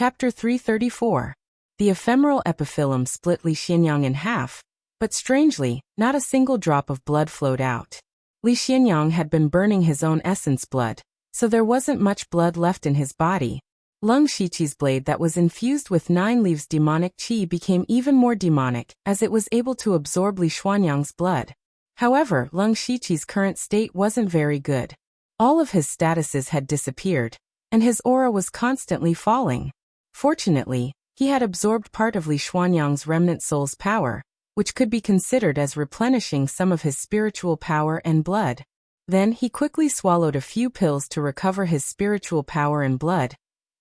Chapter 334. The ephemeral epiphyllum split Li Xianyang in half, but strangely, not a single drop of blood flowed out. Li Xianyang had been burning his own essence blood, so there wasn't much blood left in his body. Leng Shiqi's blade that was infused with 9 leaves demonic qi became even more demonic as it was able to absorb Li Xianyang's blood. However, Leng Shiqi's current state wasn't very good. All of his statuses had disappeared, and his aura was constantly falling. Fortunately, he had absorbed part of Li Xianyang's remnant soul's power, which could be considered as replenishing some of his spiritual power and blood. Then he quickly swallowed a few pills to recover his spiritual power and blood,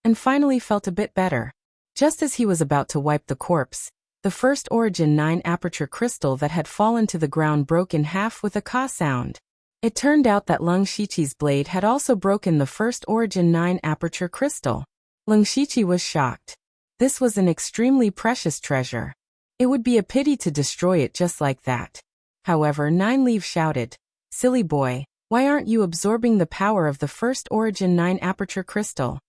and finally felt a bit better. Just as he was about to wipe the corpse, the first origin 9 aperture crystal that had fallen to the ground broke in half with a ka sound. It turned out that Leng Shiqi's blade had also broken the first origin 9 aperture crystal. Leng Shiqi was shocked. This was an extremely precious treasure. It would be a pity to destroy it just like that. However, 9 Leaf shouted, "Silly boy, why aren't you absorbing the power of the first origin 9 aperture crystal?"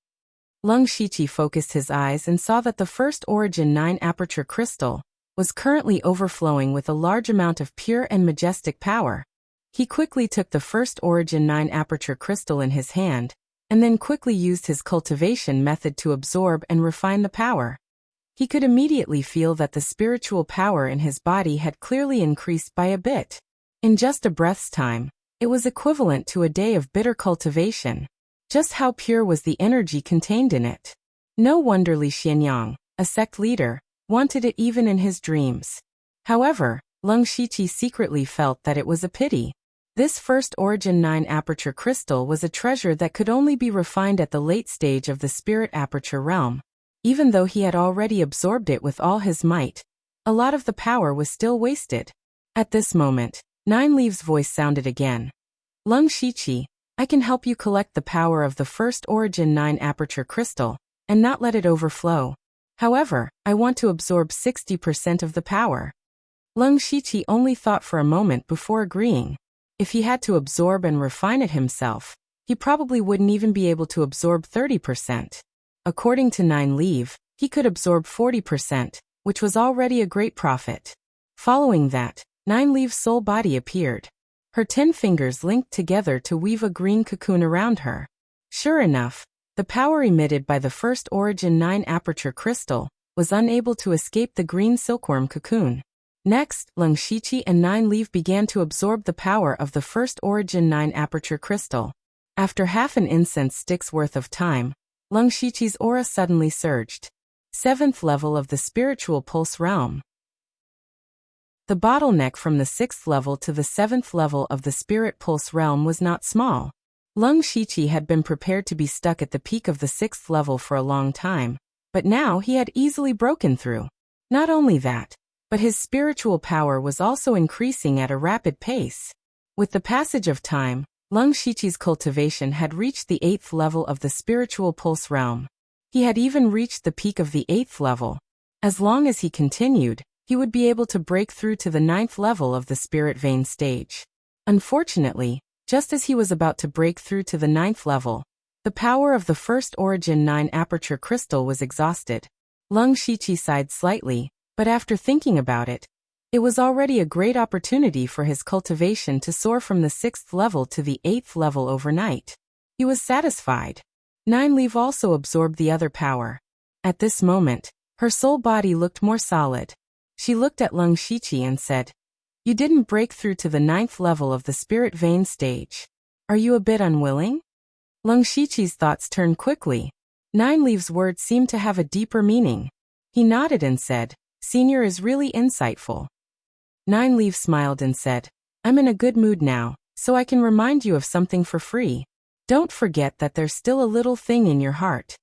Leng Shiqi focused his eyes and saw that the first origin 9 aperture crystal was currently overflowing with a large amount of pure and majestic power. He quickly took the first origin 9 aperture crystal in his hand, and then quickly used his cultivation method to absorb and refine the power. He could immediately feel that the spiritual power in his body had clearly increased by a bit. In just a breath's time, it was equivalent to a day of bitter cultivation. Just how pure was the energy contained in it? No wonder Li Xianyang, a sect leader, wanted it even in his dreams. However, Leng Shiqi secretly felt that it was a pity. This first origin 9 aperture crystal was a treasure that could only be refined at the late stage of the spirit aperture realm. Even though he had already absorbed it with all his might, a lot of the power was still wasted. At this moment, 9 Leaves' voice sounded again. "Leng Shiqi, I can help you collect the power of the first origin 9 aperture crystal, and not let it overflow. However, I want to absorb 60% of the power." Leng Shiqi only thought for a moment before agreeing. If he had to absorb and refine it himself, he probably wouldn't even be able to absorb 30%. According to 9 Leaf, he could absorb 40%, which was already a great profit. Following that, 9 Leaf's soul body appeared. Her 10 fingers linked together to weave a green cocoon around her. Sure enough, the power emitted by the first origin 9 aperture crystal was unable to escape the green silkworm cocoon. Next, Leng Shiqi and 9 Leaf began to absorb the power of the first origin 9 aperture crystal. After half an incense stick's worth of time, Leng Shiqi's aura suddenly surged. 7th level of the spiritual pulse realm. The bottleneck from the 6th level to the 7th level of the spirit pulse realm was not small. Leng Shiqi had been prepared to be stuck at the peak of the 6th level for a long time, but now he had easily broken through. Not only that, but his spiritual power was also increasing at a rapid pace. With the passage of time, Leng Shiqi's cultivation had reached the 8th level of the spiritual pulse realm. He had even reached the peak of the 8th level. As long as he continued, he would be able to break through to the 9th level of the spirit vein stage. Unfortunately, just as he was about to break through to the 9th level, the power of the first origin 9 aperture crystal was exhausted. Leng Shiqi sighed slightly, but after thinking about it, it was already a great opportunity for his cultivation to soar from the 6th level to the 8th level overnight. He was satisfied. 9 Leaf also absorbed the other power. At this moment, her soul body looked more solid. She looked at Leng Shiqi and said, "You didn't break through to the 9th level of the spirit vein stage. Are you a bit unwilling?" Leng Shiqi's thoughts turned quickly. 9 Leaf's words seemed to have a deeper meaning. He nodded and said, "Senior is really insightful." 9 Leaf smiled and said, "I'm in a good mood now, so I can remind you of something for free. Don't forget that there's still a little thing in your heart."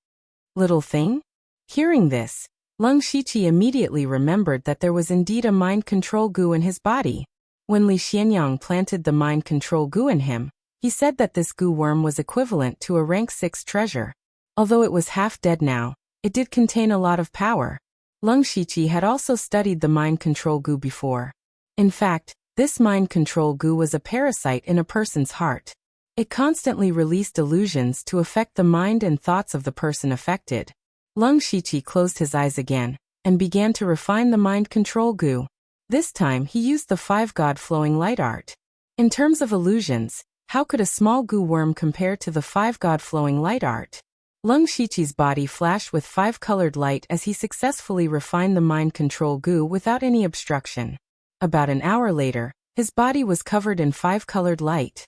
Little thing? Hearing this, Leng Shiqi immediately remembered that there was indeed a mind control goo in his body. When Li Xianyang planted the mind control goo in him, he said that this goo worm was equivalent to a rank 6 treasure. Although it was half dead now, it did contain a lot of power. Leng Shiqi had also studied the mind control goo before. In fact, this mind control goo was a parasite in a person's heart. It constantly released illusions to affect the mind and thoughts of the person affected. Lung Shiqi closed his eyes again and began to refine the mind control goo. This time he used the 5-god flowing light art. In terms of illusions, how could a small goo worm compare to the 5-god flowing light art? Lung Shiqi's body flashed with 5-colored light as he successfully refined the mind control goo without any obstruction. About an hour later, his body was covered in 5-colored light.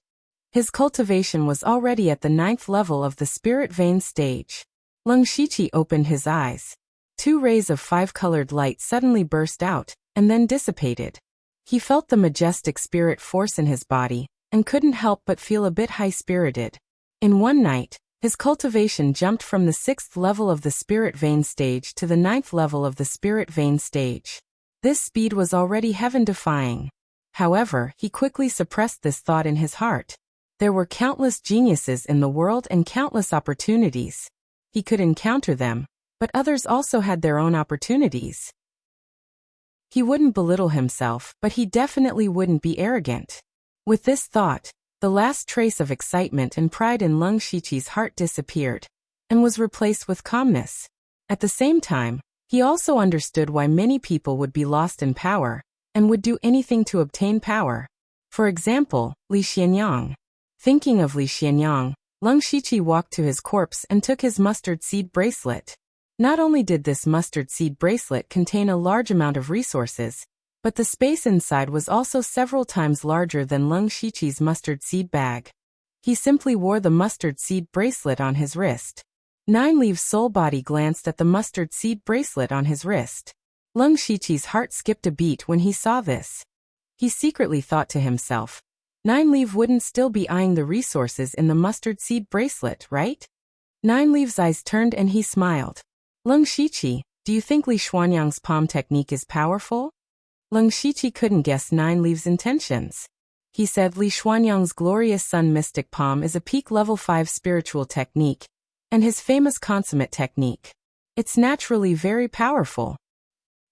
His cultivation was already at the 9th level of the spirit vein stage. Lung Shiqi opened his eyes. 2 rays of 5-colored light suddenly burst out and then dissipated. He felt the majestic spirit force in his body and couldn't help but feel a bit high-spirited. In one night, his cultivation jumped from the 6th level of the spirit vein stage to the 9th level of the spirit vein stage. This speed was already heaven-defying. However, he quickly suppressed this thought in his heart. There were countless geniuses in the world and countless opportunities. He could encounter them, but others also had their own opportunities. He wouldn't belittle himself, but he definitely wouldn't be arrogant. With this thought, the last trace of excitement and pride in Lung Shiqi's heart disappeared and was replaced with calmness. At the same time, he also understood why many people would be lost in power and would do anything to obtain power. For example, Li Xianyang. Thinking of Li Xianyang, Lung Shiqi walked to his corpse and took his mustard seed bracelet. Not only did this mustard seed bracelet contain a large amount of resources, but the space inside was also several times larger than Lung Shiqi's mustard seed bag. He simply wore the mustard seed bracelet on his wrist. Nine Leaves' soul body glanced at the mustard seed bracelet on his wrist. Lung Shiqi's heart skipped a beat when he saw this. He secretly thought to himself, Nine Leaves wouldn't still be eyeing the resources in the mustard seed bracelet, right? Nine Leaves' eyes turned and he smiled. Lung Shiqi, do you think Li Xuanyang's palm technique is powerful? Lung Shiqi couldn't guess Nine Leaves' intentions. He said Li Xuanyang's glorious sun mystic palm is a peak level 5 spiritual technique, and his famous consummate technique. It's naturally very powerful.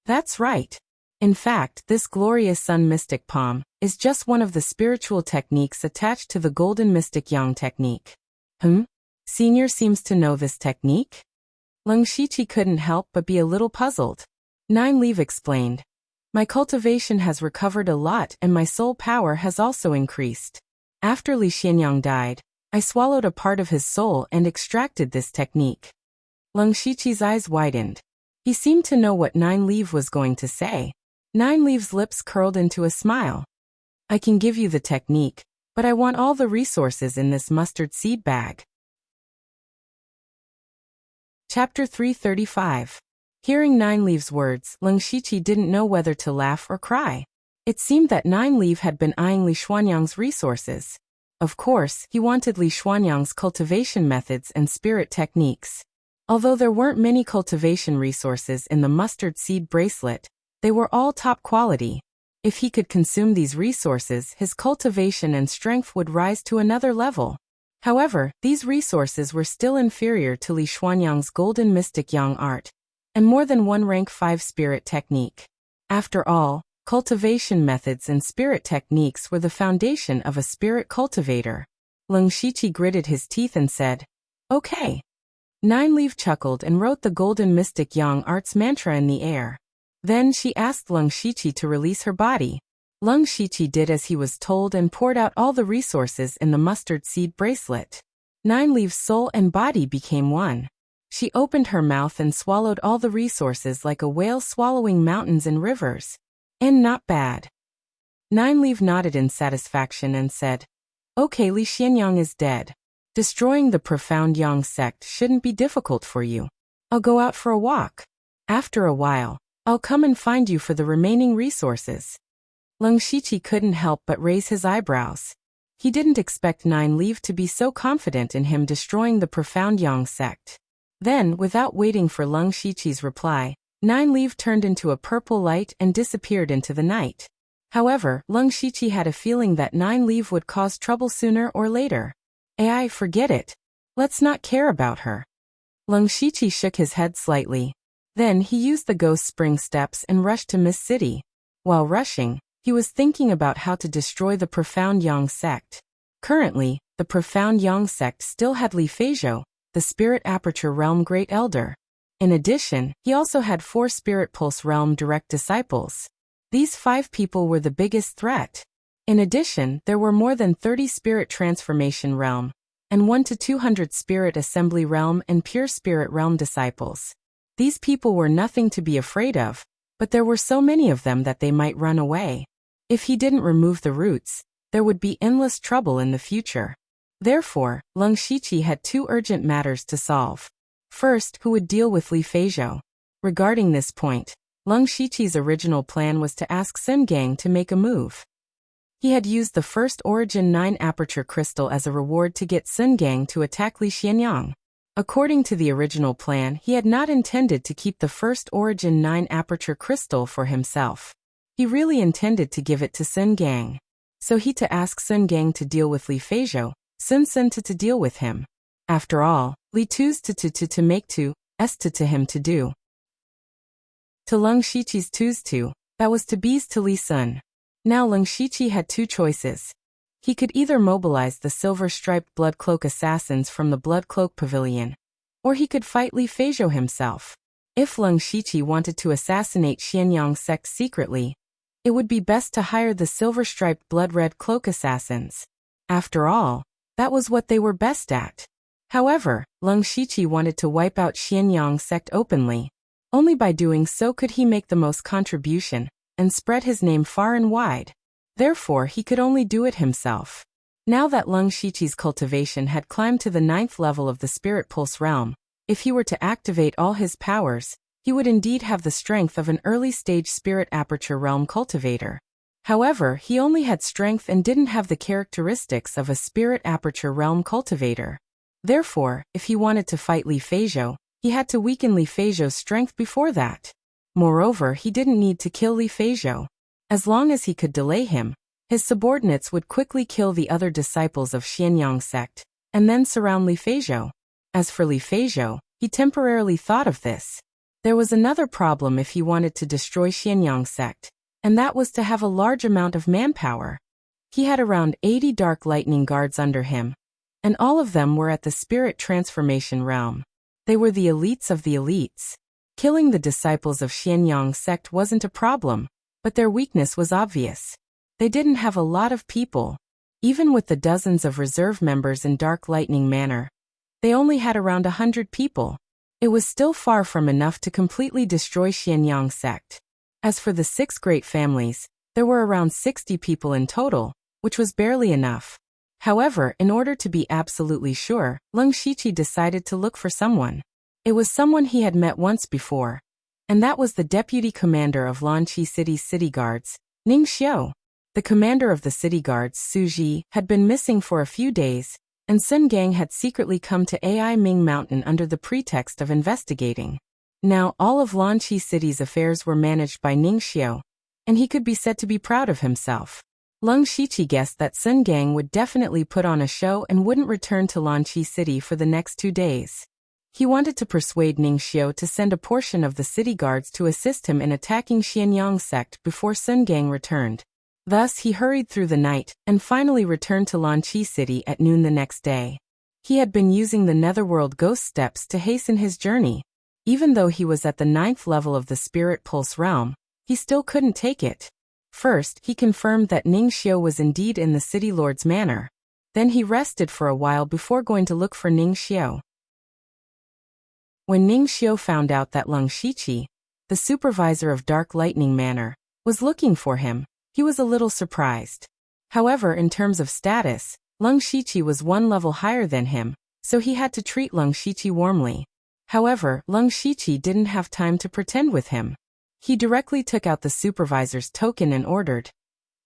That's right. In fact, this glorious sun mystic palm is just one of the spiritual techniques attached to the golden mystic yang technique. Senior seems to know this technique? Lung Shiqi couldn't help but be a little puzzled. Nine Leaf explained. My cultivation has recovered a lot and my soul power has also increased. After Li Xianyang died, I swallowed a part of his soul and extracted this technique. Lung Shiqi's eyes widened. He seemed to know what Nine Leaf was going to say. Nine Leaf's lips curled into a smile. I can give you the technique, but I want all the resources in this mustard seed bag. Chapter 335. Hearing Nine Leaf's words, Lung Shiqi didn't know whether to laugh or cry. It seemed that Nine Leaf had been eyeing Li Xuanyang's resources. Of course, he wanted Li Xuanyang's cultivation methods and spirit techniques. Although there weren't many cultivation resources in the mustard seed bracelet, they were all top quality. If he could consume these resources, his cultivation and strength would rise to another level. However, these resources were still inferior to Li Xuanyang's golden mystic yang art, and more than one rank 5 spirit technique. After all, cultivation methods and spirit techniques were the foundation of a spirit cultivator. Lung Shiqi gritted his teeth and said, Okay. Nine Leaf chuckled and wrote the golden mystic yang art's mantra in the air. Then she asked Lung Shiqi to release her body. Lung Shiqi did as he was told and poured out all the resources in the mustard seed bracelet. Nine Leaf's soul and body became one. She opened her mouth and swallowed all the resources like a whale swallowing mountains and rivers. And not bad. Nine Leaf nodded in satisfaction and said, Okay, Li Xianyang is dead. Destroying the profound Yang sect shouldn't be difficult for you. I'll go out for a walk. After a while, I'll come and find you for the remaining resources. Lung Shiqi couldn't help but raise his eyebrows. He didn't expect Nine Leaf to be so confident in him destroying the profound Yang sect. Then, without waiting for Lung Shiqi's reply, Nine Leaf turned into a purple light and disappeared into the night. However, Lung Shiqi had a feeling that Nine Leaf would cause trouble sooner or later. Forget it. Let's not care about her. Lung Shiqi shook his head slightly. Then he used the ghost spring steps and rushed to Mist City. While rushing, he was thinking about how to destroy the profound Yang sect. Currently, the profound Yang sect still had Li Feizhou, the spirit aperture realm great elder. In addition, he also had 4 Spirit Pulse Realm direct disciples. These 5 people were the biggest threat. In addition, there were more than 30 Spirit Transformation Realm, and 1 to 200 Spirit Assembly Realm and Pure Spirit Realm disciples. These people were nothing to be afraid of, but there were so many of them that they might run away. If he didn't remove the roots, there would be endless trouble in the future. Therefore, Leng Shiqi had 2 urgent matters to solve. First, who would deal with Li Feizhou? Regarding this point, Leng Shiqi's original plan was to ask Sun Gang to make a move. He had used the first Origin 9 Aperture Crystal as a reward to get Sun Gang to attack Li Xianyang. According to the original plan, he had not intended to keep the first Origin 9 Aperture Crystal for himself. He really intended to give it to Sun Gang. So he to ask Sun Gang to deal with Li Feizhou, Sun to deal with him. After all, Li Tu's to make to him to do. To Leng Shiqi's Tu's to, that was to be's to Li Sun. Now Leng Shiqi had 2 choices. He could either mobilize the silver-striped Blood Cloak assassins from the Blood Cloak Pavilion, or he could fight Li Feizhou himself. If Leng Shiqi wanted to assassinate Xianyang sect secretly, it would be best to hire the silver-striped Blood-Red Cloak assassins. After all, that was what they were best at. However, Leng Shiqi wanted to wipe out Xianyang sect openly. Only by doing so could he make the most contribution and spread his name far and wide. Therefore, he could only do it himself. Now that Leng Shiqi's cultivation had climbed to the 9th level of the Spirit Pulse realm, if he were to activate all his powers, he would indeed have the strength of an early-stage Spirit Aperture Realm cultivator. However, he only had strength and didn't have the characteristics of a Spirit Aperture Realm cultivator. Therefore, if he wanted to fight Li Feizhou, he had to weaken Li Feizhou's strength before that. Moreover, he didn't need to kill Li Feizhou. As long as he could delay him, his subordinates would quickly kill the other disciples of Xianyang sect, and then surround Li Feizhou. As for Li Feizhou, he temporarily thought of this. There was another problem if he wanted to destroy Xianyang sect, and that was to have a large amount of manpower. He had around 80 Dark Lightning Guards under him, and all of them were at the Spirit Transformation Realm. They were the elites of the elites. Killing the disciples of Xianyang sect wasn't a problem, but their weakness was obvious. They didn't have a lot of people. Even with the dozens of reserve members in Dark Lightning Manor, they only had around 100 people. It was still far from enough to completely destroy Xianyang sect. As for the 6 great families, there were around 60 people in total, which was barely enough. However, in order to be absolutely sure, Leng Shiqi decided to look for someone. It was someone he had met once before, and that was the deputy commander of Lanqi City's city guards, Ning Xiu. The commander of the city guards, Su Ji, had been missing for a few days, and Sun Gang had secretly come to Ai Ming Mountain under the pretext of investigating. Now all of Lanqi City's affairs were managed by Ning Xiu, and he could be said to be proud of himself. Leng Shiqi guessed that Sun Gang would definitely put on a show and wouldn't return to Lanqi City for the next 2 days. He wanted to persuade Ning Xiu to send a portion of the city guards to assist him in attacking Xianyang sect before Sun Gang returned. Thus, he hurried through the night and finally returned to Lanqi City at noon the next day. He had been using the Netherworld Ghost Steps to hasten his journey. Even though he was at the 9th level of the Spirit Pulse realm, he still couldn't take it. First, he confirmed that Ning Xiu was indeed in the City Lord's manor. Then he rested for a while before going to look for Ning Xiu. When Ning Xiu found out that Leng Shiqi, the supervisor of Dark Lightning Manor, was looking for him, he was a little surprised. However, in terms of status, Leng Shiqi was 1 level higher than him, so he had to treat Leng Shiqi warmly. However, Leng Shiqi didn't have time to pretend with him. He directly took out the supervisor's token and ordered,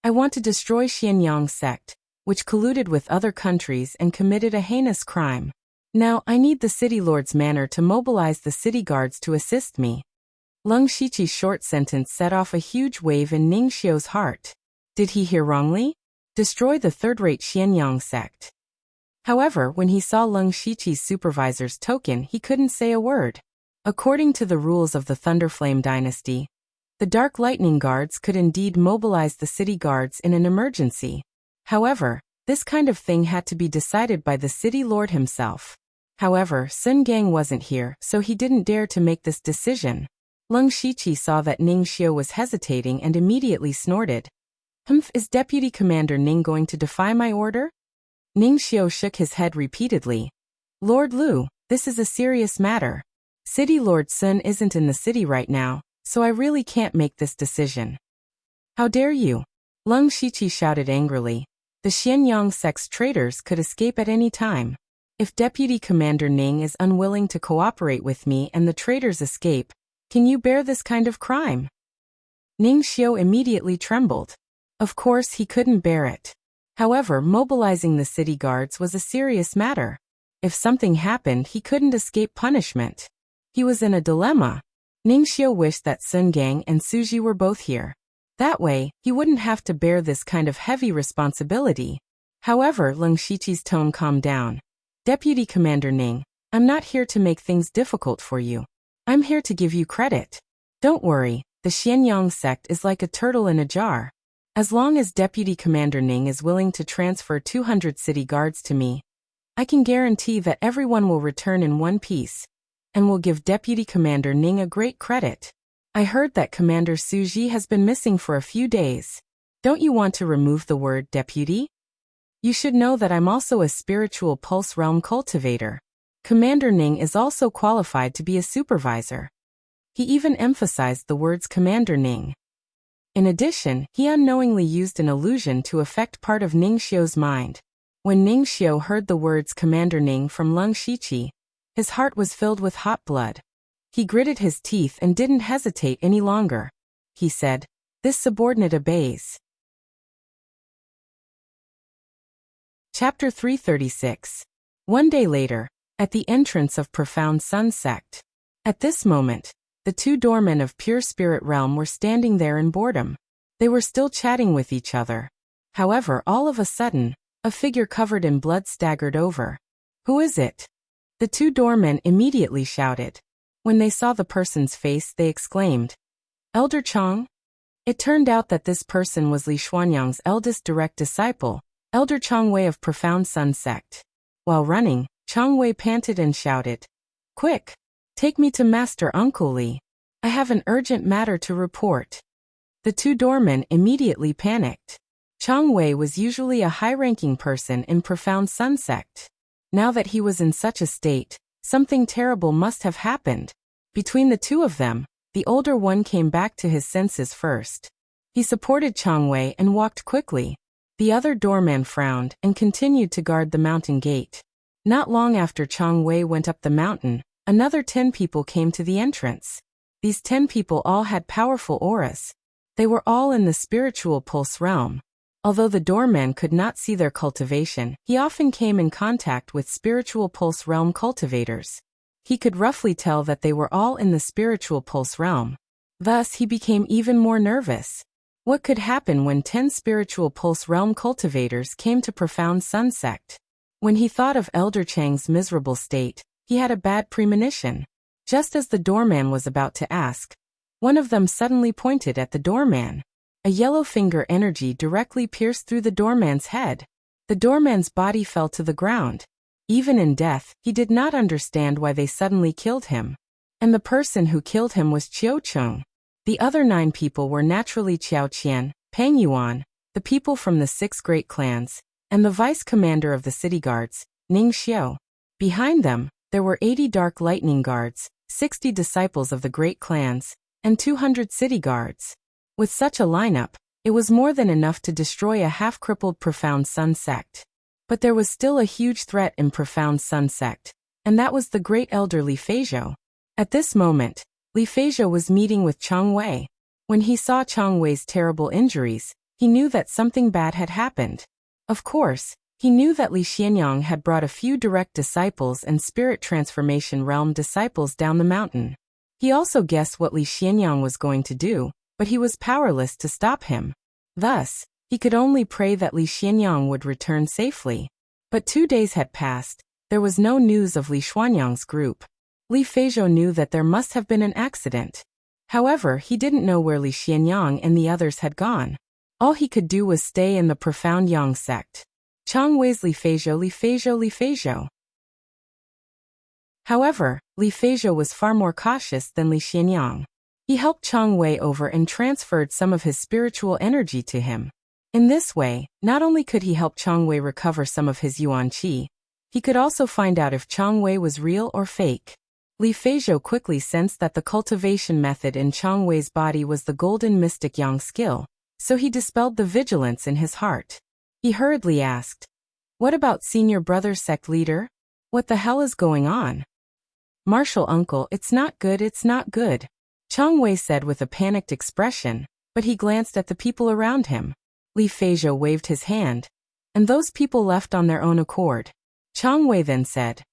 "I want to destroy Xianyang sect, which colluded with other countries and committed a heinous crime. Now, I need the City Lord's manor to mobilize the city guards to assist me." Leng Shiqi's short sentence set off a huge wave in Ning Xiu's heart. Did he hear wrongly? Destroy the third-rate Xianyang sect. However, when he saw Leng Shiqi's supervisor's token, he couldn't say a word. According to the rules of the Thunderflame dynasty, the Dark Lightning Guards could indeed mobilize the city guards in an emergency. However, this kind of thing had to be decided by the city lord himself. However, Sun Gang wasn't here, so he didn't dare to make this decision. Leng Shiqi saw that Ning Xiu was hesitating and immediately snorted. Is Deputy Commander Ning going to defy my order? Ning Xiu shook his head repeatedly. Lord Lu, this is a serious matter. City Lord Sun isn't in the city right now, so I really can't make this decision. How dare you? Leng Shiqi shouted angrily. The Xianyang sect's traitors could escape at any time. If Deputy Commander Ning is unwilling to cooperate with me and the traitors escape, can you bear this kind of crime? Ning Xiu immediately trembled. Of course he couldn't bear it. However, mobilizing the city guards was a serious matter. If something happened, he couldn't escape punishment. He was in a dilemma. Ning Xiu wished that Sun Gang and Suji were both here. That way, he wouldn't have to bear this kind of heavy responsibility. However, Leng Shiqi's tone calmed down. Deputy Commander Ning, I'm not here to make things difficult for you. I'm here to give you credit. Don't worry, the Xianyang sect is like a turtle in a jar. As long as Deputy Commander Ning is willing to transfer 200 city guards to me, I can guarantee that everyone will return in one piece, and will give Deputy Commander Ning a great credit. I heard that Commander Suji has been missing for a few days. Don't you want to remove the word deputy? You should know that I'm also a spiritual pulse realm cultivator. Commander Ning is also qualified to be a supervisor. He even emphasized the words Commander Ning. In addition, he unknowingly used an illusion to affect part of Ning Xiu's mind. When Ning Xiu heard the words Commander Ning from Leng Shiqi, his heart was filled with hot blood. He gritted his teeth and didn't hesitate any longer. He said, "This subordinate obeys." Chapter 336. One day later, at the entrance of Profound Sun Sect. At this moment, the two doormen of Pure Spirit Realm were standing there in boredom. They were still chatting with each other. However, all of a sudden, a figure covered in blood staggered over. Who is it? The two doormen immediately shouted. When they saw the person's face, they exclaimed, Elder Chang? It turned out that this person was Li Xuanyang's eldest direct disciple, Elder Chang Wei of Profound Sun Sect. While running, Chang Wei panted and shouted, Quick! Take me to Master Uncle Li. I have an urgent matter to report. The two doormen immediately panicked. Chang Wei was usually a high-ranking person in Profound Sun Sect. Now that he was in such a state, something terrible must have happened. Between the two of them, the older one came back to his senses first. He supported Chang Wei and walked quickly. The other doorman frowned and continued to guard the mountain gate. Not long after Chang Wei went up the mountain, another 10 people came to the entrance. These 10 people all had powerful auras. They were all in the spiritual pulse realm. Although the doorman could not see their cultivation, he often came in contact with spiritual pulse realm cultivators. He could roughly tell that they were all in the spiritual pulse realm. Thus, he became even more nervous. What could happen when 10 spiritual pulse realm cultivators came to Profound Sun Sect? When he thought of Elder Chang's miserable state, he had a bad premonition. Just as the doorman was about to ask, one of them suddenly pointed at the doorman. A yellow finger energy directly pierced through the doorman's head. The doorman's body fell to the ground. Even in death, he did not understand why they suddenly killed him. And the person who killed him was Qiu Cheng. The other 9 people were naturally Qiao Qian, Peng Yuan, the people from the 6 great clans, and the vice-commander of the city guards, Ning Xiu. Behind them, there were 80 dark lightning guards, 60 disciples of the great clans, and 200 city guards. With such a lineup, it was more than enough to destroy a half-crippled Profound Sun Sect. But there was still a huge threat in Profound Sun Sect, and that was the great elder Li Feizhou. At this moment, Li Feizhou was meeting with Chang Wei. When he saw Chang Wei's terrible injuries, he knew that something bad had happened. Of course, he knew that Li Xianyang had brought a few direct disciples and spirit transformation realm disciples down the mountain. He also guessed what Li Xianyang was going to do, but he was powerless to stop him. Thus, he could only pray that Li Xianyang would return safely. But 2 days had passed. There was no news of Li Xuanyang's group. Li Feizhou knew that there must have been an accident. However, he didn't know where Li Xianyang and the others had gone. All he could do was stay in the Profound Yang sect. Chang Wei's Li Feizhou, Li Feizhou, Li Feizhou. However, Li Feizhou was far more cautious than Li Xianyang. He helped Chang Wei over and transferred some of his spiritual energy to him. In this way, not only could he help Chang Wei recover some of his yuan qi, he could also find out if Chang Wei was real or fake. Li Feizhou quickly sensed that the cultivation method in Chang Wei's body was the golden mystic yang skill, so he dispelled the vigilance in his heart. He hurriedly asked, "What about senior brother sect leader? What the hell is going on?" "Martial uncle, it's not good, it's not good," Chang Wei said with a panicked expression, but he glanced at the people around him. Li Feizhou waved his hand, and those people left on their own accord. Chang Wei then said,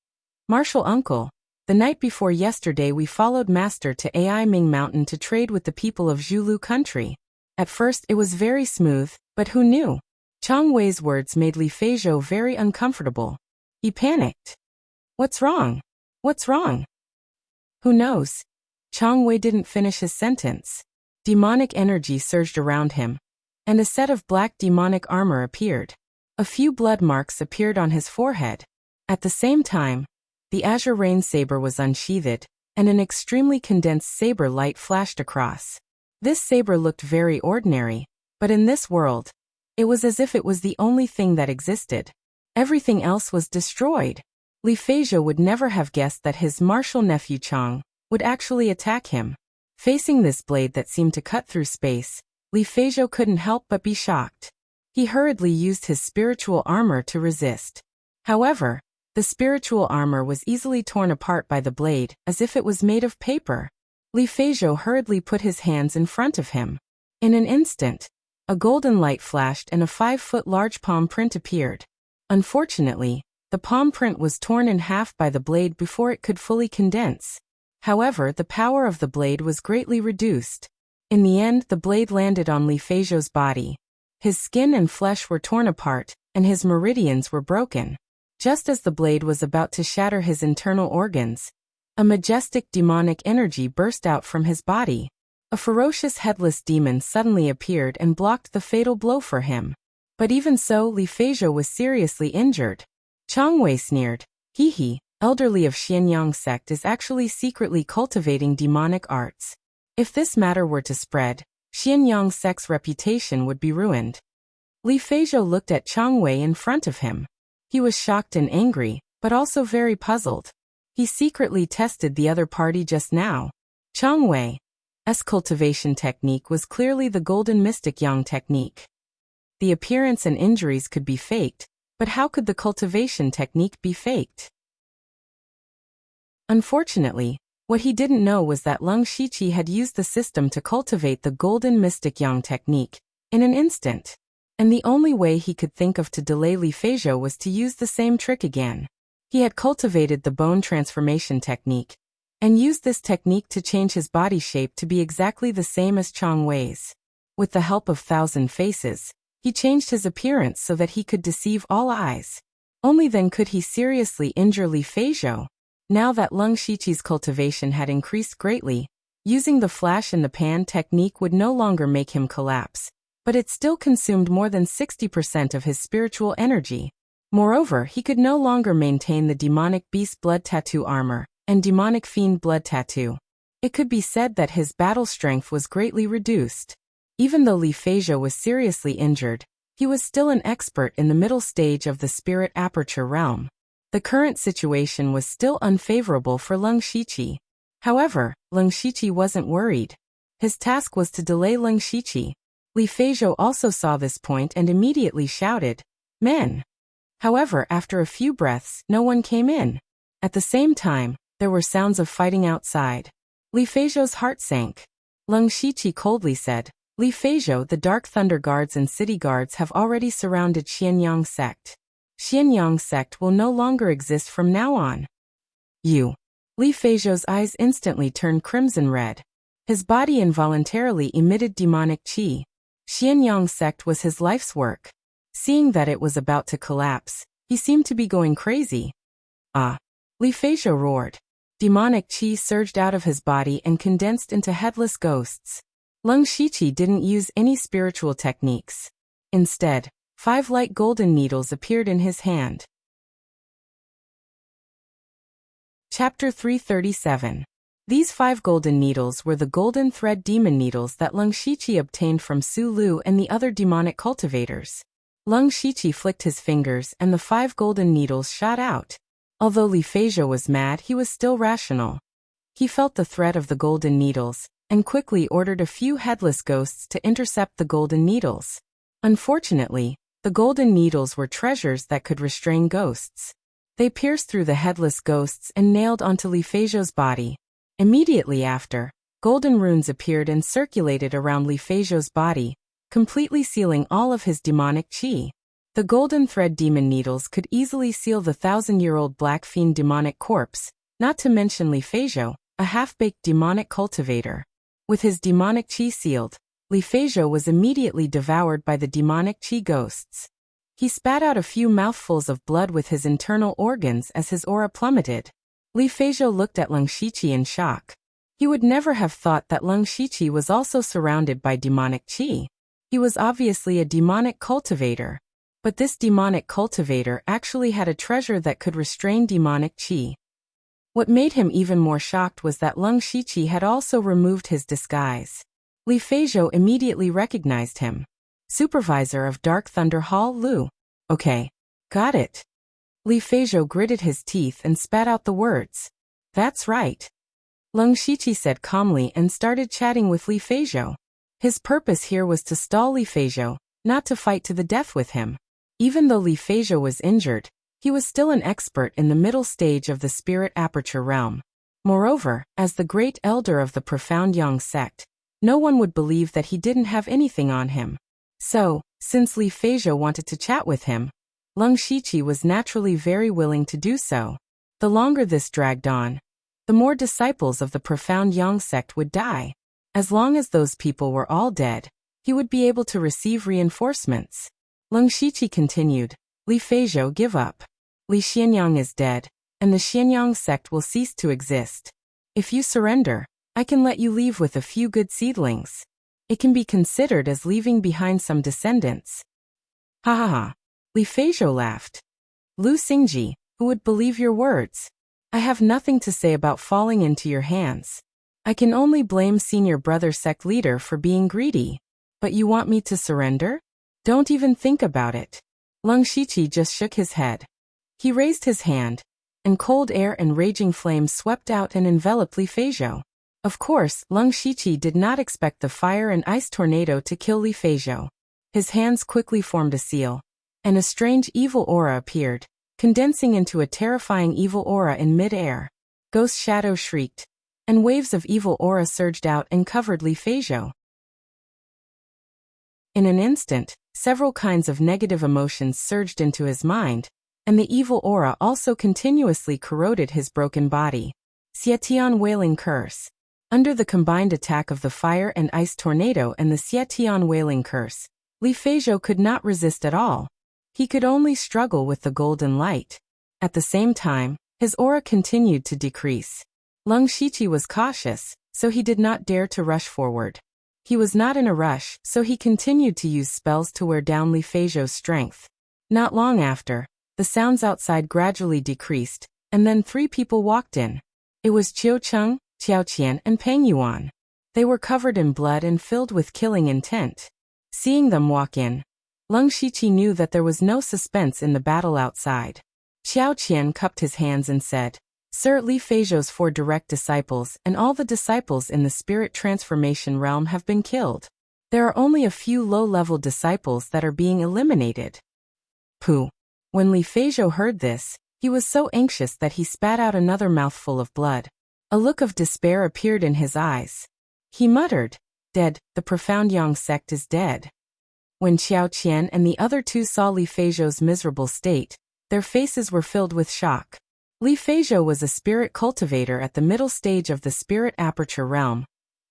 "Martial uncle, the night before yesterday we followed Master to Ai Ming Mountain to trade with the people of Zhulu country. At first it was very smooth, but who knew?" Chang Wei's words made Li Feizhou very uncomfortable. He panicked. "What's wrong? What's wrong?" "Who knows?" Chang Wei didn't finish his sentence. Demonic energy surged around him, and a set of black demonic armor appeared. A few blood marks appeared on his forehead. At the same time, the azure rain saber was unsheathed, and an extremely condensed saber light flashed across. This saber looked very ordinary, but in this world, it was as if it was the only thing that existed. Everything else was destroyed. Li Feizhou would never have guessed that his martial nephew Chang would actually attack him. Facing this blade that seemed to cut through space, Li Feizhou couldn't help but be shocked. He hurriedly used his spiritual armor to resist. However, the spiritual armor was easily torn apart by the blade, as if it was made of paper. Li Feizhou hurriedly put his hands in front of him. In an instant, a golden light flashed and a 5-foot large palm print appeared. Unfortunately, the palm print was torn in half by the blade before it could fully condense. However, the power of the blade was greatly reduced. In the end, the blade landed on Li Feizhou's body. His skin and flesh were torn apart, and his meridians were broken. Just as the blade was about to shatter his internal organs, a majestic demonic energy burst out from his body. A ferocious headless demon suddenly appeared and blocked the fatal blow for him. But even so, Li Feizhou was seriously injured. Chang Wei sneered, "He, elderly of Xianyang sect is actually secretly cultivating demonic arts. If this matter were to spread, Xianyang sect's reputation would be ruined." Li Feizhou looked at Chang Wei in front of him. He was shocked and angry, but also very puzzled. He secretly tested the other party just now. Chang Wei's cultivation technique was clearly the golden mystic yang technique. The appearance and injuries could be faked, but how could the cultivation technique be faked? Unfortunately, what he didn't know was that Lung Shiqi had used the system to cultivate the golden mystic yang technique in an instant. And the only way he could think of to delay Li Feizhou was to use the same trick again. He had cultivated the bone transformation technique, and used this technique to change his body shape to be exactly the same as Chang Wei's. With the help of 1,000 faces, he changed his appearance so that he could deceive all eyes. Only then could he seriously injure Li Feizhou. Now that Lung Shiqi's cultivation had increased greatly, using the flash in the pan technique would no longer make him collapse, but it still consumed more than 60% of his spiritual energy. Moreover, he could no longer maintain the demonic beast blood tattoo armor and demonic fiend blood tattoo. It could be said that his battle strength was greatly reduced. Even though Li Feizhou was seriously injured, he was still an expert in the middle stage of the spirit aperture realm. The current situation was still unfavorable for Lung Shiqi. However, Lung Shiqi wasn't worried. His task was to delay Lung Shiqi. Li Feizhou also saw this point and immediately shouted, "Men!" However, after a few breaths, no one came in. At the same time, there were sounds of fighting outside. Li Feizhou's heart sank. Lung Shiqi coldly said, "Li Feizhou, the Dark Thunder Guards and City Guards have already surrounded Xianyang sect. Xianyang sect will no longer exist from now on." "You." Li Feizhou's eyes instantly turned crimson red. His body involuntarily emitted demonic qi. Xianyang sect was his life's work. Seeing that it was about to collapse, he seemed to be going crazy. "Ah!" Li Feizhou roared. Demonic qi surged out of his body and condensed into headless ghosts. Lung Shiqi didn't use any spiritual techniques. Instead, 5 light golden needles appeared in his hand. Chapter 337. These 5 golden needles were the golden thread demon needles that Leng Shiqi obtained from Su Lu and the other demonic cultivators. Leng Shiqi flicked his fingers and the 5 golden needles shot out. Although Li Feizhou was mad, he was still rational. He felt the threat of the golden needles, and quickly ordered a few headless ghosts to intercept the golden needles. Unfortunately, the golden needles were treasures that could restrain ghosts. They pierced through the headless ghosts and nailed onto Li Feizhou's body. Immediately after, golden runes appeared and circulated around Li Feizhou's body, completely sealing all of his demonic qi. The golden thread demon needles could easily seal the 1,000-year-old black fiend demonic corpse, not to mention Li Feizhou, a half-baked demonic cultivator. With his demonic qi sealed, Li Feizhou was immediately devoured by the demonic qi ghosts. He spat out a few mouthfuls of blood with his internal organs as his aura plummeted. Li Feizhou looked at Leng Shiqi in shock. He would never have thought that Leng Shiqi was also surrounded by demonic qi. He was obviously a demonic cultivator. But this demonic cultivator actually had a treasure that could restrain demonic qi. What made him even more shocked was that Leng Shiqi had also removed his disguise. Li Feizhou immediately recognized him. Supervisor of Dark Thunder Hall, Lu. Okay. Got it. Li Feizhou gritted his teeth and spat out the words. That's right. Leng Shiqi said calmly and started chatting with Li Feizhou. His purpose here was to stall Li Feizhou, not to fight to the death with him. Even though Li Feizhou was injured, he was still an expert in the middle stage of the spirit aperture realm. Moreover, as the great elder of the profound Yang sect, no one would believe that he didn't have anything on him. So, since Li Feizhou wanted to chat with him, Leng Shiqi was naturally very willing to do so. The longer this dragged on, the more disciples of the profound Yang sect would die. As long as those people were all dead, he would be able to receive reinforcements. Leng Shiqi continued, Li Feizhou, give up. Li Xianyang is dead, and the Xianyang sect will cease to exist. If you surrender, I can let you leave with a few good seedlings. It can be considered as leaving behind some descendants. Ha ha ha. Li Feizhou laughed. Lu Xingji, who would believe your words? I have nothing to say about falling into your hands. I can only blame senior brother sect leader for being greedy. But you want me to surrender? Don't even think about it. Leng Shiqi just shook his head. He raised his hand, and cold air and raging flames swept out and enveloped Li Feizhou. Of course, Leng Shiqi did not expect the fire and ice tornado to kill Li Feizhou. His hands quickly formed a seal, and a strange evil aura appeared, condensing into a terrifying evil aura in mid-air. Ghost Shadow shrieked, and waves of evil aura surged out and covered Li Feizhou. In an instant, several kinds of negative emotions surged into his mind, and the evil aura also continuously corroded his broken body. Xietian Wailing Curse. Under the combined attack of the fire and ice tornado and the Xietian Wailing Curse, Li Feizhou could not resist at all. He could only struggle with the golden light. At the same time, his aura continued to decrease. Leng Shiqi was cautious, so he did not dare to rush forward. He was not in a rush, so he continued to use spells to wear down Li Feizhou's strength. Not long after, the sounds outside gradually decreased, and then 3 people walked in. It was Qiu Cheng, Qiao Qian, and Peng Yuan. They were covered in blood and filled with killing intent. Seeing them walk in, Leng Shiqi knew that there was no suspense in the battle outside. Qiao Qian cupped his hands and said, Sir, Li Feizhou's 4 direct disciples and all the disciples in the spirit transformation realm have been killed. There are only a few low-level disciples that are being eliminated. Pooh. When Li Feizhou heard this, he was so anxious that he spat out another mouthful of blood. A look of despair appeared in his eyes. He muttered, Dead, the profound Yang sect is dead. When Qiao Qian and the other 2 saw Li Feizhou's miserable state, their faces were filled with shock. Li Feizhou was a spirit cultivator at the middle stage of the spirit aperture realm.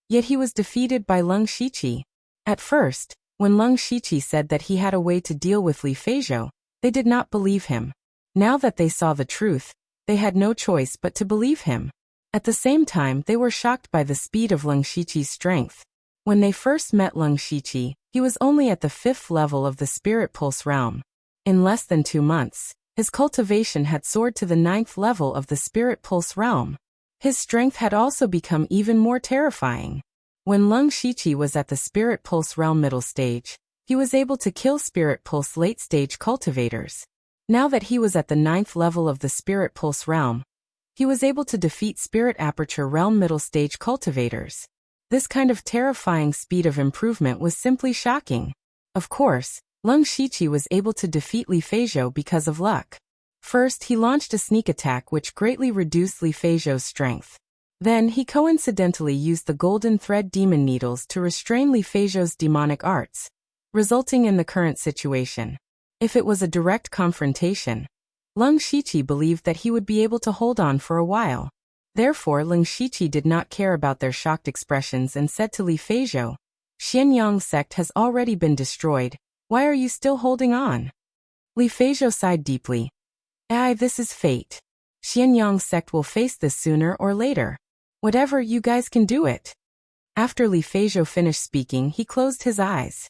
Yet he was defeated by Leng Shiqi. At first, when Leng Shiqi said that he had a way to deal with Li Feizhou, they did not believe him. Now that they saw the truth, they had no choice but to believe him. At the same time, they were shocked by the speed of Leng Shiqi's strength. When they first met Leng Shiqi, he was only at the 5th level of the spirit pulse realm. In less than 2 months, His cultivation had soared to the 9th level of the Spirit Pulse realm. His strength had also become even more terrifying. When Lung Shiqi was at the Spirit Pulse realm middle stage, he was able to kill Spirit Pulse late stage cultivators. Now that he was at the 9th level of the Spirit Pulse realm, he was able to defeat Spirit Aperture realm middle stage cultivators. This kind of terrifying speed of improvement was simply shocking. Of course, Lung Shiqi was able to defeat Li Feizhou because of luck. First, he launched a sneak attack which greatly reduced Li Feizhou's strength. Then, he coincidentally used the golden thread demon needles to restrain Li Feizhou's demonic arts, resulting in the current situation. If it was a direct confrontation, Lung Shiqi believed that he would be able to hold on for a while. Therefore, Lung Shiqi did not care about their shocked expressions and said to Li Feizhou, "Xianyang sect has already been destroyed. Why are you still holding on?" Li Feizhou sighed deeply. This is fate. Xianyang sect will face this sooner or later. Whatever, you guys can do it." After Li Feizhou finished speaking, he closed his eyes.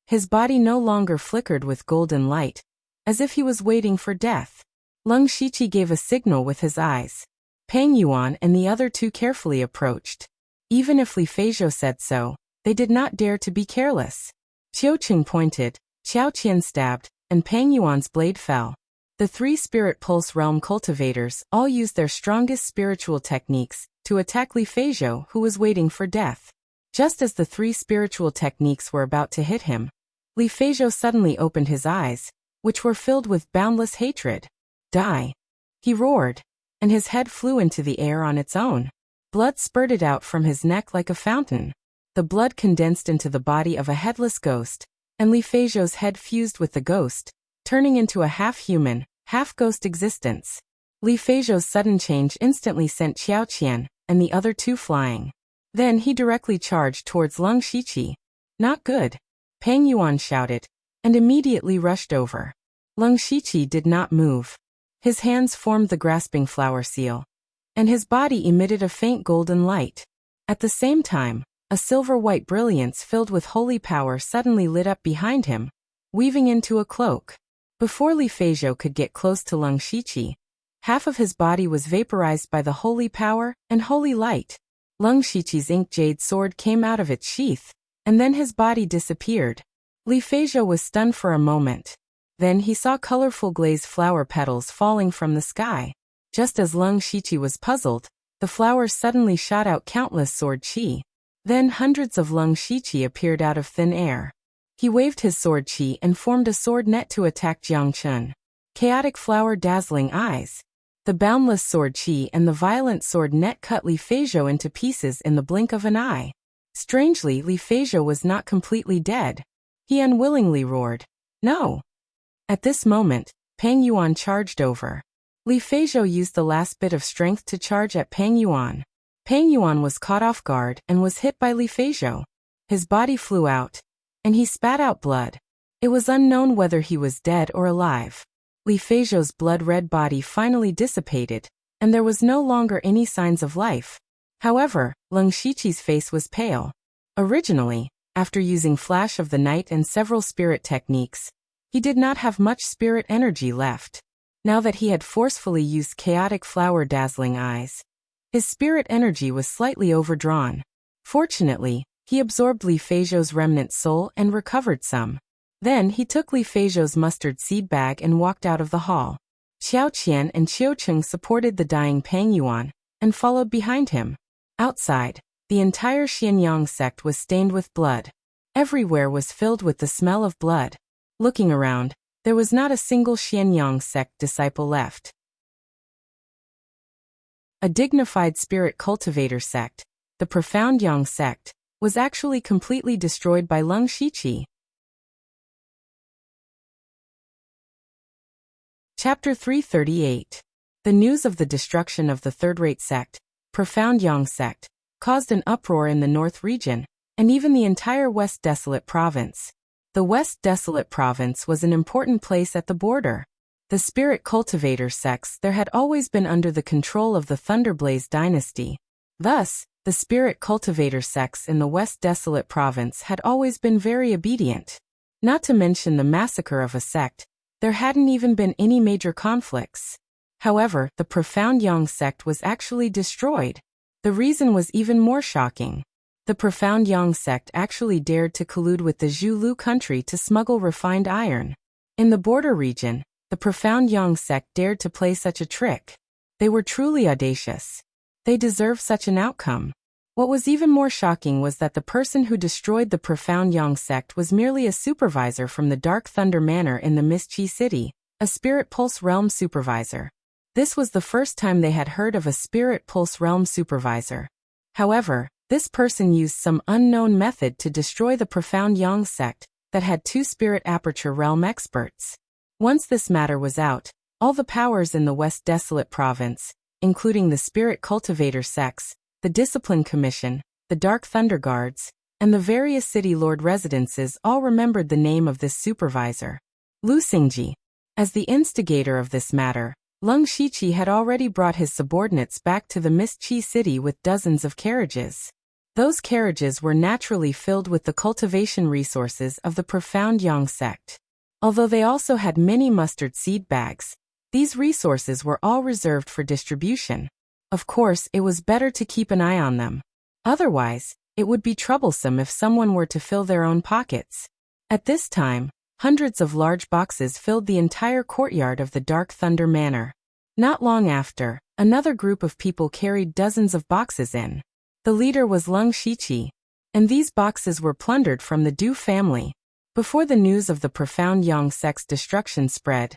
His body no longer flickered with golden light, as if he was waiting for death. Lung Shiqi gave a signal with his eyes. Peng Yuan and the other two carefully approached. Even if Li Feizhou said so, they did not dare to be careless. Qiu Qing pointed, Xiao Qian stabbed, and Peng Yuan's blade fell. The 3 Spirit Pulse realm cultivators all used their strongest spiritual techniques to attack Li Feizhou, who was waiting for death. Just as the 3 spiritual techniques were about to hit him, Li Feizhou suddenly opened his eyes, which were filled with boundless hatred. "Die!" he roared, and his head flew into the air on its own. Blood spurted out from his neck like a fountain. The blood condensed into the body of a headless ghost, and Li Feizhou's head fused with the ghost, turning into a half-human, half-ghost existence. Li Feizhou's sudden change instantly sent Qiao Qian and the other two flying. Then he directly charged towards Lung Shiqi. "Not good!" Peng Yuan shouted, and immediately rushed over. Lung Shiqi did not move. His hands formed the grasping flower seal, and his body emitted a faint golden light. At the same time, a silver-white brilliance filled with holy power suddenly lit up behind him, weaving into a cloak. Before Li Feizhou could get close to Lung Shiqi, half of his body was vaporized by the holy power and holy light. Lung Shiqi's ink jade sword came out of its sheath, and then his body disappeared. Li Feizhou was stunned for a moment. Then he saw colorful glazed flower petals falling from the sky. Just as Lung Shiqi was puzzled, the flowers suddenly shot out countless sword qi. Then hundreds of Lung Shiqi appeared out of thin air. He waved his sword qi and formed a sword net to attack Jiang Chun. Chaotic flower dazzling eyes. The boundless sword qi and the violent sword net cut Li Feizhou into pieces in the blink of an eye. Strangely, Li Feizhou was not completely dead. He unwillingly roared, "No!" At this moment, Peng Yuan charged over. Li Feizhou used the last bit of strength to charge at Peng Yuan. Peng Yuan was caught off guard and was hit by Li Feizhou. His body flew out, and he spat out blood. It was unknown whether he was dead or alive. Li Feizhou's blood-red body finally dissipated, and there was no longer any signs of life. However, Lung Shiqi's face was pale. Originally, after using Flash of the Night and several spirit techniques, he did not have much spirit energy left. Now that he had forcefully used chaotic flower dazzling eyes, his spirit energy was slightly overdrawn. Fortunately, he absorbed Li Feizhou's remnant soul and recovered some. Then he took Li Feizhou's mustard seed bag and walked out of the hall. Xiao Qian and Qiu Cheng supported the dying Peng Yuan and followed behind him. Outside, the entire Xianyang sect was stained with blood. Everywhere was filled with the smell of blood. Looking around, there was not a single Xianyang sect disciple left. A dignified spirit cultivator sect, the Profound Yang sect, was actually completely destroyed by Lung Shiqi. Chapter 338. The news of the destruction of the third-rate sect, Profound Yang sect, caused an uproar in the North region, and even the entire West Desolate province. The West Desolate province was an important place at the border. The spirit cultivator sects there had always been under the control of the Thunderblaze dynasty. Thus, the spirit cultivator sects in the West Desolate province had always been very obedient. Not to mention the massacre of a sect, there hadn't even been any major conflicts. However, the Profound Yang sect was actually destroyed. The reason was even more shocking. The Profound Yang sect actually dared to collude with the Zhulu country to smuggle refined iron. In the border region, the Profound Yang sect dared to play such a trick. They were truly audacious. They deserved such an outcome. What was even more shocking was that the person who destroyed the Profound Yang sect was merely a supervisor from the Dark Thunder Manor in the Mist Chi City, a Spirit Pulse Realm supervisor. This was the first time they had heard of a Spirit Pulse Realm supervisor. However, this person used some unknown method to destroy the Profound Yang sect that had 2 Spirit Aperture Realm experts. Once this matter was out, all the powers in the West Desolate Province, including the Spirit Cultivator sects, the Discipline Commission, the Dark Thunder Guards, and the various city lord residences all remembered the name of this supervisor. Lu Xingji. As the instigator of this matter, Lung Shiqi had already brought his subordinates back to the Mist Chi City with dozens of carriages. Those carriages were naturally filled with the cultivation resources of the Profound Yang sect. Although they also had many mustard seed bags, these resources were all reserved for distribution. Of course, it was better to keep an eye on them. Otherwise, it would be troublesome if someone were to fill their own pockets. At this time, hundreds of large boxes filled the entire courtyard of the Dark Thunder Manor. Not long after, another group of people carried dozens of boxes in. The leader was Lung Shiqi, and these boxes were plundered from the Du family. Before the news of the Profound Yang sect's destruction spread,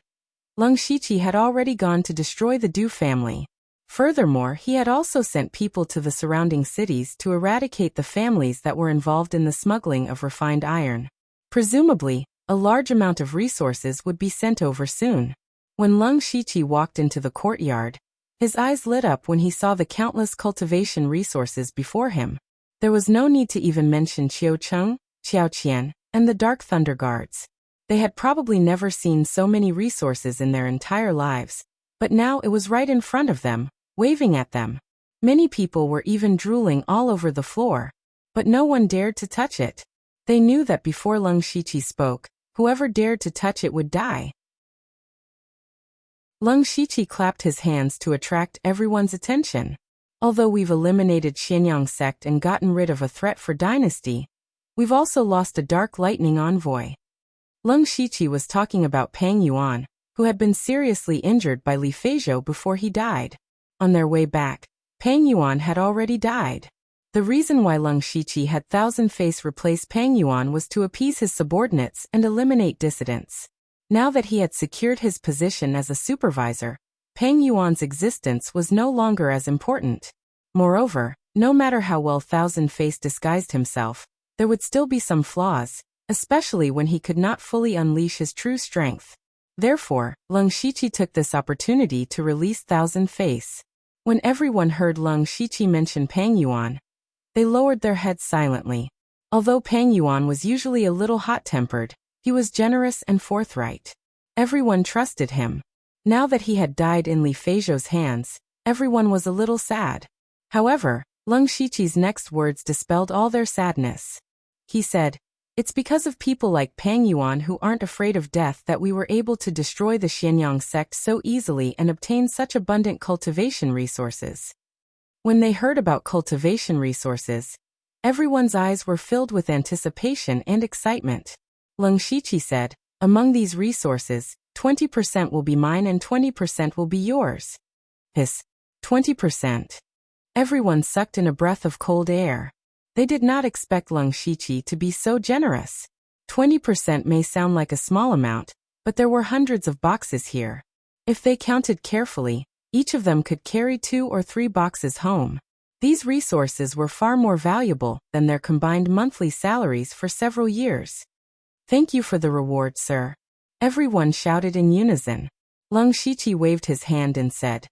Lung Shiqi had already gone to destroy the Du family. Furthermore, he had also sent people to the surrounding cities to eradicate the families that were involved in the smuggling of refined iron. Presumably, a large amount of resources would be sent over soon. When Lung Shiqi walked into the courtyard, his eyes lit up when he saw the countless cultivation resources before him. There was no need to even mention Qiu Cheng, Xiao Qian, and the Dark Thunder Guards. They had probably never seen so many resources in their entire lives, but now it was right in front of them, waving at them. Many people were even drooling all over the floor, but no one dared to touch it. They knew that before Lung Shiqi spoke, whoever dared to touch it would die. Lung Shiqi clapped his hands to attract everyone's attention. Although we've eliminated Xianyang sect and gotten rid of a threat for dynasty, we've also lost a Dark Lightning envoy. Lung Shiqi was talking about Pang Yuan, who had been seriously injured by Li Feizhou before he died. On their way back, Pang Yuan had already died. The reason why Lung Shiqi had Thousand Face replace Pang Yuan was to appease his subordinates and eliminate dissidents. Now that he had secured his position as a supervisor, Pang Yuan's existence was no longer as important. Moreover, no matter how well Thousand Face disguised himself, there would still be some flaws, especially when he could not fully unleash his true strength. Therefore, Lung Shiqi took this opportunity to release Thousand Face. When everyone heard Lung Shiqi mention Pang Yuan, they lowered their heads silently. Although Pang Yuan was usually a little hot-tempered, he was generous and forthright. Everyone trusted him. Now that he had died in Li Feizhou's hands, everyone was a little sad. However, Lung Shiqi's next words dispelled all their sadness. He said, "It's because of people like Pang Yuan who aren't afraid of death that we were able to destroy the Xianyang sect so easily and obtain such abundant cultivation resources." When they heard about cultivation resources, everyone's eyes were filled with anticipation and excitement. Lung Shiqi said, "Among these resources, 20% will be mine and 20% will be yours." Hiss. 20%. Everyone sucked in a breath of cold air. They did not expect Lung Shiqi to be so generous. 20% may sound like a small amount, but there were hundreds of boxes here. If they counted carefully, each of them could carry 2 or 3 boxes home. These resources were far more valuable than their combined monthly salaries for several years. "Thank you for the reward, sir." Everyone shouted in unison. Lung Shiqi waved his hand and said,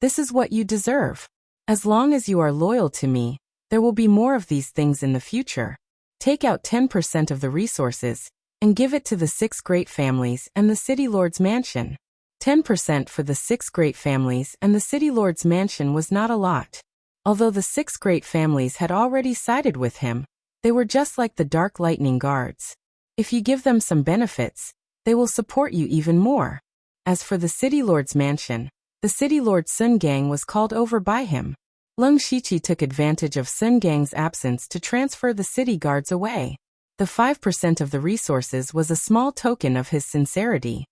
"This is what you deserve. As long as you are loyal to me, there will be more of these things in the future. Take out 10% of the resources, and give it to the 6 great families and the City Lord's mansion." 10% for the 6 great families and the City Lord's mansion was not a lot. Although the 6 great families had already sided with him, they were just like the Dark Lightning Guards. If you give them some benefits, they will support you even more. As for the city lord's mansion, the city lord Sun Gang was called over by him. Leng Shiqi took advantage of Sun Gang's absence to transfer the city guards away. The 5% of the resources was a small token of his sincerity.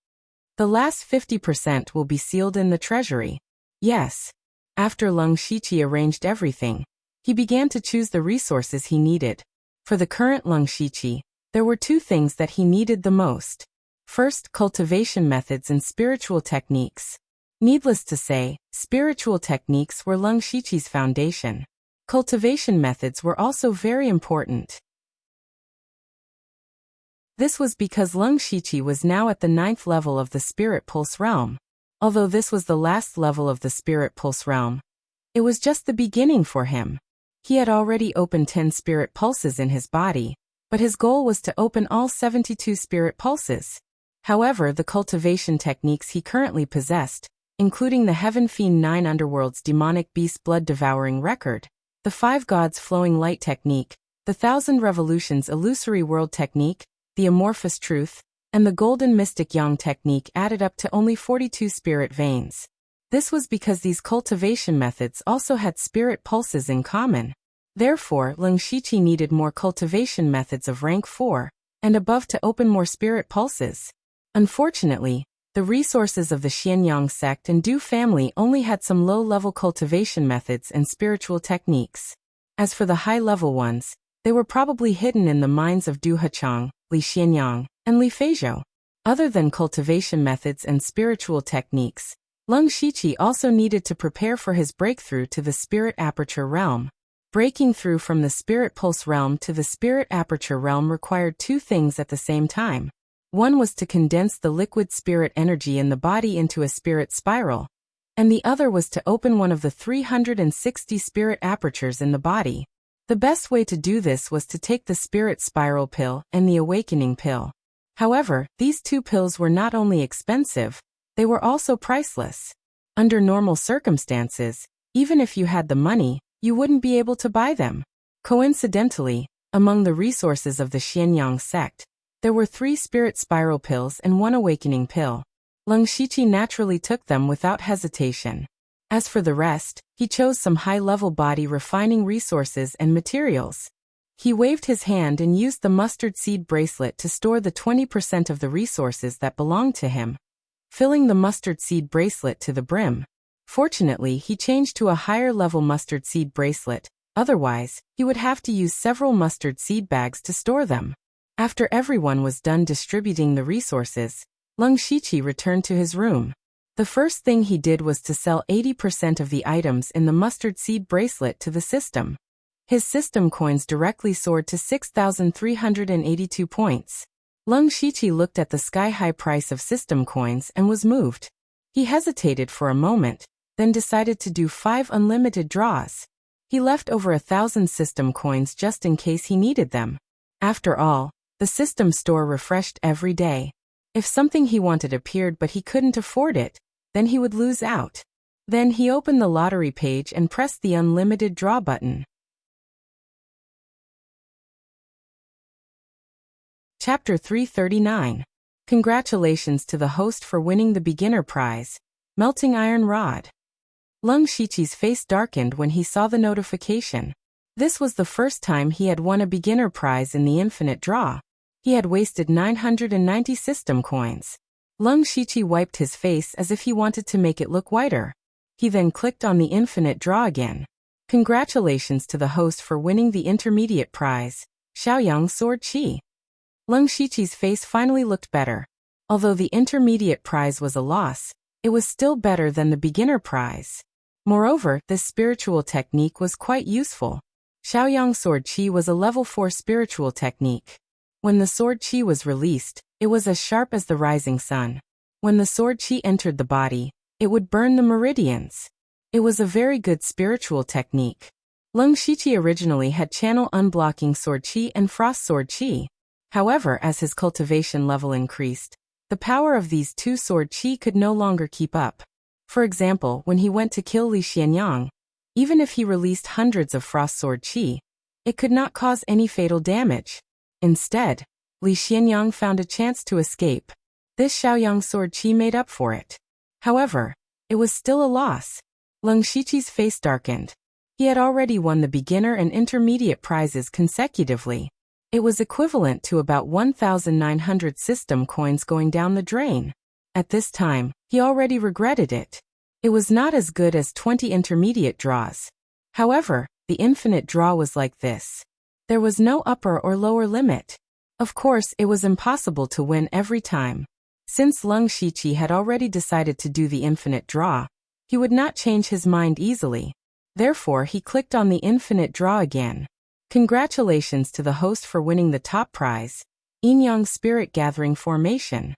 The last 50% will be sealed in the treasury. Yes. After Leng Shiqi arranged everything, he began to choose the resources he needed. For the current Leng Shiqi, there were two things that he needed the most. First, cultivation methods and spiritual techniques. Needless to say, spiritual techniques were Leng Shiqi's foundation. Cultivation methods were also very important. This was because Leng Shiqi was now at the 9th level of the Spirit Pulse realm. Although this was the last level of the Spirit Pulse realm, it was just the beginning for him. He had already opened 10 Spirit Pulses in his body, but his goal was to open all 72 Spirit Pulses. However, the cultivation techniques he currently possessed, including the Heaven Fiend 9 Underworld's Demonic Beast Blood Devouring Record, the 5 Gods Flowing Light Technique, the 1000 Revolutions Illusory World Technique, the Amorphous Truth, and the Golden Mystic Yang Technique added up to only 42 spirit veins. This was because these cultivation methods also had spirit pulses in common. Therefore, Leng Shiqi needed more cultivation methods of rank 4 and above to open more spirit pulses. Unfortunately, the resources of the Xianyang sect and Du family only had some low-level cultivation methods and spiritual techniques. As for the high-level ones, they were probably hidden in the minds of Du Hechang, Li Xianyang, and Li Feizhou. Other than cultivation methods and spiritual techniques, Leng Shiqi also needed to prepare for his breakthrough to the Spirit Aperture realm. Breaking through from the Spirit Pulse realm to the Spirit Aperture realm required two things at the same time. One was to condense the liquid spirit energy in the body into a spirit spiral, and the other was to open one of the 360 spirit apertures in the body. The best way to do this was to take the spirit spiral pill and the awakening pill. However, these two pills were not only expensive, they were also priceless. Under normal circumstances, even if you had the money, you wouldn't be able to buy them. Coincidentally, among the resources of the Xianyang sect, there were 3 spirit spiral pills and 1 awakening pill. Leng Shiqi naturally took them without hesitation. As for the rest, he chose some high-level body refining resources and materials. He waved his hand and used the mustard seed bracelet to store the 20% of the resources that belonged to him, filling the mustard seed bracelet to the brim. Fortunately, he changed to a higher-level mustard seed bracelet, otherwise, he would have to use several mustard seed bags to store them. After everyone was done distributing the resources, Leng Shiqi returned to his room. The first thing he did was to sell 80% of the items in the mustard seed bracelet to the system. His system coins directly soared to 6,382 points. Leng Shiqi looked at the sky-high price of system coins and was moved. He hesitated for a moment, then decided to do 5 unlimited draws. He left over 1,000 system coins just in case he needed them. After all, the system store refreshed every day. If something he wanted appeared but he couldn't afford it, then he would lose out. Then he opened the lottery page and pressed the unlimited draw button. Chapter 339. Congratulations to the host for winning the beginner prize, Melting Iron Rod. Leng Shiqi's face darkened when he saw the notification. This was the first time he had won a beginner prize in the infinite draw. He had wasted 990 system coins. Leng Shiqi wiped his face as if he wanted to make it look whiter. He then clicked on the infinite draw again. Congratulations to the host for winning the intermediate prize, Xiaoyang Sword Qi. Leng Shiqi's face finally looked better. Although the intermediate prize was a loss, it was still better than the beginner prize. Moreover, this spiritual technique was quite useful. Xiaoyang Sword Qi was a level 4 spiritual technique. When the Sword Qi was released, it was as sharp as the rising sun. When the Sword Qi entered the body, it would burn the meridians. It was a very good spiritual technique. Leng Shiqi originally had channel unblocking Sword Qi and Frost Sword Qi. However, as his cultivation level increased, the power of these two Sword Qi could no longer keep up. For example, when he went to kill Li Xianyang, even if he released hundreds of Frost Sword Qi, it could not cause any fatal damage. Instead, Li Xianyang found a chance to escape. This Xiaoyang sword qi made up for it. However, it was still a loss. Leng Shiqi's face darkened. He had already won the beginner and intermediate prizes consecutively. It was equivalent to about 1,900 system coins going down the drain. At this time, he already regretted it. It was not as good as 20 intermediate draws. However, the infinite draw was like this. There was no upper or lower limit. Of course, it was impossible to win every time. Since Leng Shiqi had already decided to do the infinite draw, he would not change his mind easily. Therefore, he clicked on the infinite draw again. Congratulations to the host for winning the top prize, Yin-Yang Spirit Gathering Formation.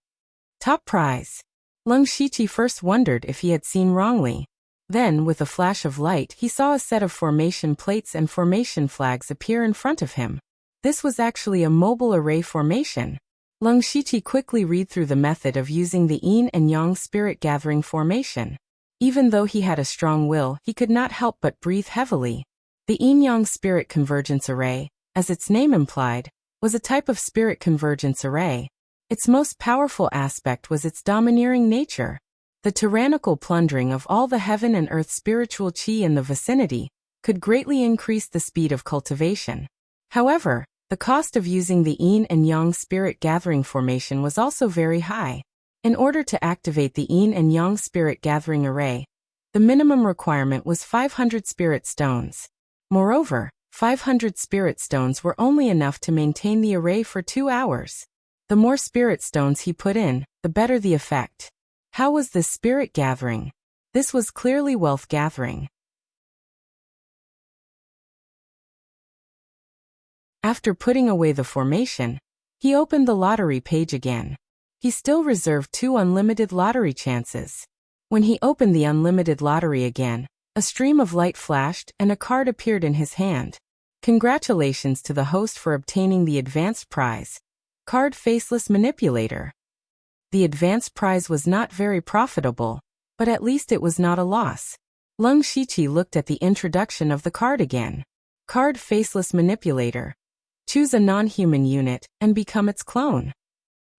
Top prize. Leng Shiqi first wondered if he had seen wrongly. Then, with a flash of light, he saw a set of formation plates and formation flags appear in front of him. This was actually a mobile array formation. Leng Shiqi quickly read through the method of using the Yin and Yang Spirit Gathering Formation. Even though he had a strong will, he could not help but breathe heavily. The Yin-Yang Spirit Convergence Array, as its name implied, was a type of spirit convergence array. Its most powerful aspect was its domineering nature. The tyrannical plundering of all the heaven and earth spiritual qi in the vicinity could greatly increase the speed of cultivation. However, the cost of using the Yin and Yang Spirit Gathering Formation was also very high. In order to activate the Yin and Yang Spirit Gathering Array, the minimum requirement was 500 Spirit Stones. Moreover, 500 Spirit Stones were only enough to maintain the array for 2 hours. The more Spirit Stones he put in, the better the effect. How was this spirit gathering? This was clearly wealth gathering. After putting away the formation, he opened the lottery page again. He still reserved 2 unlimited lottery chances. When he opened the unlimited lottery again, a stream of light flashed and a card appeared in his hand. Congratulations to the host for obtaining the advanced prize, Card Faceless Manipulator. The advanced prize was not very profitable, but at least it was not a loss. Leng Shiqi looked at the introduction of the card again. Card Faceless Manipulator. Choose a non-human unit and become its clone.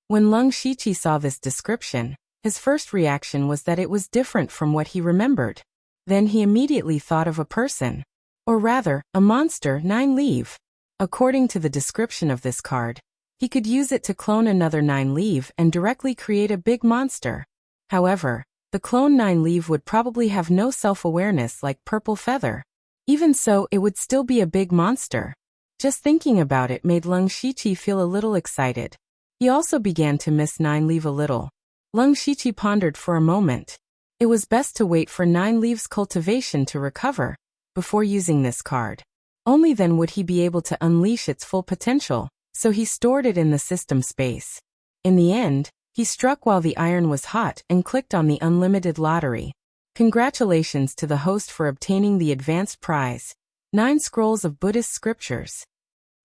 When Leng Shiqi saw this description, his first reaction was that it was different from what he remembered. Then he immediately thought of a person. Or rather, a monster 9 leave. According to the description of this card, he could use it to clone another 9 leave and directly create a big monster. However, the clone 9 leave would probably have no self-awareness like Purple Feather. Even so, it would still be a big monster. Just thinking about it made Leng Shiqi feel a little excited. He also began to miss 9 leave a little. Leng Shiqi pondered for a moment. It was best to wait for 9 leaves cultivation to recover before using this card. Only then would he be able to unleash its full potential, so he stored it in the system space. In the end, he struck while the iron was hot and clicked on the unlimited lottery. Congratulations to the host for obtaining the advanced prize, 9 scrolls of Buddhist scriptures.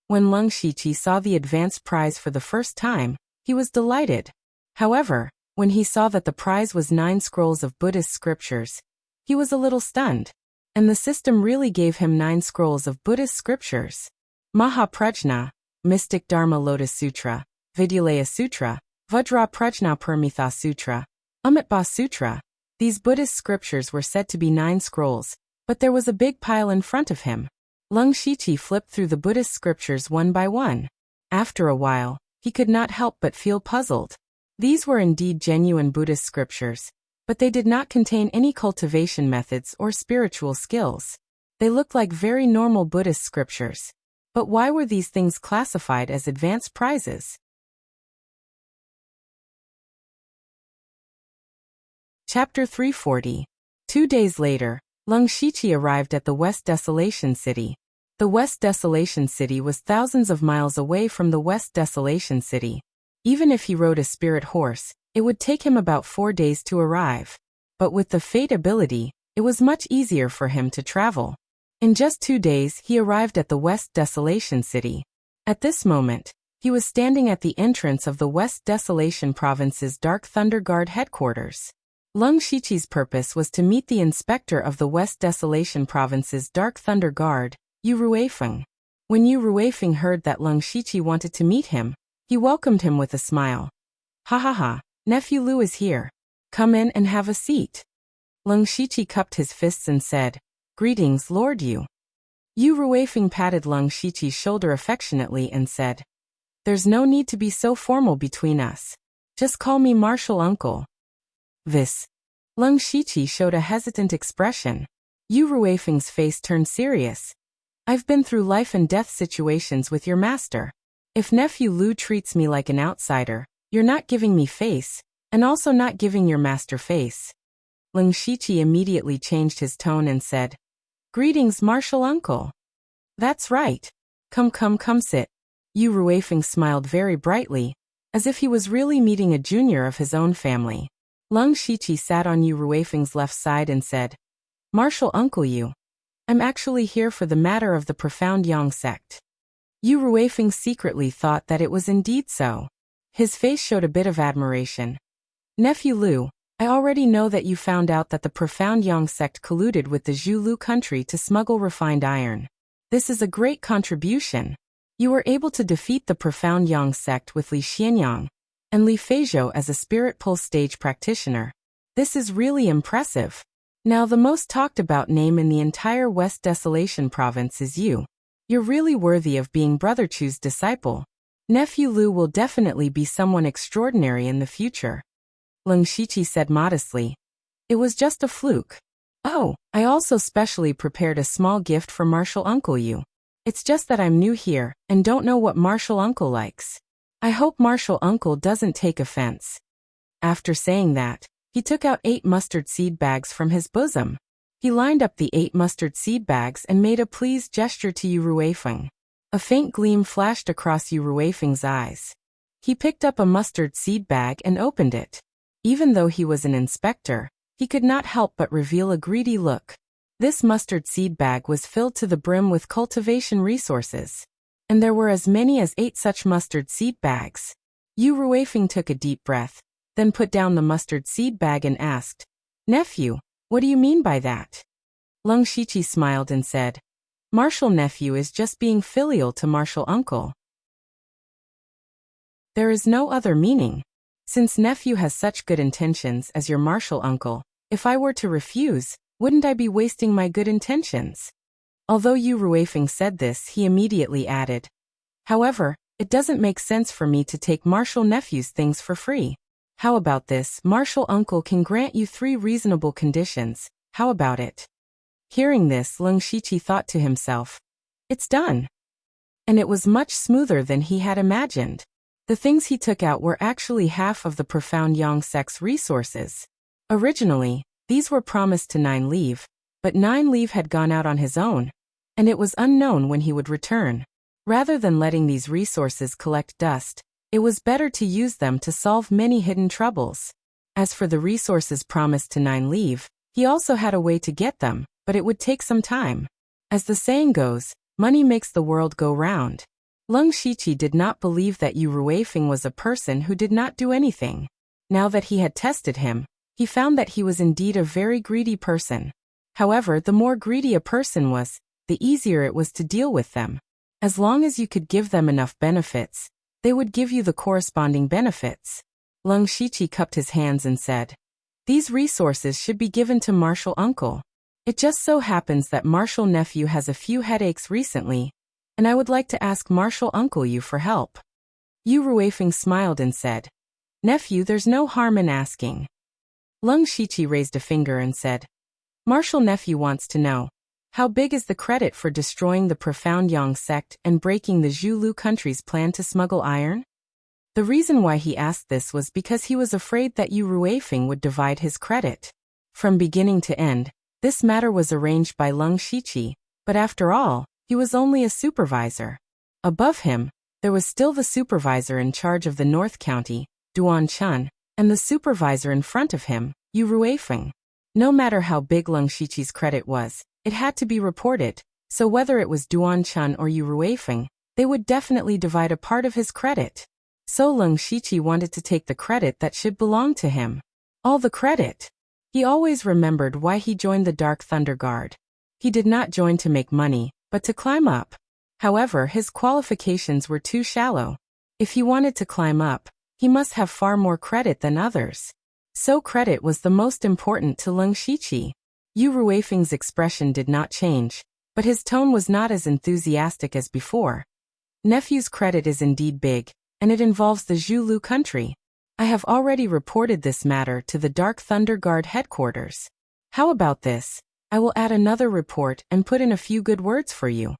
When Leng Shiqi saw the advanced prize for the first time, he was delighted. However, when he saw that the prize was 9 scrolls of Buddhist scriptures, he was a little stunned. And the system really gave him 9 scrolls of Buddhist scriptures. Mahaprajna, Mystic Dharma Lotus Sutra, Vidyalaya Sutra, Vajra Prajna Paramitha Sutra, Amitba Sutra. These Buddhist scriptures were said to be 9 scrolls, but there was a big pile in front of him. Leng Shiqi flipped through the Buddhist scriptures one by one. After a while, he could not help but feel puzzled. These were indeed genuine Buddhist scriptures, but they did not contain any cultivation methods or spiritual skills. They looked like very normal Buddhist scriptures. But why were these things classified as advanced prizes? Chapter 340. 2 days later, Leng Shiqi arrived at the West Desolation City. The West Desolation City was thousands of miles away from the West Desolation City. Even if he rode a spirit horse, it would take him about 4 days to arrive. But with the Fate ability, it was much easier for him to travel. In just 2 days, he arrived at the West Desolation City. At this moment, he was standing at the entrance of the West Desolation Province's Dark Thunder Guard headquarters. Leng Shiqi's purpose was to meet the inspector of the West Desolation Province's Dark Thunder Guard, Yu Ruifeng. When Yu Ruifeng heard that Leng Shiqi wanted to meet him, He welcomed him with a smile. Ha ha ha, Nephew Lu is here. Come in and have a seat. Leng Shiqi cupped his fists and said, Greetings, Lord Yu. Yu Ruifeng patted Leng Shiqi's shoulder affectionately and said, There's no need to be so formal between us. Just call me Martial Uncle. This. Leng Shiqi showed a hesitant expression. Yu Ruifeng's face turned serious. I've been through life and death situations with your master. If Nephew Lu treats me like an outsider, you're not giving me face, and also not giving your master face. Leng Shiqi immediately changed his tone and said, Greetings, Martial Uncle. That's right. Come sit. Yu Ruifeng smiled very brightly, as if he was really meeting a junior of his own family. Leng Shiqi sat on Yu Ruifeng's left side and said, Martial Uncle Yu, I'm actually here for the matter of the profound Yang sect. Yu Ruifeng secretly thought that it was indeed so. His face showed a bit of admiration. Nephew Lu, I already know that you found out that the profound Yang sect colluded with the Zhu Lu country to smuggle refined iron. This is a great contribution. You were able to defeat the profound Yang sect with Li Xianyang and Li Feizhou as a spirit pulse stage practitioner. This is really impressive. Now the most talked about name in the entire West Desolation province is you. You're really worthy of being Brother Chu's disciple. Nephew Lu will definitely be someone extraordinary in the future. Leng Shiqi said modestly. It was just a fluke. Oh, I also specially prepared a small gift for Martial Uncle Yu. It's just that I'm new here, and don't know what Martial Uncle likes. I hope Martial Uncle doesn't take offense. After saying that, he took out 8 mustard seed bags from his bosom. He lined up the 8 mustard seed bags and made a pleased gesture to Yu Ruifeng. A faint gleam flashed across Yu Ruifeng's eyes. He picked up a mustard seed bag and opened it. Even though he was an inspector, he could not help but reveal a greedy look. This mustard seed bag was filled to the brim with cultivation resources. And there were as many as 8 such mustard seed bags. Yu Ruifeng took a deep breath, then put down the mustard seed bag and asked, Nephew, what do you mean by that? Leng Shiqi smiled and said, Martial Nephew is just being filial to Martial Uncle. There is no other meaning. Since Nephew has such good intentions as your Martial Uncle, if I were to refuse, wouldn't I be wasting my good intentions? Although Yu Ruifeng said this, he immediately added, However, it doesn't make sense for me to take Martial Nephew's things for free. How about this? Martial Uncle can grant you 3 reasonable conditions. How about it? Hearing this, Leng Shiqi thought to himself, It's done. And it was much smoother than he had imagined. The things he took out were actually half of the profound Yang sect's resources. Originally, these were promised to 9 Leave, but 9 Leave had gone out on his own, and it was unknown when he would return. Rather than letting these resources collect dust, it was better to use them to solve many hidden troubles. As for the resources promised to 9 Leave, he also had a way to get them, but it would take some time. As the saying goes, money makes the world go round. Leng Shiqi did not believe that Yu Ruifeng was a person who did not do anything. Now that he had tested him, he found that he was indeed a very greedy person. However, the more greedy a person was, the easier it was to deal with them. As long as you could give them enough benefits, they would give you the corresponding benefits. Leng Shiqi cupped his hands and said, These resources should be given to Martial Uncle. It just so happens that Martial Nephew has a few headaches recently, and I would like to ask Martial Uncle Yu for help. Yu Ruifeng smiled and said, Nephew, there's no harm in asking. Leng Shiqi raised a finger and said, Martial Nephew wants to know, how big is the credit for destroying the profound Yang sect and breaking the Zhu Lu country's plan to smuggle iron? The reason why he asked this was because he was afraid that Yu Ruifeng would divide his credit. From beginning to end, this matter was arranged by Leng Shiqi, but after all, he was only a supervisor. Above him, there was still the supervisor in charge of the North County, Duan Chun, and the supervisor in front of him, Yu Ruifeng. No matter how big Leng Shiqi's credit was, it had to be reported, so whether it was Duan Chun or Yu Ruifeng, they would definitely divide a part of his credit. So Leng Shiqi wanted to take the credit that should belong to him. All the credit. He always remembered why he joined the Dark Thunder Guard. He did not join to make money, but to climb up. However, his qualifications were too shallow. If he wanted to climb up, he must have far more credit than others. So credit was the most important to Leng Shiqi. Yu Ruifeng's expression did not change, but his tone was not as enthusiastic as before. Nephew's credit is indeed big, and it involves the Zhulu country. I have already reported this matter to the Dark Thunder Guard headquarters. How about this? I will add another report and put in a few good words for you.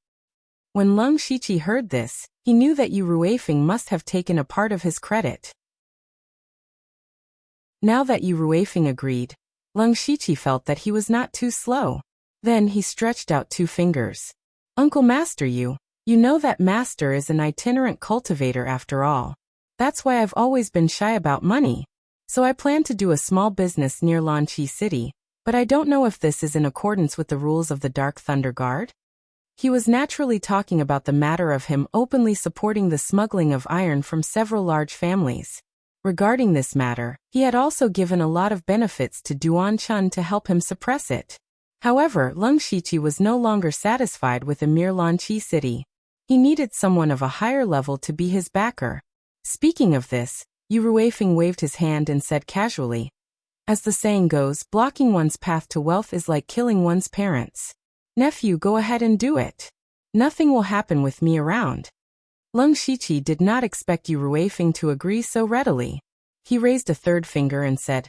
When Leng Shiqi heard this, he knew that Yu Ruifeng must have taken a part of his credit. Now that Yu Ruifeng agreed, Leng Shiqi felt that he was not too slow. Then he stretched out 2 fingers. Uncle Master you know that Master is an itinerant cultivator after all. That's why I've always been shy about money. So I plan to do a small business near Lanqi City, but I don't know if this is in accordance with the rules of the Dark Thunder Guard. He was naturally talking about the matter of him openly supporting the smuggling of iron from several large families. Regarding this matter, he had also given a lot of benefits to Duan Chun to help him suppress it. However, Leng Shiqi was no longer satisfied with a mere Lanqi City. He needed someone of a higher level to be his backer. Speaking of this, Yu Ruifeng waved his hand and said casually, "As the saying goes, blocking one's path to wealth is like killing one's parents. Nephew, go ahead and do it. Nothing will happen with me around." Leng Shiqi did not expect Yu Ruifeng to agree so readily. He raised a 3rd finger and said,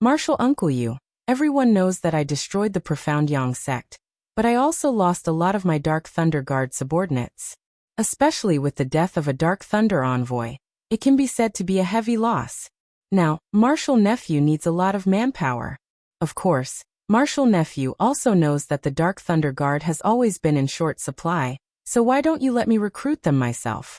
"Martial Uncle Yu, everyone knows that I destroyed the Profound Yang sect, but I also lost a lot of my Dark Thunder Guard subordinates. Especially with the death of a Dark Thunder envoy, it can be said to be a heavy loss. Now, Martial Nephew needs a lot of manpower. Of course, Martial Nephew also knows that the Dark Thunder Guard has always been in short supply, so why don't you let me recruit them myself?"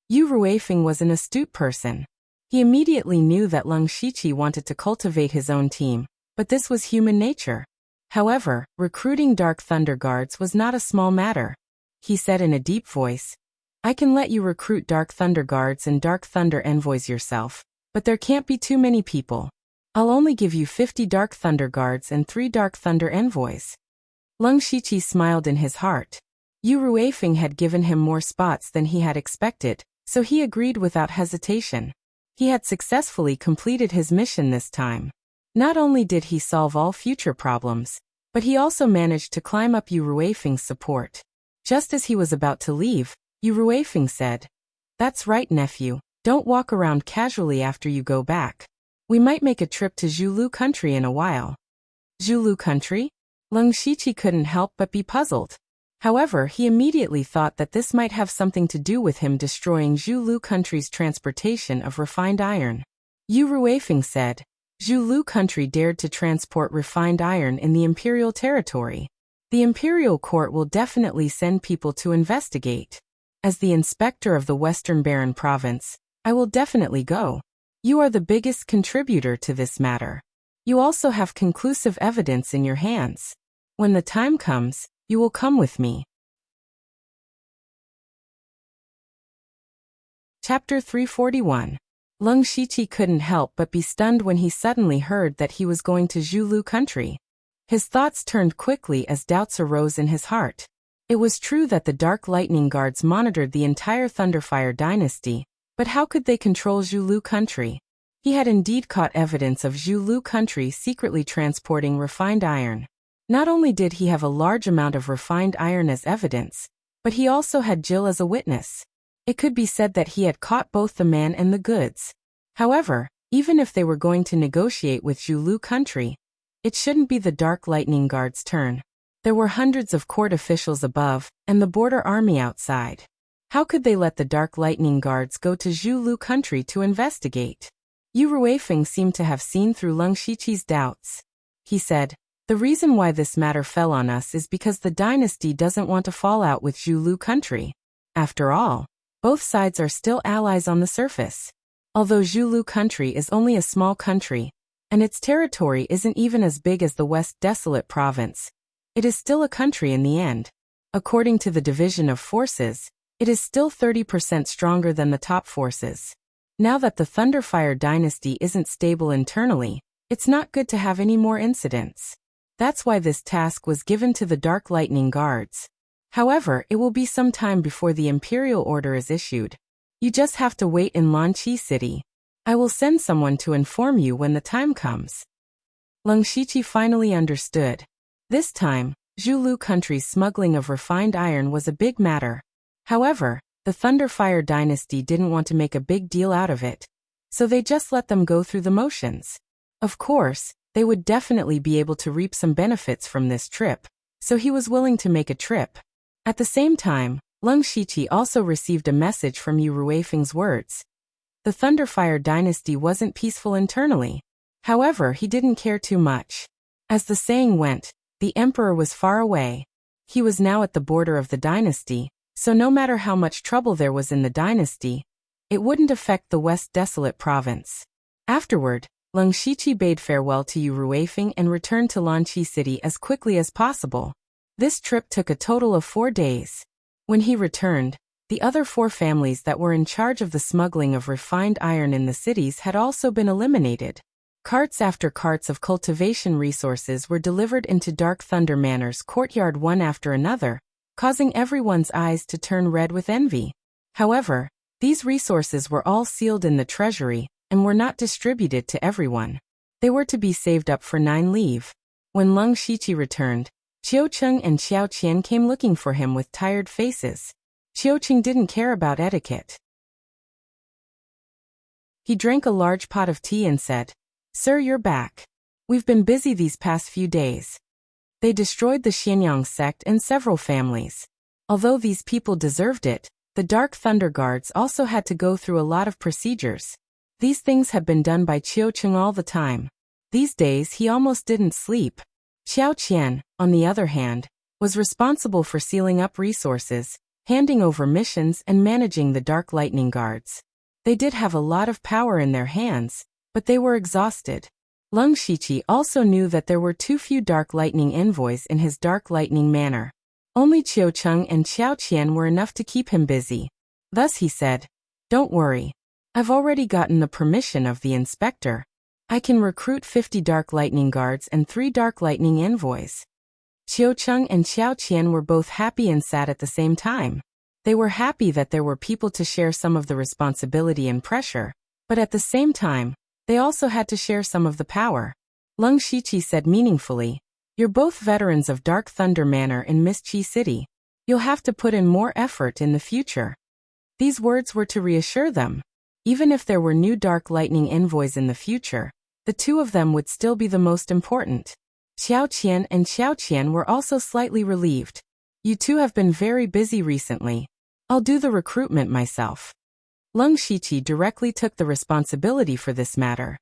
Yu Ruifeng was an astute person. He immediately knew that Leng Shiqi wanted to cultivate his own team, but this was human nature. However, recruiting Dark Thunder Guards was not a small matter. He said in a deep voice, "I can let you recruit Dark Thunder Guards and Dark Thunder Envoys yourself, but there can't be too many people. I'll only give you 50 Dark Thunder Guards and 3 Dark Thunder Envoys." Leng Shiqi smiled in his heart. Yu Ruifeng had given him more spots than he had expected, so he agreed without hesitation. He had successfully completed his mission this time. Not only did he solve all future problems, but he also managed to climb up Yu Ruifeng's support. Just as he was about to leave, Yu Ruifeng said, "That's right, nephew, don't walk around casually after you go back. We might make a trip to Zhulu country in a while." Zhulu country? Leng Shiqi couldn't help but be puzzled. However, he immediately thought that this might have something to do with him destroying Zhulu country's transportation of refined iron. Yu Ruifeng said, "Zhulu country dared to transport refined iron in the imperial territory. The imperial court will definitely send people to investigate. As the inspector of the Western Baron province, I will definitely go. You are the biggest contributor to this matter. You also have conclusive evidence in your hands. When the time comes, you will come with me." Chapter 341. Leng Shiqi couldn't help but be stunned when he suddenly heard that he was going to Zhulu country. His thoughts turned quickly as doubts arose in his heart. It was true that the Dark Lightning Guards monitored the entire Thunderfire dynasty, but how could they control Zhulu country? He had indeed caught evidence of Zhulu country secretly transporting refined iron. Not only did he have a large amount of refined iron as evidence, but he also had Jill as a witness. It could be said that he had caught both the man and the goods. However, even if they were going to negotiate with Zhulu country, it shouldn't be the Dark Lightning Guard's turn. There were hundreds of court officials above, and the border army outside. How could they let the Dark Lightning Guards go to Zhulu country to investigate? Yu Ruifeng seemed to have seen through Leng Shiqi's doubts. He said, "The reason why this matter fell on us is because the dynasty doesn't want to fall out with Zhulu country. After all, both sides are still allies on the surface. Although Zhulu country is only a small country, and its territory isn't even as big as the West Desolate province, it is still a country in the end. According to the division of forces, it is still 30% stronger than the top forces. Now that the Thunderfire dynasty isn't stable internally, it's not good to have any more incidents. That's why this task was given to the Dark Lightning Guards. However, it will be some time before the imperial order is issued. You just have to wait in Lanqi City. I will send someone to inform you when the time comes. Leng Shiqi finally understood. This time, Zhulu country's smuggling of refined iron was a big matter. However, the Thunderfire dynasty didn't want to make a big deal out of it, so they just let them go through the motions. Of course, they would definitely be able to reap some benefits from this trip, so he was willing to make a trip. At the same time, Leng Shiqi also received a message from Yu Ruifeng's words. The Thunderfire dynasty wasn't peaceful internally. However, he didn't care too much. As the saying went, the emperor was far away. He was now at the border of the dynasty, so no matter how much trouble there was in the dynasty, it wouldn't affect the West Desolate province. Afterward, Leng Shiqi bade farewell to Yu Ruifeng and returned to Lanqi City as quickly as possible. This trip took a total of 4 days. When he returned, the other 4 families that were in charge of the smuggling of refined iron in the cities had also been eliminated. Carts after carts of cultivation resources were delivered into Dark Thunder Manor's courtyard one after another, causing everyone's eyes to turn red with envy. However, these resources were all sealed in the treasury and were not distributed to everyone. They were to be saved up for 9 leave. When Leng Shiqi returned, Qiucheng and Xiao Qian came looking for him with tired faces. Qiucheng didn't care about etiquette. He drank a large pot of tea and said, "Sir, you're back. We've been busy these past few days." They destroyed the Xianyang sect and several families. Although these people deserved it, the Dark Thunder Guards also had to go through a lot of procedures. These things had been done by Qiucheng all the time. These days he almost didn't sleep. Xiao Qian, on the other hand, was responsible for sealing up resources, handing over missions and managing the Dark Lightning Guards. They did have a lot of power in their hands, but they were exhausted. Leng Shiqi also knew that there were too few Dark Lightning envoys in his Dark Lightning Manor. Only Qiucheng and Xiao Qian were enough to keep him busy. Thus he said, "Don't worry. I've already gotten the permission of the inspector. I can recruit 50 Dark Lightning Guards and 3 Dark Lightning envoys." Qiucheng and Xiao Qian were both happy and sad at the same time. They were happy that there were people to share some of the responsibility and pressure, but at the same time, they also had to share some of the power. Leng Shiqi said meaningfully, "You're both veterans of Dark Thunder Manor in Mistchi City. You'll have to put in more effort in the future." These words were to reassure them. Even if there were new Dark Lightning envoys in the future, the 2 of them would still be the most important. Xiao Qian and Xiao Qian were also slightly relieved. "You 2 have been very busy recently. I'll do the recruitment myself." Leng Shiqi directly took the responsibility for this matter.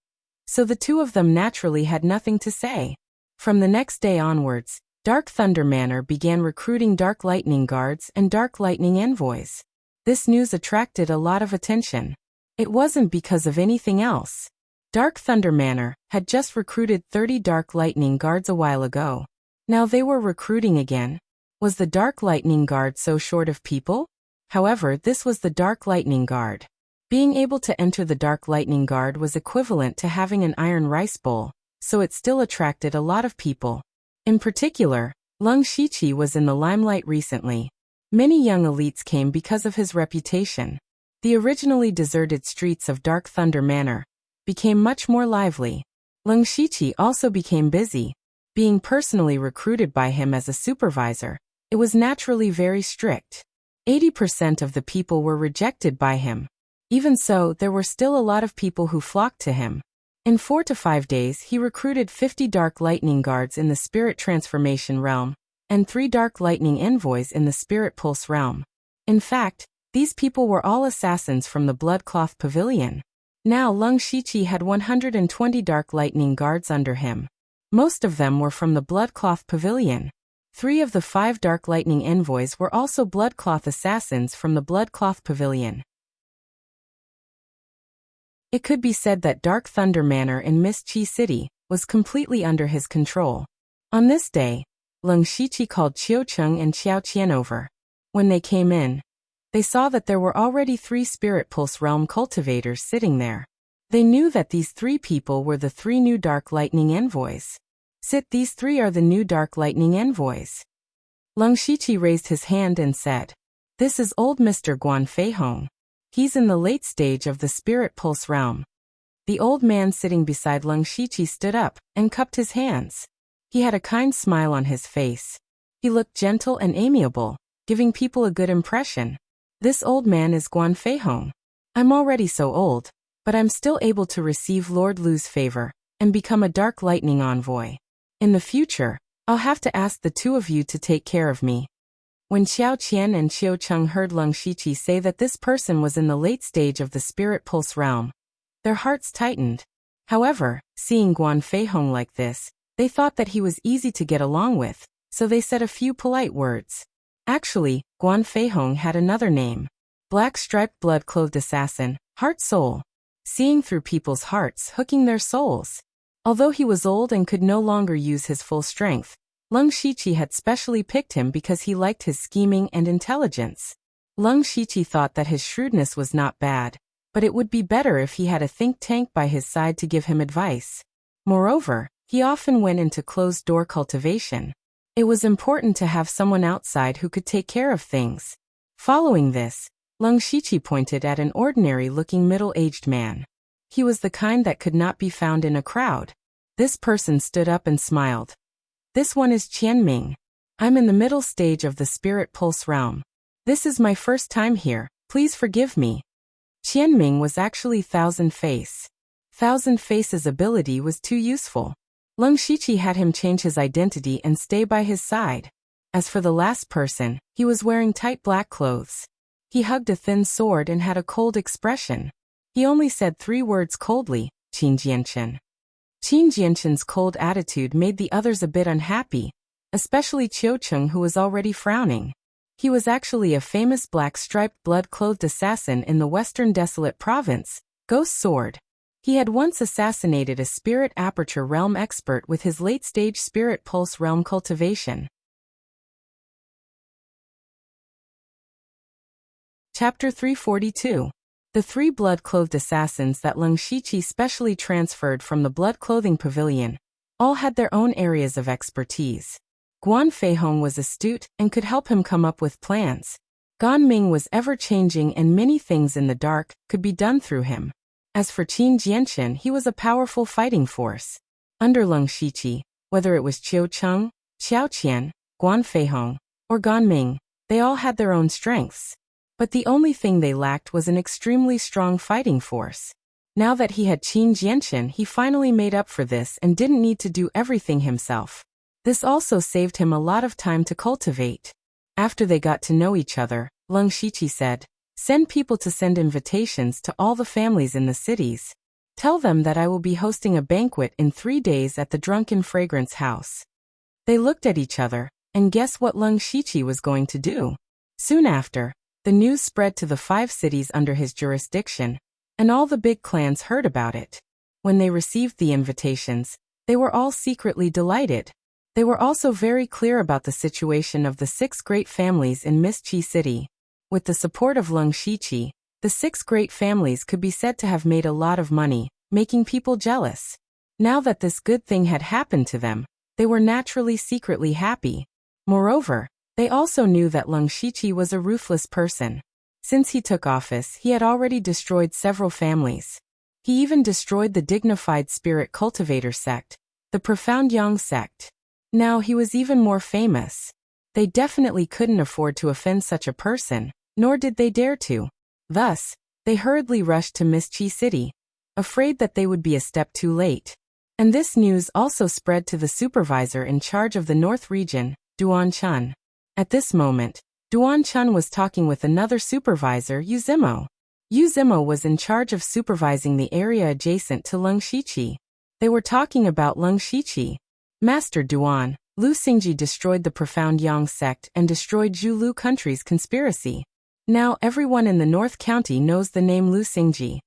So the 2 of them naturally had nothing to say. From the next day onwards, Dark Thunder Manor began recruiting Dark Lightning Guards and Dark Lightning envoys. This news attracted a lot of attention. It wasn't because of anything else. Dark Thunder Manor had just recruited 30 Dark Lightning Guards a while ago. Now they were recruiting again. Was the Dark Lightning Guard so short of people? However, this was the Dark Lightning Guard. Being able to enter the Dark Lightning Guard was equivalent to having an iron rice bowl, so it still attracted a lot of people. In particular, Leng Shiqi was in the limelight recently. Many young elites came because of his reputation. The originally deserted streets of Dark Thunder Manor became much more lively. Leng Shiqi also became busy. Being personally recruited by him as a supervisor, it was naturally very strict. 80% of the people were rejected by him. Even so, there were still a lot of people who flocked to him. In 4 to 5 days he recruited 50 Dark Lightning Guards in the Spirit Transformation realm, and 3 Dark Lightning envoys in the Spirit Pulse realm. In fact, these people were all assassins from the Bloodcloth Pavilion. Now Leng Shiqi had 120 Dark Lightning Guards under him. Most of them were from the Bloodcloth Pavilion. 3 of the 5 Dark Lightning envoys were also Bloodcloth assassins from the Bloodcloth Pavilion. It could be said that Dark Thunder Manor in Mistchi City was completely under his control. On this day, Leng Shiqi called Qiucheng and Xiao Qian over. When they came in, they saw that there were already 3 Spirit Pulse Realm cultivators sitting there. They knew that these 3 people were the 3 new Dark Lightning envoys. These 3 are the new Dark Lightning envoys. Leng Shiqi raised his hand and said, "This is old Mr. Guan Feihong. He's in the late stage of the spirit pulse realm. The old man sitting beside Leng Shiqi stood up and cupped his hands. He had a kind smile on his face. He looked gentle and amiable, giving people a good impression. This old man is Guan Feihong. I'm already so old, but I'm still able to receive Lord Lu's favor and become a dark lightning envoy. In the future, I'll have to ask the two of you to take care of me. When Xiao Qian and Xiao Cheng heard Leng Shiqi say that this person was in the late stage of the spirit pulse realm, their hearts tightened. However, seeing Guan Feihong like this, they thought that he was easy to get along with, so they said a few polite words. Actually, Guan Feihong had another name. Black-striped blood-clothed assassin, heart-soul. Seeing through people's hearts, hooking their souls. Although he was old and could no longer use his full strength, Leng Shiqi had specially picked him because he liked his scheming and intelligence. Leng Shiqi thought that his shrewdness was not bad, but it would be better if he had a think tank by his side to give him advice. Moreover, he often went into closed-door cultivation. It was important to have someone outside who could take care of things. Following this, Leng Shiqi pointed at an ordinary-looking middle-aged man. He was the kind that could not be found in a crowd. This person stood up and smiled. This one is Qian Ming. I'm in the middle stage of the spirit pulse realm. This is my first time here, please forgive me. Qian Ming was actually Thousand Face. Thousand Face's ability was too useful. Leng Shiqi had him change his identity and stay by his side. As for the last person, he was wearing tight black clothes. He hugged a thin sword and had a cold expression. He only said 3 words coldly, Qin Jianchen. Qin Jianchen's cold attitude made the others a bit unhappy, especially Qiu Cheng, who was already frowning. He was actually a famous black-striped blood-clothed assassin in the Western Desolate Province, Ghost Sword. He had once assassinated a spirit aperture realm expert with his late-stage spirit pulse realm cultivation. Chapter 342. The 3 blood-clothed assassins that Leng Shiqi specially transferred from the blood-clothing pavilion all had their own areas of expertise. Guan Feihong was astute and could help him come up with plans. Gan Ming was ever-changing and many things in the dark could be done through him. As for Qin Jianchen, he was a powerful fighting force. Under Leng Shiqi, whether it was Qiu Cheng, Xiao Qian, Guan Feihong, or Gan Ming, they all had their own strengths. But the only thing they lacked was an extremely strong fighting force. Now that he had Qin Jianchen, he finally made up for this and didn't need to do everything himself. This also saved him a lot of time to cultivate. After they got to know each other, Leng Shiqi said, "Send people to send invitations to all the families in the cities. Tell them that I will be hosting a banquet in 3 days at the Drunken Fragrance House." They looked at each other, and guess what Leng Shiqi was going to do? Soon after, the news spread to the 5 cities under his jurisdiction, and all the big clans heard about it. When they received the invitations, they were all secretly delighted. They were also very clear about the situation of the 6 great families in Mischi City. With the support of Leng Shiqi, the 6 great families could be said to have made a lot of money, making people jealous. Now that this good thing had happened to them, they were naturally secretly happy. Moreover, they also knew that Leng Shiqi was a ruthless person. Since he took office, he had already destroyed several families. He even destroyed the dignified spirit cultivator sect, the Profound Yang sect. Now he was even more famous. They definitely couldn't afford to offend such a person, nor did they dare to. Thus, they hurriedly rushed to Mischi City, afraid that they would be a step too late. And this news also spread to the supervisor in charge of the North region, Duan Chun. At this moment, Duan Chun was talking with another supervisor, Yu Zimo. Yu Zimo was in charge of supervising the area adjacent to Leng Shiqi. They were talking about Leng Shiqi. Master Duan, Lu Xingji destroyed the Profound Yang sect and destroyed Zhu Lu country's conspiracy. Now everyone in the North County knows the name Lu Xingji.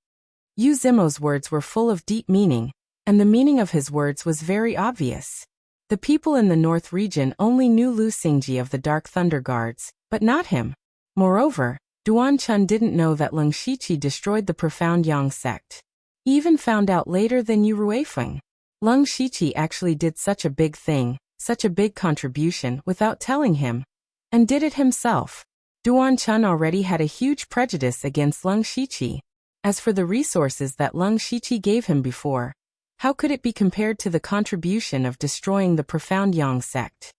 Yu Zimo's words were full of deep meaning, and the meaning of his words was very obvious. The people in the North region only knew Lu Xingji of the Dark Thunder Guards, but not him. Moreover, Duan Chun didn't know that Leng Shiqi destroyed the Profound Yang sect. He even found out later than Yu Ruifeng. Leng Shiqi actually did such a big thing, such a big contribution without telling him, and did it himself. Duan Chun already had a huge prejudice against Lung Shiqi. As for the resources that Lung Shiqi gave him before, how could it be compared to the contribution of destroying the profound Yang sect?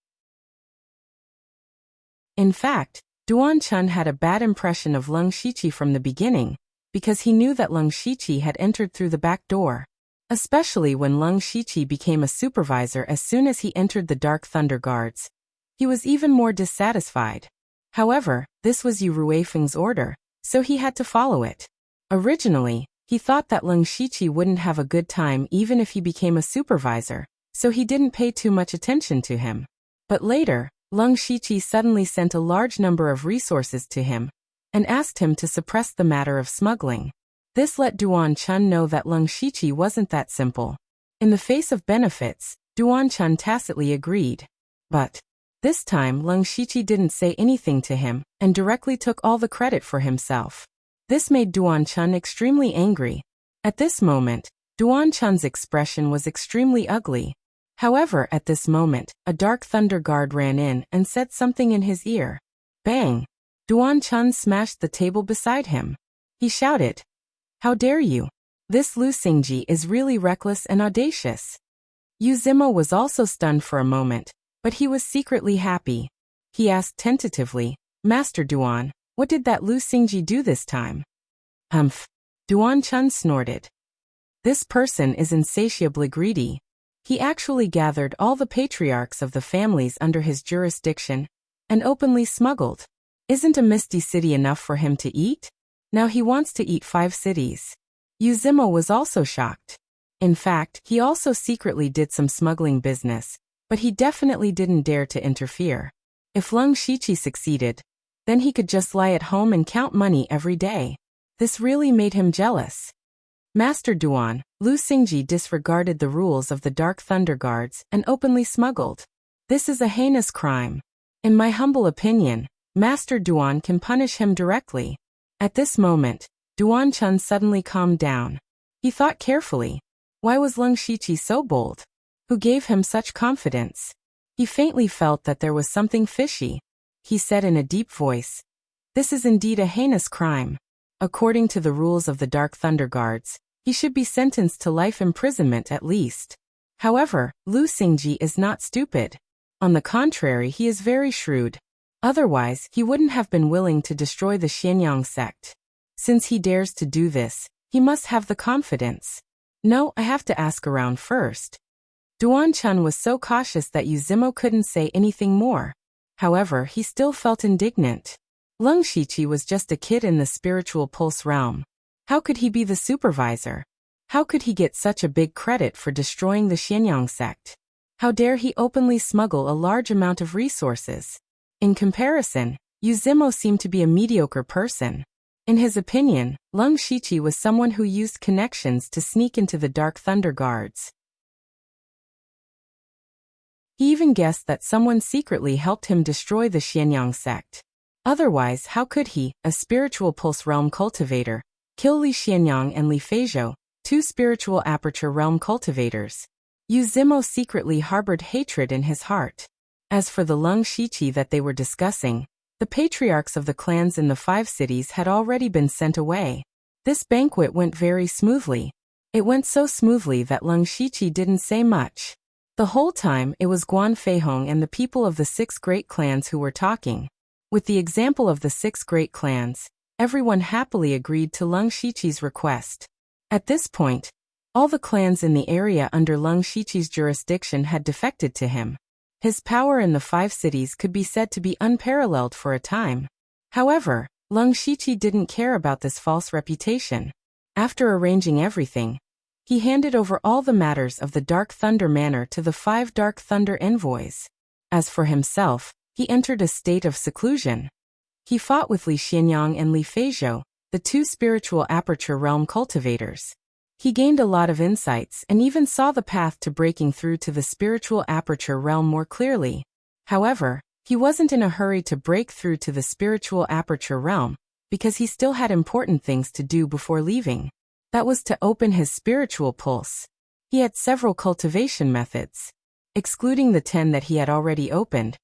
In fact, Duan Chun had a bad impression of Lung Shiqi from the beginning, because he knew that Lung Shiqi had entered through the back door, especially when Lung Shiqi became a supervisor as soon as he entered the Dark Thunder Guards. He was even more dissatisfied. However, this was Yu Ruifeng's order, so he had to follow it. Originally, he thought that Lung Shiqi wouldn't have a good time even if he became a supervisor, so he didn't pay too much attention to him. But later, Lung Shiqi suddenly sent a large number of resources to him and asked him to suppress the matter of smuggling. This let Duan Chun know that Lung Shiqi wasn't that simple. In the face of benefits, Duan Chun tacitly agreed. But this time Lung Shiqi didn't say anything to him and directly took all the credit for himself. This made Duan Chun extremely angry. At this moment, Duan Chun's expression was extremely ugly. However, at this moment, a Dark Thunder Guard ran in and said something in his ear. Bang! Duan Chun smashed the table beside him. He shouted, "How dare you? This Lu Xingji is really reckless and audacious." Yu Zimo was also stunned for a moment, but he was secretly happy. He asked tentatively, "Master Duan, what did that Lu Xingji do this time?" "Humph." Duan Chun snorted. "This person is insatiably greedy. He actually gathered all the patriarchs of the families under his jurisdiction and openly smuggled. Isn't a misty city enough for him to eat? Now he wants to eat 5 cities. Yu Zimo was also shocked. In fact, he also secretly did some smuggling business, but he definitely didn't dare to interfere. If Lung Shiqi succeeded, then he could just lie at home and count money every day. This really made him jealous. "Master Duan, Lu Xingji disregarded the rules of the Dark Thunder Guards and openly smuggled. This is a heinous crime. In my humble opinion, Master Duan can punish him directly." At this moment, Duan Chun suddenly calmed down. He thought carefully. Why was Lung Shiqi so bold? Who gave him such confidence? He faintly felt that there was something fishy. He said in a deep voice, "This is indeed a heinous crime. According to the rules of the Dark Thunder Guards, he should be sentenced to life imprisonment at least. However, Lu Xingji is not stupid. On the contrary, he is very shrewd. Otherwise, he wouldn't have been willing to destroy the Xianyang sect. Since he dares to do this, he must have the confidence. No, I have to ask around first." Duan Chun was so cautious that Yu Zimo couldn't say anything more. However, he still felt indignant. Lung Shiqi was just a kid in the spiritual pulse realm. How could he be the supervisor? How could he get such a big credit for destroying the Xianyang sect? How dare he openly smuggle a large amount of resources? In comparison, Yu Zimo seemed to be a mediocre person. In his opinion, Lung Shiqi was someone who used connections to sneak into the Dark Thunder Guards. He even guessed that someone secretly helped him destroy the Xianyang sect. Otherwise, how could he, a spiritual pulse realm cultivator, kill Li Xianyang and Li Feizhou, 2 spiritual aperture realm cultivators? Yu Zimo secretly harbored hatred in his heart. As for the Lung Shiqi that they were discussing, the patriarchs of the clans in the 5 cities had already been sent away. This banquet went very smoothly. It went so smoothly that Lung Shiqi didn't say much. The whole time it was Guan Feihong and the people of the 6 great clans who were talking. With the example of the 6 great clans, everyone happily agreed to Lung Shiqi's request. At this point, all the clans in the area under Lung Shiqi's jurisdiction had defected to him. His power in the 5 cities could be said to be unparalleled for a time. However, Lung Shiqi didn't care about this false reputation. After arranging everything, he handed over all the matters of the Dark Thunder Manor to the 5 Dark Thunder envoys. As for himself, he entered a state of seclusion. He fought with Li Xianyang and Li Feizhou, the 2 spiritual aperture realm cultivators. He gained a lot of insights and even saw the path to breaking through to the spiritual aperture realm more clearly. However, he wasn't in a hurry to break through to the spiritual aperture realm, because he still had important things to do before leaving. That was to open his spiritual pulse. He had several cultivation methods. Excluding the 10 that he had already opened,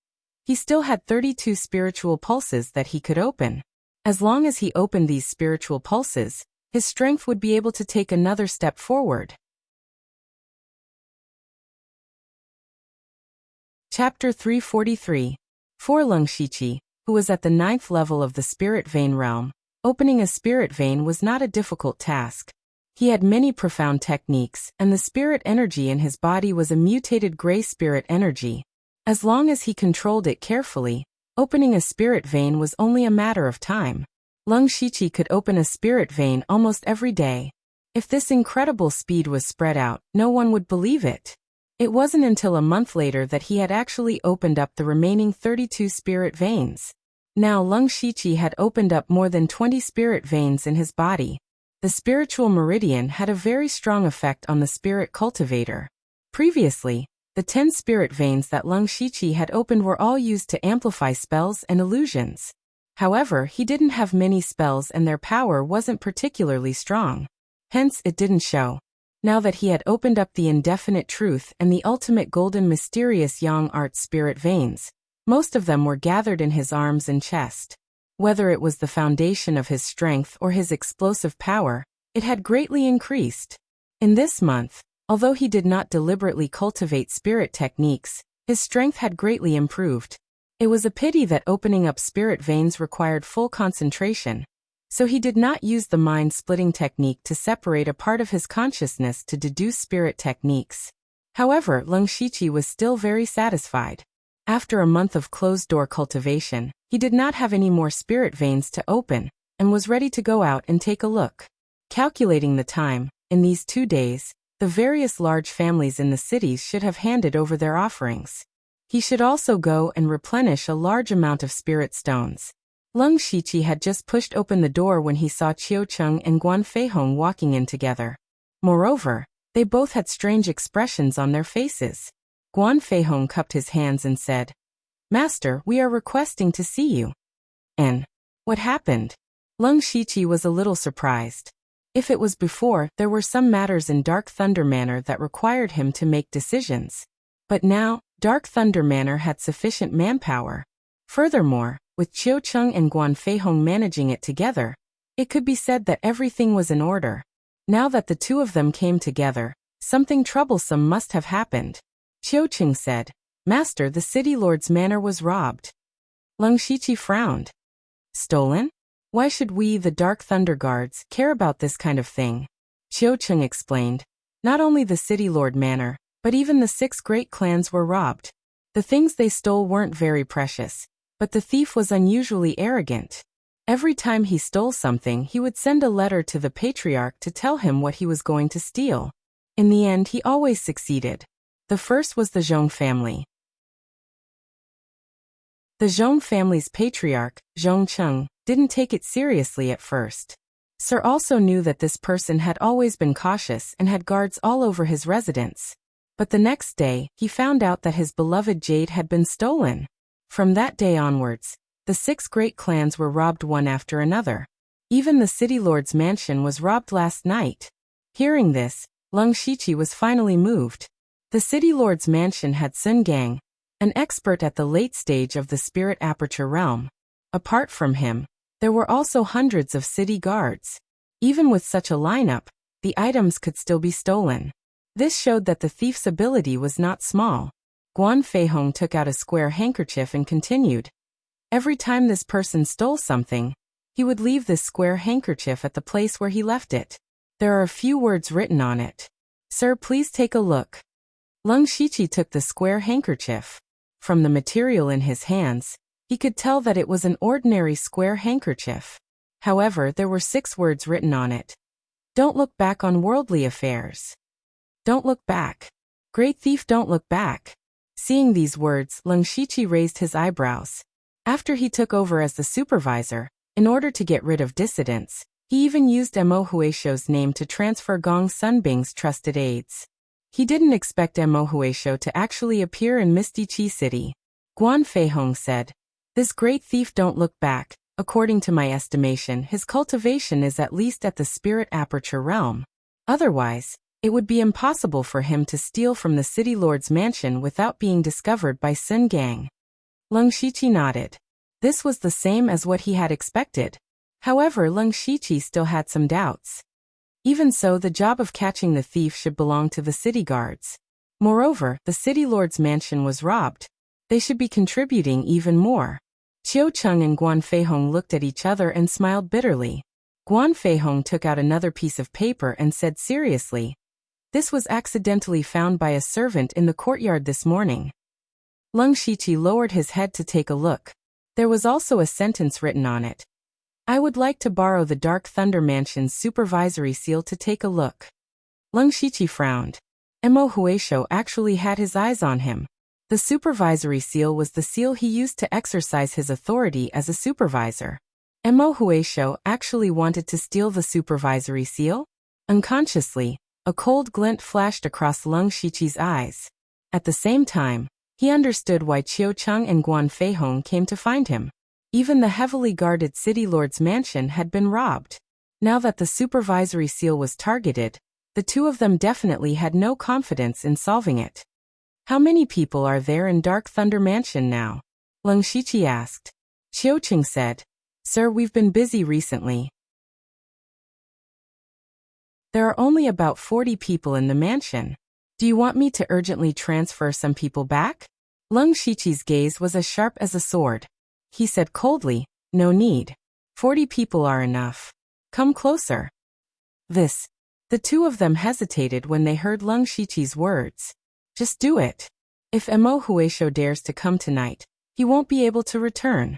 He still had 32 spiritual pulses that he could open. As long as he opened these spiritual pulses, his strength would be able to take another step forward. Chapter 343. For Leng Shiqi, who was at the 9th level of the spirit vein realm, opening a spirit vein was not a difficult task. He had many profound techniques, and the spirit energy in his body was a mutated gray spirit energy. As long as he controlled it carefully, opening a spirit vein was only a matter of time. Leng Shiqi could open a spirit vein almost every day. If this incredible speed was spread out, no one would believe it. It wasn't until a month later that he had actually opened up the remaining 32 spirit veins. Now Leng Shiqi had opened up more than 20 spirit veins in his body. The spiritual meridian had a very strong effect on the spirit cultivator. Previously, the 10 spirit veins that Leng Shiqi had opened were all used to amplify spells and illusions. However, he didn't have many spells and their power wasn't particularly strong. Hence, it didn't show. Now that he had opened up the indefinite truth and the ultimate golden mysterious yang art spirit veins, most of them were gathered in his arms and chest. Whether it was the foundation of his strength or his explosive power, it had greatly increased. In this month, although he did not deliberately cultivate spirit techniques, his strength had greatly improved. It was a pity that opening up spirit veins required full concentration, so he did not use the mind-splitting technique to separate a part of his consciousness to deduce spirit techniques. However, Leng Shiqi was still very satisfied. After a month of closed-door cultivation, he did not have any more spirit veins to open, and was ready to go out and take a look. Calculating the time, in these 2 days, the various large families in the cities should have handed over their offerings. He should also go and replenish a large amount of spirit stones. Leng Shiqi had just pushed open the door when he saw Qiu Cheng and Guan Feihong walking in together. Moreover, they both had strange expressions on their faces. Guan Feihong cupped his hands and said, "Master, we are requesting to see you." And what happened? Leng Shiqi was a little surprised. If it was before, there were some matters in Dark Thunder Manor that required him to make decisions. But now, Dark Thunder Manor had sufficient manpower. Furthermore, with Qiu Cheng and Guan Feihong managing it together, it could be said that everything was in order. Now that the two of them came together, something troublesome must have happened. Qiu Cheng said, "Master, the city lord's manor was robbed." Leng Shiqi frowned. "Stolen? Why should we, the Dark Thunder Guards, care about this kind of thing?" Qiu Cheng explained, "Not only the city lord manor, but even the 6 great clans were robbed. The things they stole weren't very precious, but the thief was unusually arrogant. Every time he stole something, he would send a letter to the patriarch to tell him what he was going to steal. In the end, he always succeeded. The first was the Zhong family. The Zhong family's patriarch, Zhong Cheng, didn't take it seriously at first. Sir also knew that this person had always been cautious and had guards all over his residence. But the next day, he found out that his beloved jade had been stolen. From that day onwards, the 6 great clans were robbed one after another. Even the city lord's mansion was robbed last night. Hearing this, Leng Shiqi was finally moved. The city lord's mansion had Sun Gang, an expert at the late stage of the spirit aperture realm. Apart from him, there were also hundreds of city guards. Even with such a lineup, the items could still be stolen. This showed that the thief's ability was not small. Guan Feihong took out a square handkerchief and continued. Every time this person stole something, he would leave this square handkerchief at the place where he left it. There are a few words written on it. "Sir, please take a look." Leng Shiqi took the square handkerchief. From the material in his hands, he could tell that it was an ordinary square handkerchief. However, there were 6 words written on it. "Don't look back on worldly affairs. Don't look back. Great thief, don't look back." Seeing these words, Leng Shiqi raised his eyebrows. After he took over as the supervisor, in order to get rid of dissidents, he even used Mo Huisho's name to transfer Gong Sunbing's trusted aides. He didn't expect Mo Huisho to actually appear in Misty Chi City. Guan Feihong said, "This great thief don't look back. According to my estimation, his cultivation is at least at the spirit aperture realm. Otherwise, it would be impossible for him to steal from the city lord's mansion without being discovered by Sun Gang." Leng Shiqi nodded. This was the same as what he had expected. However, Leng Shiqi still had some doubts. Even so, the job of catching the thief should belong to the city guards. Moreover, the city lord's mansion was robbed. They should be contributing even more. Qiu Cheng and Guan Feihong looked at each other and smiled bitterly. Guan Feihong took out another piece of paper and said seriously, "This was accidentally found by a servant in the courtyard this morning." Leng Shiqi lowered his head to take a look. There was also a sentence written on it. "I would like to borrow the Dark Thunder Mansion's supervisory seal to take a look." Leng Shiqi frowned. Mo Huisho actually had his eyes on him. The supervisory seal was the seal he used to exercise his authority as a supervisor. Mo Huisho actually wanted to steal the supervisory seal? Unconsciously, a cold glint flashed across Leng Shiqi's eyes. At the same time, he understood why Qiu Cheng and Guan Feihong came to find him. Even the heavily guarded city lord's mansion had been robbed. Now that the supervisory seal was targeted, the two of them definitely had no confidence in solving it. "How many people are there in Dark Thunder Mansion now?" Leng Shiqi asked. Qiu Cheng said, "Sir, we've been busy recently. There are only about 40 people in the mansion. Do you want me to urgently transfer some people back?" Leng Shiqi's gaze was as sharp as a sword. He said coldly, "No need. 40 people are enough. Come closer." The two of them hesitated when they heard Leng Shiqi's words. "Just do it. If Mo Huisho dares to come tonight, he won't be able to return."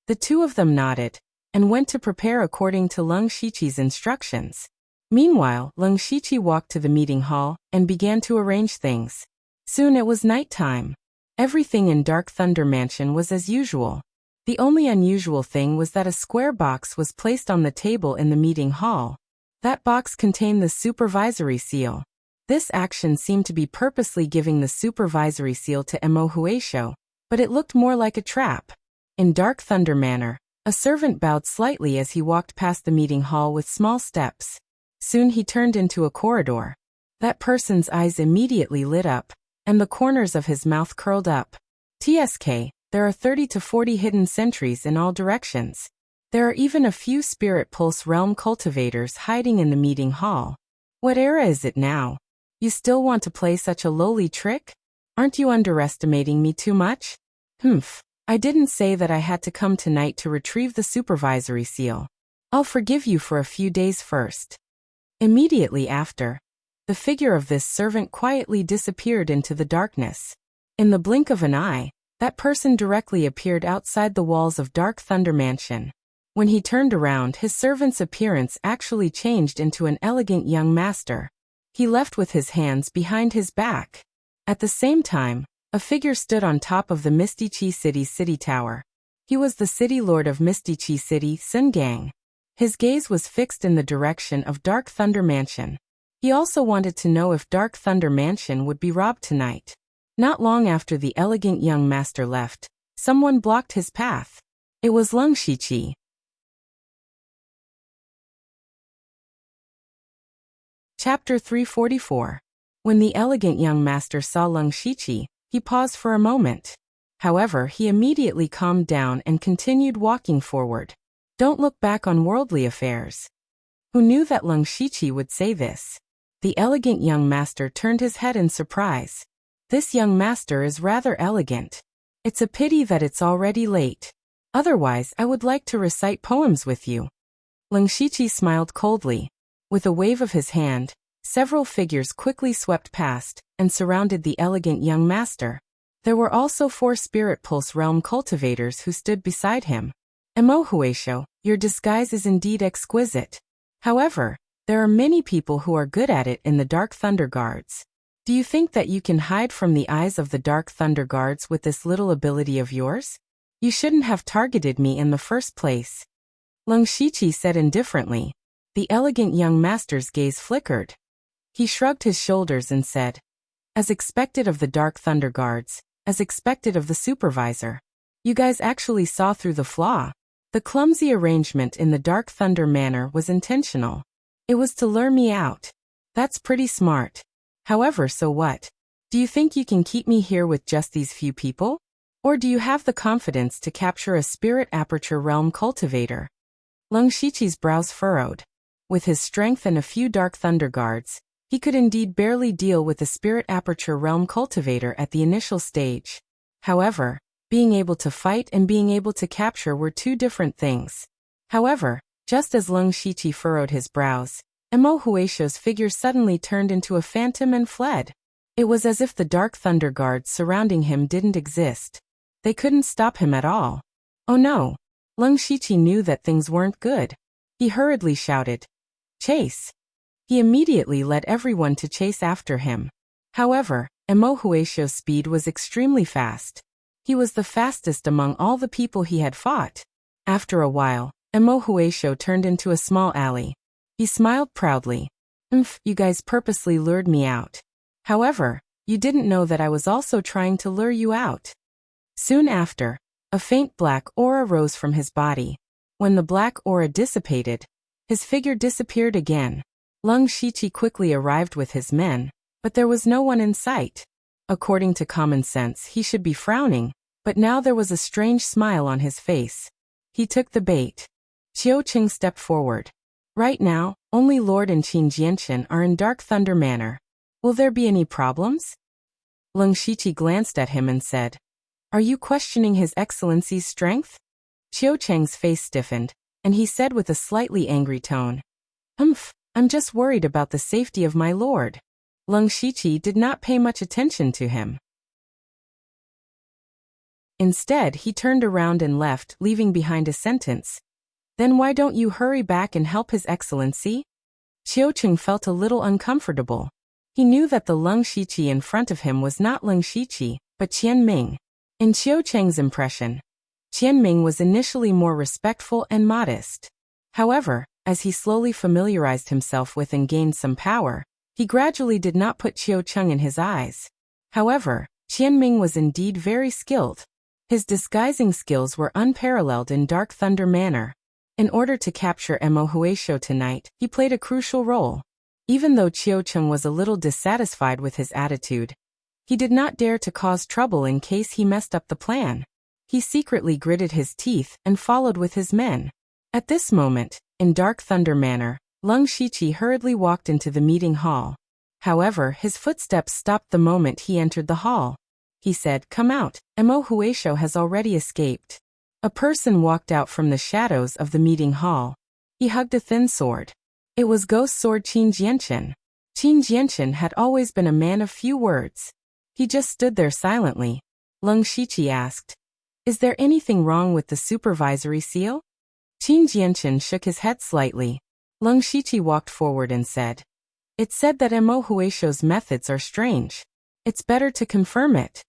The two of them nodded, and went to prepare according to Leng Shiqi's instructions. Meanwhile, Leng Shiqi walked to the meeting hall, and began to arrange things. Soon it was night time. Everything in Dark Thunder Mansion was as usual. The only unusual thing was that a square box was placed on the table in the meeting hall. That box contained the supervisory seal. This action seemed to be purposely giving the supervisory seal to Mo Huisho, but it looked more like a trap. In Dark Thunder Manor, a servant bowed slightly as he walked past the meeting hall with small steps. Soon he turned into a corridor. That person's eyes immediately lit up, and the corners of his mouth curled up. "TSK, there are 30 to 40 hidden sentries in all directions. There are even a few Spirit Pulse Realm cultivators hiding in the meeting hall. What era is it now? You still want to play such a lowly trick? Aren't you underestimating me too much?" "Humph. I didn't say that I had to come tonight to retrieve the supervisory seal. I'll forgive you for a few days first." Immediately after, the figure of this servant quietly disappeared into the darkness. In the blink of an eye, that person directly appeared outside the walls of Dark Thunder Mansion. When he turned around, his servant's appearance actually changed into an elegant young master. He left with his hands behind his back. At the same time, a figure stood on top of the Misty Chi City's city tower. He was the city lord of Misty Chi City, Sun Gang. His gaze was fixed in the direction of Dark Thunder Mansion. He also wanted to know if Dark Thunder Mansion would be robbed tonight. Not long after the elegant young master left, someone blocked his path. It was Leng Shiqi. Chapter 344. When the elegant young master saw Leng Shiqi, he paused for a moment. However, he immediately calmed down and continued walking forward. "Don't look back on worldly affairs." Who knew that Leng Shiqi would say this? The elegant young master turned his head in surprise. This young master is rather elegant. It's a pity that it's already late. Otherwise, I would like to recite poems with you. Leng Shiqi smiled coldly. With a wave of his hand, several figures quickly swept past and surrounded the elegant young master. There were also 4 Spirit Pulse Realm cultivators who stood beside him. "Mo Huisho, your disguise is indeed exquisite. However, there are many people who are good at it in the Dark Thunder Guards. Do you think that you can hide from the eyes of the Dark Thunder Guards with this little ability of yours? You shouldn't have targeted me in the first place." Leng Shiqi said indifferently. The elegant young master's gaze flickered. He shrugged his shoulders and said, "As expected of the Dark Thunder Guards, as expected of the supervisor. You guys actually saw through the flaw. The clumsy arrangement in the Dark Thunder Manor was intentional. It was to lure me out. That's pretty smart. However, so what? Do you think you can keep me here with just these few people? Or do you have the confidence to capture a spirit aperture realm cultivator? Leng Shiqi's brows furrowed. With his strength and a few dark thunder guards, he could indeed barely deal with the spirit aperture realm cultivator at the initial stage. However, being able to fight and being able to capture were two different things. However, just as Leng Shiqi furrowed his brows, Mo Huisho's figure suddenly turned into a phantom and fled. It was as if the dark thunder guards surrounding him didn't exist. They couldn't stop him at all. Oh no! Leng Shiqi knew that things weren't good. He hurriedly shouted, "Chase!" He immediately led everyone to chase after him. However, Mo Huisho's speed was extremely fast. He was the fastest among all the people he had fought. After a while, Mo Huisho turned into a small alley. He smiled proudly. You guys purposely lured me out. However, you didn't know that I was also trying to lure you out." Soon after, a faint black aura rose from his body. When the black aura dissipated, his figure disappeared again. Leng Shiqi quickly arrived with his men, but there was no one in sight. According to common sense, he should be frowning, but now there was a strange smile on his face. He took the bait. Qiu Qing stepped forward. "Right now, only Lord and Qin Jianchen are in Dark Thunder Manor. Will there be any problems?" Leng Shiqi glanced at him and said, "Are you questioning His Excellency's strength?" Qiu Cheng's face stiffened, and he said with a slightly angry tone, I'm just worried about the safety of my lord." Leng Shiqi did not pay much attention to him. Instead, he turned around and left, leaving behind a sentence. "Then why don't you hurry back and help His Excellency?" Qiu Cheng felt a little uncomfortable. He knew that the Leng Shiqi in front of him was not Leng Shiqi, but Qian Ming. In Qiu Cheng's impression, Qian Ming was initially more respectful and modest. However, as he slowly familiarized himself with and gained some power, he gradually did not put Qiu Cheng in his eyes. However, Qian Ming was indeed very skilled. His disguising skills were unparalleled in Dark Thunder Manor. In order to capture Mo Huisho tonight, he played a crucial role. Even though Qiu Cheng was a little dissatisfied with his attitude, he did not dare to cause trouble in case he messed up the plan. He secretly gritted his teeth and followed with his men. At this moment, in Dark Thunder Manor, Leng Shiqi hurriedly walked into the meeting hall. However, his footsteps stopped the moment he entered the hall. He said, "Come out, Mo Huisho has already escaped." A person walked out from the shadows of the meeting hall. He hugged a thin sword. It was Ghost Sword Qin Jianchen. Qin Jianchen had always been a man of few words. He just stood there silently. Leng Shiqi asked, "Is there anything wrong with the supervisory seal?" Qin Jianchen shook his head slightly. Leng Shiqi walked forward and said, "It said that Mo Huisho's methods are strange. It's better to confirm it."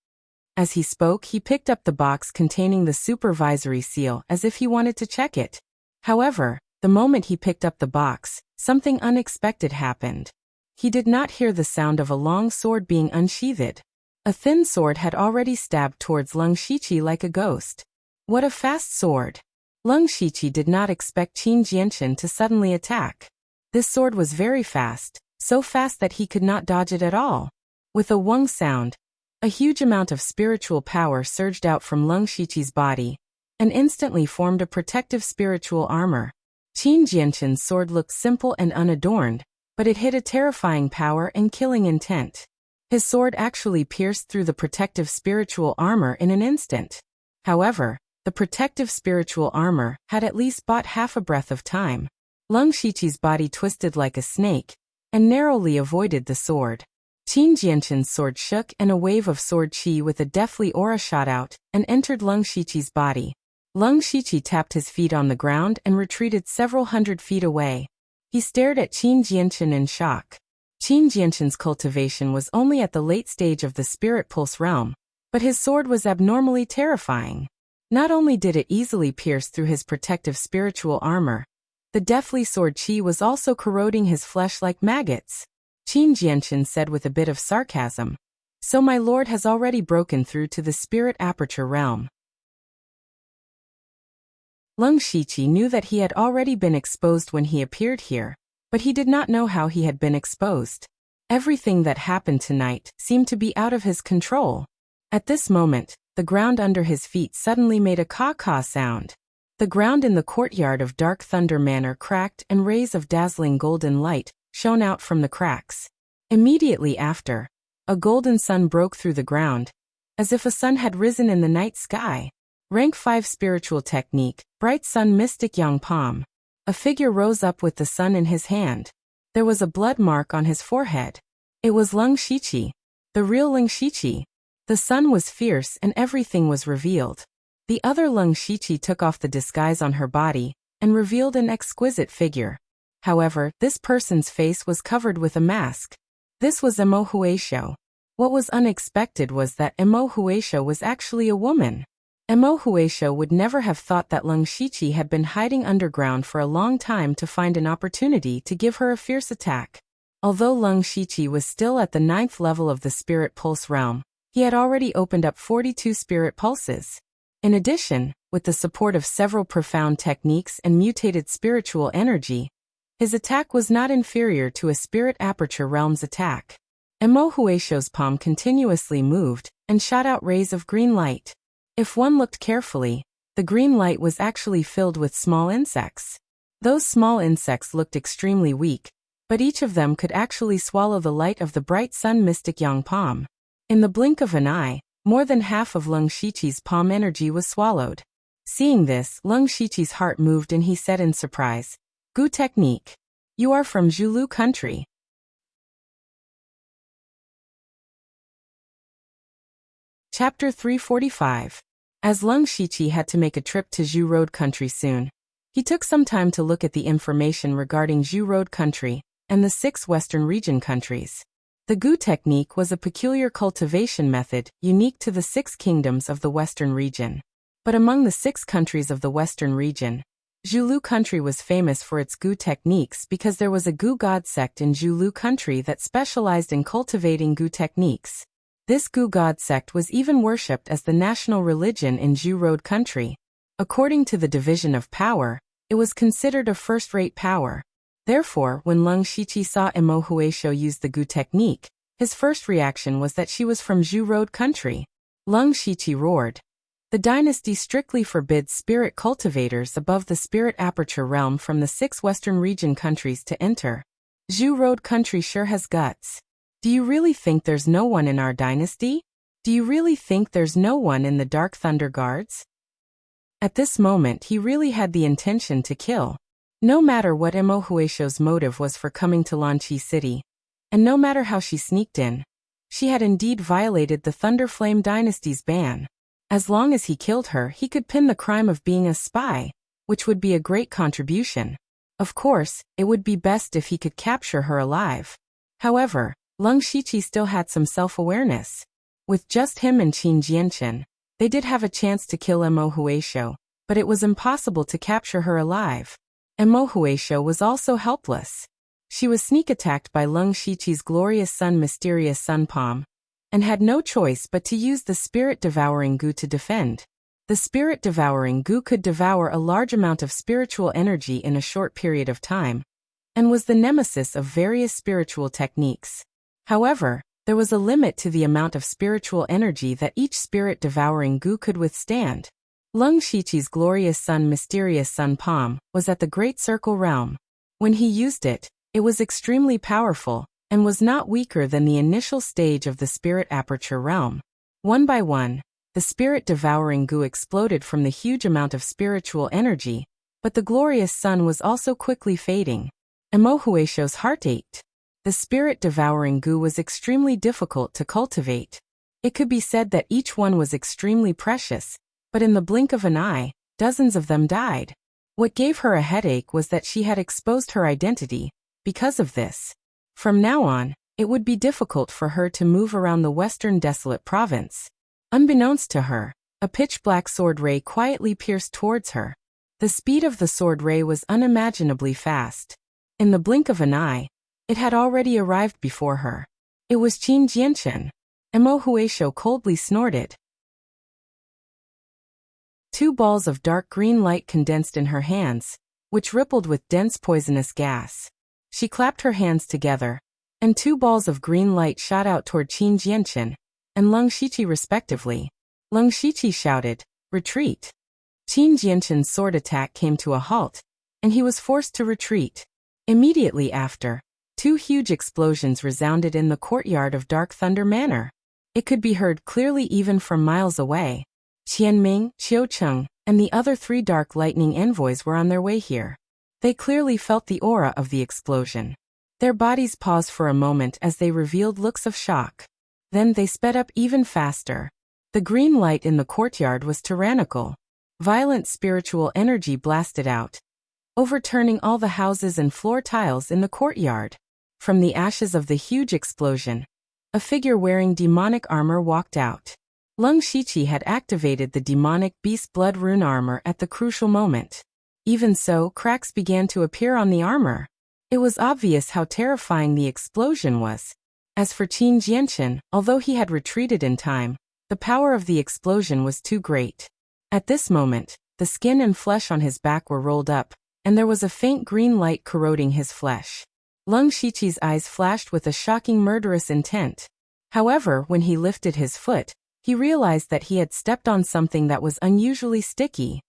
As he spoke, he picked up the box containing the supervisory seal as if he wanted to check it. However, the moment he picked up the box, something unexpected happened. He did not hear the sound of a long sword being unsheathed. A thin sword had already stabbed towards Leng Shiqi like a ghost. What a fast sword! Leng Shiqi did not expect Qin Jianchen to suddenly attack. This sword was very fast, so fast that he could not dodge it at all. With a wung sound, a huge amount of spiritual power surged out from Leng Shiqi's body, and instantly formed a protective spiritual armor. Qin Jianchen's sword looked simple and unadorned, but it hid a terrifying power and killing intent. His sword actually pierced through the protective spiritual armor in an instant. However, the protective spiritual armor had at least bought half a breath of time. Leng Shiqi's body twisted like a snake, and narrowly avoided the sword. Qin Jianchen's sword shook and a wave of sword qi with a deathly aura shot out and entered Leng Shiqi's body. Leng Shiqi tapped his feet on the ground and retreated several hundred feet away. He stared at Qin Jianchen in shock. Qin Jianchen's cultivation was only at the late stage of the Spirit Pulse realm, but his sword was abnormally terrifying. Not only did it easily pierce through his protective spiritual armor, the deathly sword qi was also corroding his flesh like maggots. Qin Jianchen said with a bit of sarcasm, "So my lord has already broken through to the Spirit Aperture realm." Leng Shiqi knew that he had already been exposed when he appeared here, but he did not know how he had been exposed. Everything that happened tonight seemed to be out of his control. At this moment, the ground under his feet suddenly made a caw-caw sound. The ground in the courtyard of Dark Thunder Manor cracked and rays of dazzling golden light shone out from the cracks. Immediately after, a golden sun broke through the ground, as if a sun had risen in the night sky. Rank 5 Spiritual Technique, Bright Sun Mystic Yang Palm. A figure rose up with the sun in his hand. There was a blood mark on his forehead. It was Lung Shiqi, the real Lung Shiqi. The sun was fierce and everything was revealed. The other Lung Shiqi took off the disguise on her body and revealed an exquisite figure. However, this person's face was covered with a mask. This was Emo Huaishou. What was unexpected was that Emo Huaishou was actually a woman. Emo Huaishou would never have thought that Lung Shiqi had been hiding underground for a long time to find an opportunity to give her a fierce attack. Although Lung Shiqi was still at the 9th level of the Spirit Pulse realm, he had already opened up 42 Spirit Pulses. In addition, with the support of several profound techniques and mutated spiritual energy, his attack was not inferior to a Spirit Aperture realm's attack. Emo Huaishou's palm continuously moved and shot out rays of green light. If one looked carefully, the green light was actually filled with small insects. Those small insects looked extremely weak, but each of them could actually swallow the light of the bright sun mystic Yang Palm. In the blink of an eye, more than half of Lung Shiqi's palm energy was swallowed. Seeing this, Lung Shiqi's heart moved and he said in surprise, "Gu Technique. You are from Zhulu country." Chapter 345. As Lung Shiqi had to make a trip to Zhu Road country soon, he took some time to look at the information regarding Zhu Road country and the 6 Western region countries. The Gu technique was a peculiar cultivation method unique to the 6 kingdoms of the Western region. But among the 6 countries of the Western region, Zhulu country was famous for its Gu techniques because there was a Gu god sect in Zhulu country that specialized in cultivating Gu techniques. This Gu god sect was even worshipped as the national religion in Zhu Road country. According to the division of power, it was considered a first-rate power. Therefore, when Lung Shiqi saw Emo Huaishou use the Gu technique, his first reaction was that she was from Zhu Road country. Lung Shiqi roared. The dynasty strictly forbids spirit cultivators above the Spirit Aperture realm from the 6 Western region countries to enter. Zhu Road country sure has guts. Do you really think there's no one in our dynasty? Do you really think there's no one in the Dark Thunder Guards? At this moment he really had the intention to kill. No matter what Emo Huaishou's motive was for coming to Lanqi City, and no matter how she sneaked in, she had indeed violated the Thunder Flame dynasty's ban. As long as he killed her, he could pin the crime of being a spy, which would be a great contribution. Of course, it would be best if he could capture her alive. However, Lung Shiqi still had some self-awareness. With just him and Qin Jianchen, they did have a chance to kill Emo Huaishou, but it was impossible to capture her alive. Emo Huaishou was also helpless. She was sneak-attacked by Lung Shiqi's glorious sun mysterious sun palm, and had no choice but to use the spirit-devouring Gu to defend. The spirit-devouring Gu could devour a large amount of spiritual energy in a short period of time, and was the nemesis of various spiritual techniques. However, there was a limit to the amount of spiritual energy that each spirit-devouring Gu could withstand. Lung Shiqi's glorious sun mysterious sun palm was at the Great Circle realm. When he used it, it was extremely powerful, and was not weaker than the initial stage of the Spirit Aperture realm. One by one, the spirit-devouring Gu exploded from the huge amount of spiritual energy, but the glorious sun was also quickly fading. Emo Huaishou's heart ached. The spirit-devouring Gu was extremely difficult to cultivate. It could be said that each one was extremely precious, but in the blink of an eye, dozens of them died. What gave her a headache was that she had exposed her identity. Because of this, from now on, it would be difficult for her to move around the western desolate province. Unbeknownst to her, a pitch-black sword ray quietly pierced towards her. The speed of the sword ray was unimaginably fast. In the blink of an eye, it had already arrived before her. It was Qin Jianchen. Emo Huaishou coldly snorted. 2 balls of dark green light condensed in her hands, which rippled with dense poisonous gas. She clapped her hands together, and 2 balls of green light shot out toward Qin Jianchen and Lung Shiqi respectively. Leng Shiqi shouted, "Retreat!" Qin Jianshan's sword attack came to a halt, and he was forced to retreat. Immediately after, two huge explosions resounded in the courtyard of Dark Thunder Manor. It could be heard clearly even from miles away. Qianming, Qiucheng, and the other three Dark Lightning envoys were on their way here. They clearly felt the aura of the explosion. Their bodies paused for a moment as they revealed looks of shock. Then they sped up even faster. The green light in the courtyard was tyrannical. Violent spiritual energy blasted out, overturning all the houses and floor tiles in the courtyard. From the ashes of the huge explosion, a figure wearing demonic armor walked out. Leng Shiqi had activated the demonic beast blood rune armor at the crucial moment. Even so, cracks began to appear on the armor. It was obvious how terrifying the explosion was. As for Qin Jianshan, although he had retreated in time, the power of the explosion was too great. At this moment, the skin and flesh on his back were rolled up, and there was a faint green light corroding his flesh. Leng Shiqi's eyes flashed with a shocking murderous intent. However, when he lifted his foot, he realized that he had stepped on something that was unusually sticky.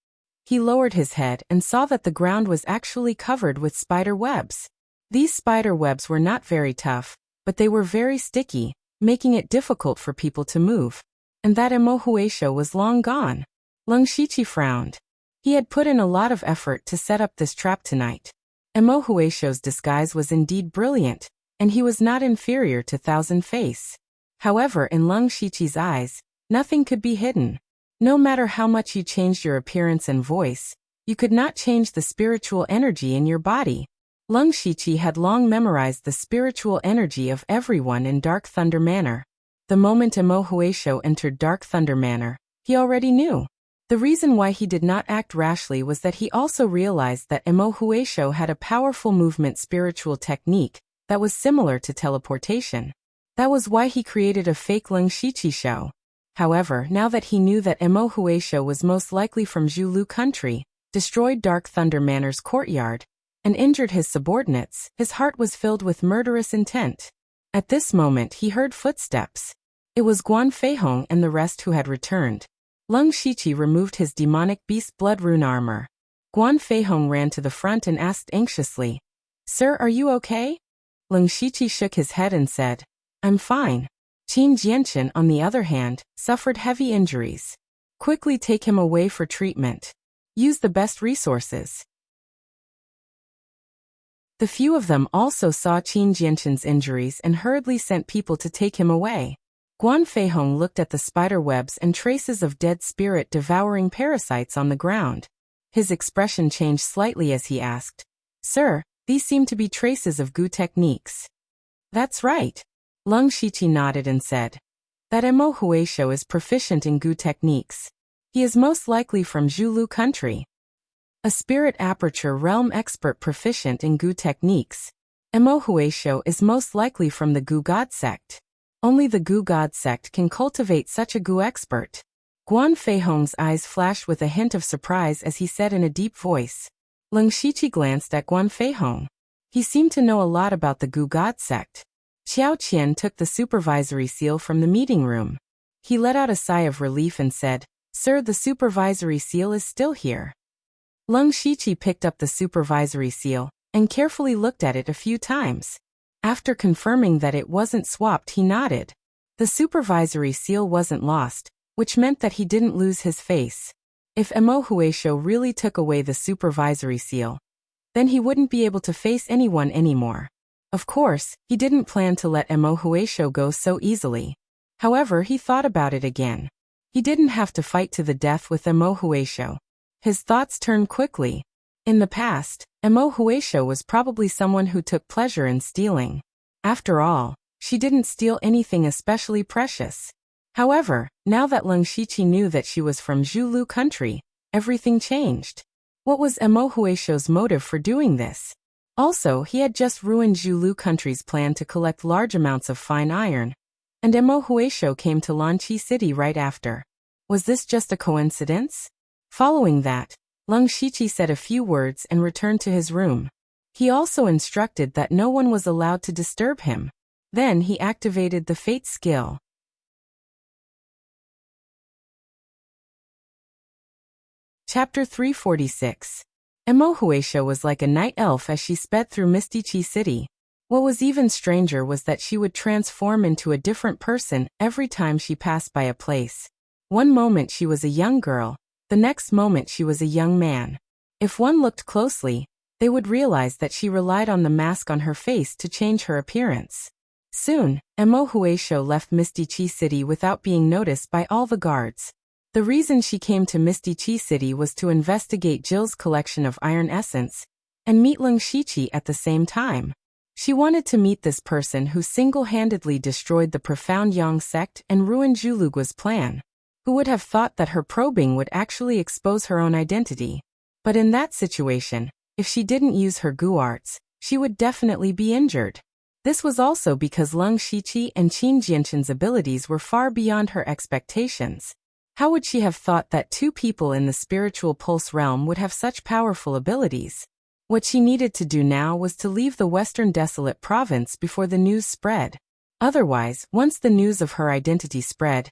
He lowered his head and saw that the ground was actually covered with spider webs. These spider webs were not very tough, but they were very sticky, making it difficult for people to move. And that Emo Huaisho was long gone. Leng Shiqi frowned. He had put in a lot of effort to set up this trap tonight. Emo Huaisho's disguise was indeed brilliant, and he was not inferior to Thousand Face. However, in Leng Shiqi's eyes, nothing could be hidden. No matter how much you changed your appearance and voice, you could not change the spiritual energy in your body. Leng Shiqi had long memorized the spiritual energy of everyone in Dark Thunder Manor. The moment Emo Huaisho entered Dark Thunder Manor, he already knew. The reason why he did not act rashly was that he also realized that Emo Huaisho had a powerful movement spiritual technique that was similar to teleportation. That was why he created a fake Leng Shiqi show. However, now that he knew that Emo Huaisho was most likely from Zhulu country, destroyed Dark Thunder Manor's courtyard, and injured his subordinates, his heart was filled with murderous intent. At this moment he heard footsteps. It was Guan Feihong and the rest who had returned. Leng Shiqi removed his demonic beast blood rune armor. Guan Feihong ran to the front and asked anxiously, "Sir, are you okay?" Leng Shiqi shook his head and said, "I'm fine." Qin Jianshan, on the other hand, suffered heavy injuries. Quickly take him away for treatment. Use the best resources. The few of them also saw Qin Jianshan's injuries and hurriedly sent people to take him away. Guan Feihong looked at the spider webs and traces of dead spirit devouring parasites on the ground. His expression changed slightly as he asked, "Sir, these seem to be traces of Gu techniques." "That's right." Leng Shiqi nodded and said, "That Emo Huaisho is proficient in Gu techniques. He is most likely from Zhulu country. A spirit aperture realm expert proficient in Gu techniques. Emo Huaisho is most likely from the Gu God sect. Only the Gu God sect can cultivate such a Gu expert." Guan Feihong's eyes flashed with a hint of surprise as he said in a deep voice. Leng Shiqi glanced at Guan Feihong. He seemed to know a lot about the Gu God sect. Xiao Qian took the supervisory seal from the meeting room. He let out a sigh of relief and said, "Sir, the supervisory seal is still here." Leng Shiqi picked up the supervisory seal and carefully looked at it a few times. After confirming that it wasn't swapped, he nodded. The supervisory seal wasn't lost, which meant that he didn't lose his face. If Emo Huaisho really took away the supervisory seal, then he wouldn't be able to face anyone anymore. Of course, he didn't plan to let Emo Huaisho go so easily. However, he thought about it again. He didn't have to fight to the death with Emo Huaisho. His thoughts turned quickly. In the past, Emo Huaisho was probably someone who took pleasure in stealing. After all, she didn't steal anything especially precious. However, now that Leng Shiqi knew that she was from Zhulu country, everything changed. What was Emo Huaisho's motive for doing this? Also, he had just ruined Zhulu country's plan to collect large amounts of fine iron, and Emo Huaisho came to Lanqi City right after. Was this just a coincidence? Following that, Leng Shiqi said a few words and returned to his room. He also instructed that no one was allowed to disturb him. Then he activated the Fate skill. Chapter 346. Emo Huesho was like a night elf as she sped through Misty Chi City. What was even stranger was that she would transform into a different person every time she passed by a place. One moment she was a young girl, the next moment she was a young man. If one looked closely, they would realize that she relied on the mask on her face to change her appearance. Soon, Emo Huesho left Misty Chi City without being noticed by all the guards. The reason she came to Misty Chi City was to investigate Jill's collection of iron essence and meet Lung Shichi at the same time. She wanted to meet this person who single-handedly destroyed the Profound Yang sect and ruined Julugua's plan. Who would have thought that her probing would actually expose her own identity? But in that situation, if she didn't use her gu arts, she would definitely be injured. This was also because Lung Shichi and Qin Jianshan's abilities were far beyond her expectations. How would she have thought that two people in the spiritual pulse realm would have such powerful abilities? What she needed to do now was to leave the Western Desolate Province before the news spread. Otherwise, once the news of her identity spread,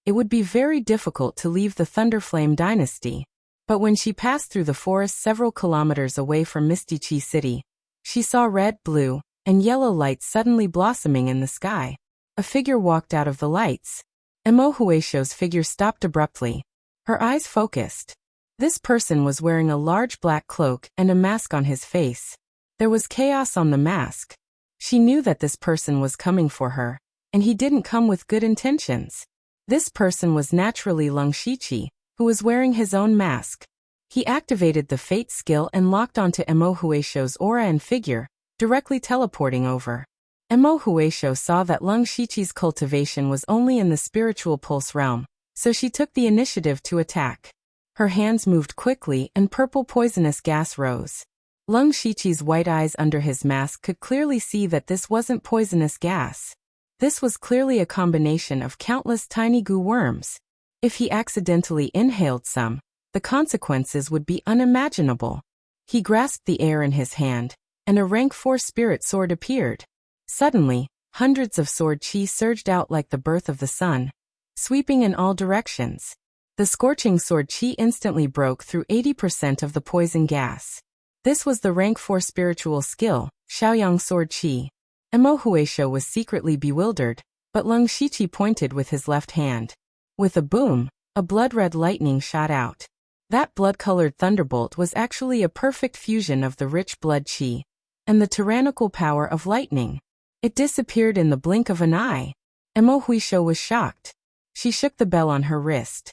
it would be very difficult to leave the Thunderflame dynasty. But when she passed through the forest several kilometers away from Misty Chi City, she saw red, blue, and yellow lights suddenly blossoming in the sky. A figure walked out of the lights. Emo Huesho's figure stopped abruptly. Her eyes focused. This person was wearing a large black cloak and a mask on his face. There was chaos on the mask. She knew that this person was coming for her, and he didn't come with good intentions. This person was naturally Lung Shichi, who was wearing his own mask. He activated the Fate skill and locked onto Emo Huesho's aura and figure, directly teleporting over. Emo Huesho saw that Lung Shichi's cultivation was only in the spiritual pulse realm, so she took the initiative to attack. Her hands moved quickly and purple poisonous gas rose. Lung Shichi's white eyes under his mask could clearly see that this wasn't poisonous gas. This was clearly a combination of countless tiny goo worms. If he accidentally inhaled some, the consequences would be unimaginable. He grasped the air in his hand, and a rank 4 spirit sword appeared. Suddenly, hundreds of sword chi surged out like the birth of the sun, sweeping in all directions. The scorching sword chi instantly broke through 80% of the poison gas. This was the rank 4 spiritual skill, Shaoyang sword chi. Emo Huesho was secretly bewildered, but Lung Shichi pointed with his left hand. With a boom, a blood-red lightning shot out. That blood-colored thunderbolt was actually a perfect fusion of the rich blood chi and the tyrannical power of lightning. It disappeared in the blink of an eye. Emo Huesho was shocked. She shook the bell on her wrist.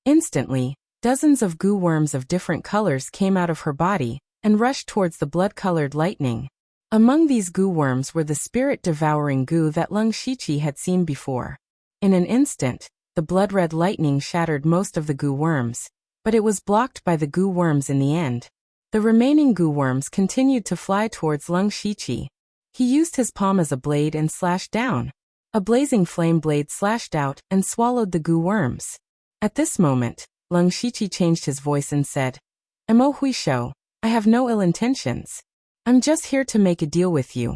Instantly, dozens of goo worms of different colors came out of her body and rushed towards the blood-colored lightning. Among these goo worms were the spirit-devouring goo that Lung Shichi had seen before. In an instant, the blood-red lightning shattered most of the goo worms, but it was blocked by the goo worms in the end. The remaining goo worms continued to fly towards Lung Shichi. He used his palm as a blade and slashed down. A blazing flame blade slashed out and swallowed the goo worms. At this moment, Lung Shichi changed his voice and said, "Emo Huesho, I have no ill intentions. I'm just here to make a deal with you."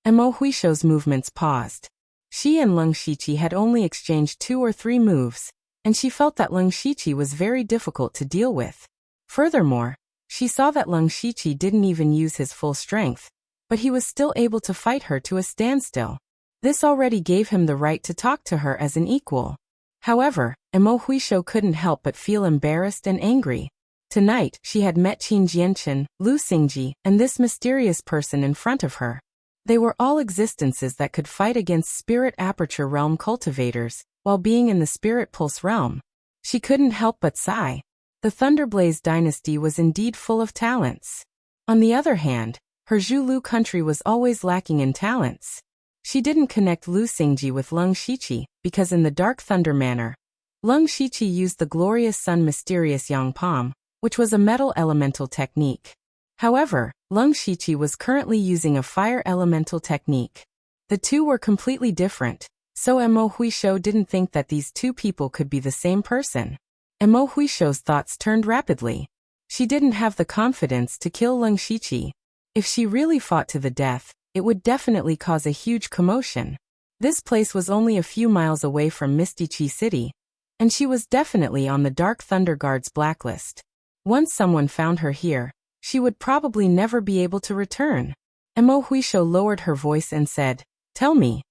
Emo Huesho's movements paused. She and Lung Shichi had only exchanged 2 or 3 moves, and she felt that Lung Shichi was very difficult to deal with. Furthermore, she saw that Lung Shichi didn't even use his full strength, but he was still able to fight her to a standstill. This already gave him the right to talk to her as an equal. However, Emo Huesho couldn't help but feel embarrassed and angry. Tonight, she had met Qin Jianshan, Lu Xingji, and this mysterious person in front of her. They were all existences that could fight against Spirit Aperture Realm cultivators, while being in the Spirit Pulse Realm. She couldn't help but sigh. The Thunderblaze dynasty was indeed full of talents. On the other hand, her Zhulu country was always lacking in talents. She didn't connect Lu Xingji with Lung Shichi, because in the Dark Thunder manner, Lung Shichi used the Glorious Sun Mysterious Yang Palm, which was a metal elemental technique. However, Lung Shichi was currently using a fire elemental technique. The two were completely different, so Emo Huesho didn't think that these two people could be the same person. Emo Huesho's thoughts turned rapidly. She didn't have the confidence to kill Lung Shichi. If she really fought to the death, it would definitely cause a huge commotion. This place was only a few miles away from Misty Chi City, and she was definitely on the Dark Thunder Guard's blacklist. Once someone found her here, she would probably never be able to return. Emo Huisho lowered her voice and said, "Tell me."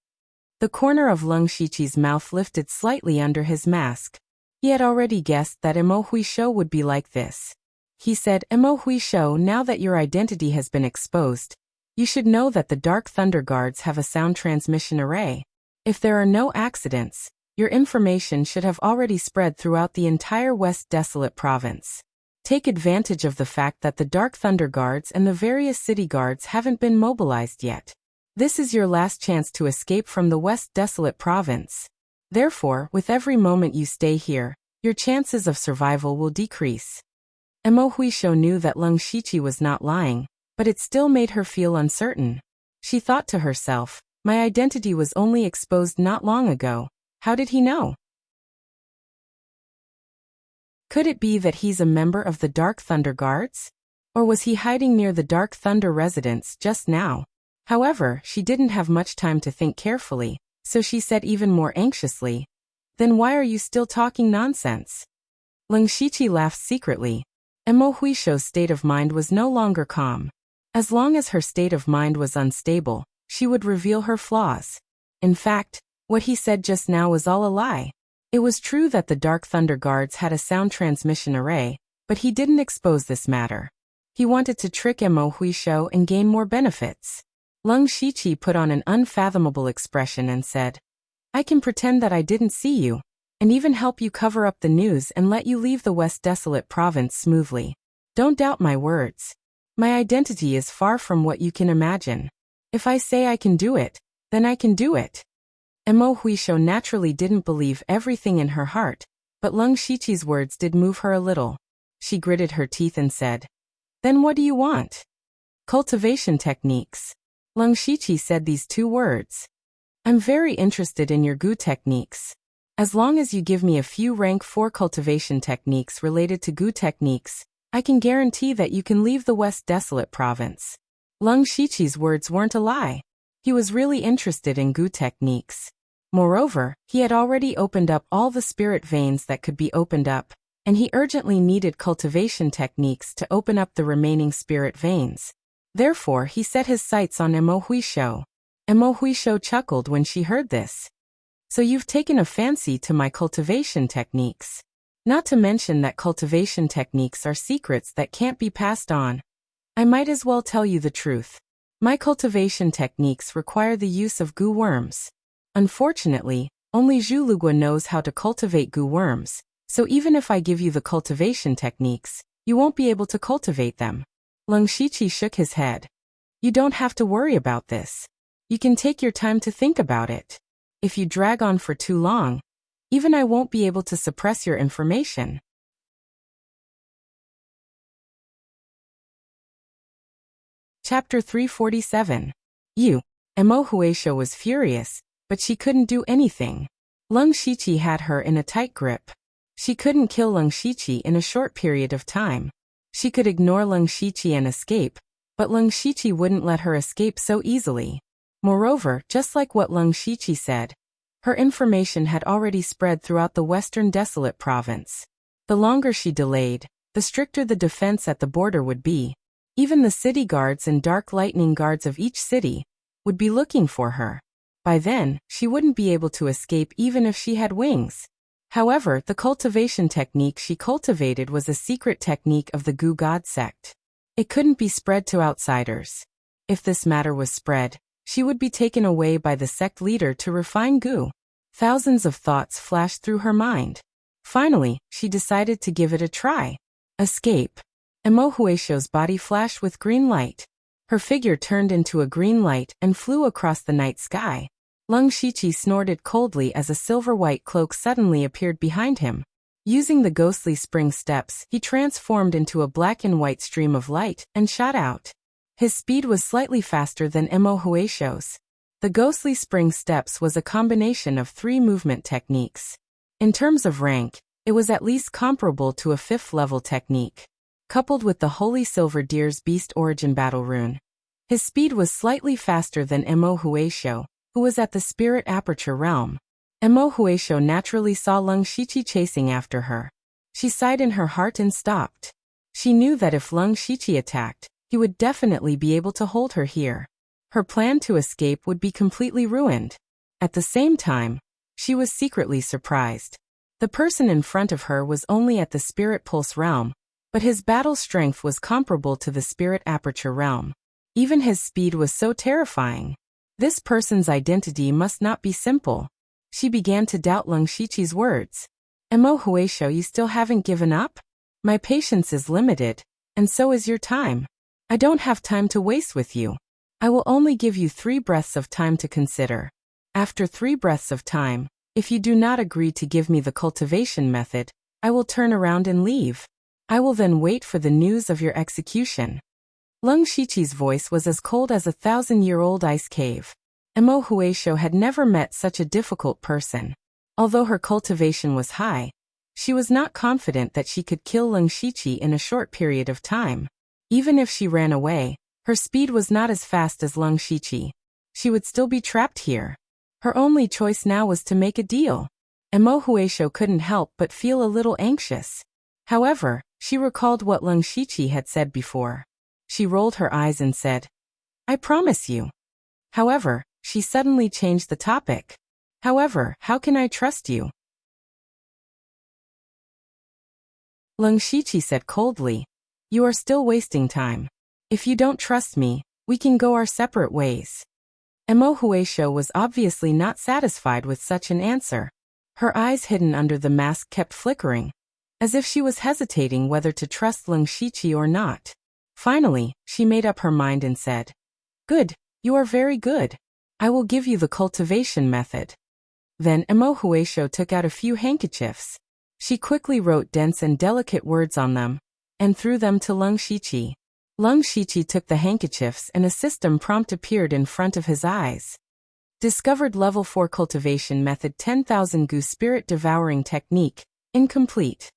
The corner of Leng Shiqi's mouth lifted slightly under his mask. He had already guessed that Emo Huisho would be like this. He said, "Emo Huisho, now that your identity has been exposed, you should know that the Dark Thunder Guards have a sound transmission array. If there are no accidents, your information should have already spread throughout the entire West Desolate Province. Take advantage of the fact that the Dark Thunder Guards and the various city guards haven't been mobilized yet. This is your last chance to escape from the West Desolate Province. Therefore, with every moment you stay here, your chances of survival will decrease." Emo Huisho knew that Leng Shiqi was not lying, but it still made her feel uncertain. She thought to herself, "My identity was only exposed not long ago. How did he know? Could it be that he's a member of the Dark Thunder Guards? Or was he hiding near the Dark Thunder residence just now?" However, she didn't have much time to think carefully, so she said even more anxiously, "Then why are you still talking nonsense?" Leng Shiqi laughed secretly. Emo Huisho's state of mind was no longer calm. As long as her state of mind was unstable, she would reveal her flaws. In fact, what he said just now was all a lie. It was true that the Dark Thunder Guards had a sound transmission array, but he didn't expose this matter. He wanted to trick Emo Huisho and gain more benefits. Leng Shiqi put on an unfathomable expression and said, "I can pretend that I didn't see you, and even help you cover up the news and let you leave the West Desolate Province smoothly. Don't doubt my words. My identity is far from what you can imagine. If I say I can do it, then I can do it." Emo Huisho naturally didn't believe everything in her heart, but Leng Shiqi's words did move her a little. She gritted her teeth and said, "Then what do you want?" "Cultivation techniques." Leng Shiqi said these two words. "I'm very interested in your Gu techniques. As long as you give me a few rank 4 cultivation techniques related to Gu techniques, I can guarantee that you can leave the West Desolate Province." Leng Shiqi's words weren't a lie. He was really interested in Gu techniques. Moreover, he had already opened up all the spirit veins that could be opened up, and he urgently needed cultivation techniques to open up the remaining spirit veins. Therefore, he set his sights on Emo Huisho. Emo Huisho chuckled when she heard this. "So you've taken a fancy to my cultivation techniques. Not to mention that cultivation techniques are secrets that can't be passed on. I might as well tell you the truth. My cultivation techniques require the use of Gu worms. Unfortunately, only Zhulugua knows how to cultivate Gu worms, so even if I give you the cultivation techniques, you won't be able to cultivate them." Leng Shiqi shook his head. "You don't have to worry about this. You can take your time to think about it. If you drag on for too long, even I won't be able to suppress your information." Chapter 347. You. Emo Huisho was furious, but she couldn't do anything. Leng Shiqi had her in a tight grip. She couldn't kill Leng Shiqi in a short period of time. She could ignore Leng Shiqi and escape, but Leng Shiqi wouldn't let her escape so easily. Moreover, just like what Leng Shiqi said, her information had already spread throughout the Western Desolate Province. The longer she delayed, the stricter the defense at the border would be. Even the city guards and dark lightning guards of each city would be looking for her. By then, she wouldn't be able to escape even if she had wings. However, the cultivation technique she cultivated was a secret technique of the Gu God sect. It couldn't be spread to outsiders. If this matter was spread, she would be taken away by the sect leader to refine Gu. Thousands of thoughts flashed through her mind. Finally, she decided to give it a try. Escape. Emo Huisho's body flashed with green light. Her figure turned into a green light and flew across the night sky. Leng Shiqi snorted coldly as a silver-white cloak suddenly appeared behind him. Using the ghostly spring steps, he transformed into a black and white stream of light and shot out. His speed was slightly faster than Emo Huisho's. The ghostly spring steps was a combination of 3 movement techniques. In terms of rank, it was at least comparable to a 5th-level technique. Coupled with the Holy Silver Deer's Beast Origin Battle Rune, his speed was slightly faster than Emo Huisho, who was at the Spirit Aperture Realm. Emo Huisho naturally saw Leng Shiqi chasing after her. She sighed in her heart and stopped. She knew that if Leng Shiqi attacked, he would definitely be able to hold her here. Her plan to escape would be completely ruined. At the same time, she was secretly surprised. The person in front of her was only at the Spirit Pulse realm, but his battle strength was comparable to the Spirit Aperture realm. Even his speed was so terrifying. This person's identity must not be simple. She began to doubt Leng Shiqi's words. Emo Huisho, you still haven't given up? My patience is limited, and so is your time. I don't have time to waste with you. I will only give you 3 breaths of time to consider. After 3 breaths of time, if you do not agree to give me the cultivation method, I will turn around and leave. I will then wait for the news of your execution. Leng Shiqi's voice was as cold as a 1,000-year-old ice cave. Emo Huisho had never met such a difficult person. Although her cultivation was high, she was not confident that she could kill Leng Shiqi in a short period of time. Even if she ran away, her speed was not as fast as Leng Shiqi. She would still be trapped here. Her only choice now was to make a deal. Emo Huisho couldn't help but feel a little anxious. However, she recalled what Leng Shiqi had said before. She rolled her eyes and said, I promise you. However, she suddenly changed the topic. However, how can I trust you? Leng Shiqi said coldly, you are still wasting time. If you don't trust me, we can go our separate ways. Emo Huisho was obviously not satisfied with such an answer. Her eyes hidden under the mask kept flickering, as if she was hesitating whether to trust Leng Shiqi or not. Finally, she made up her mind and said, Good, you are very good. I will give you the cultivation method. Then Emo Huisho took out a few handkerchiefs. She quickly wrote dense and delicate words on them, and threw them to Leng Shiqi. Leng Shiqi took the handkerchiefs and a system prompt appeared in front of his eyes. Discovered Level 4 Cultivation Method 10,000 Gu Spirit Devouring Technique, incomplete.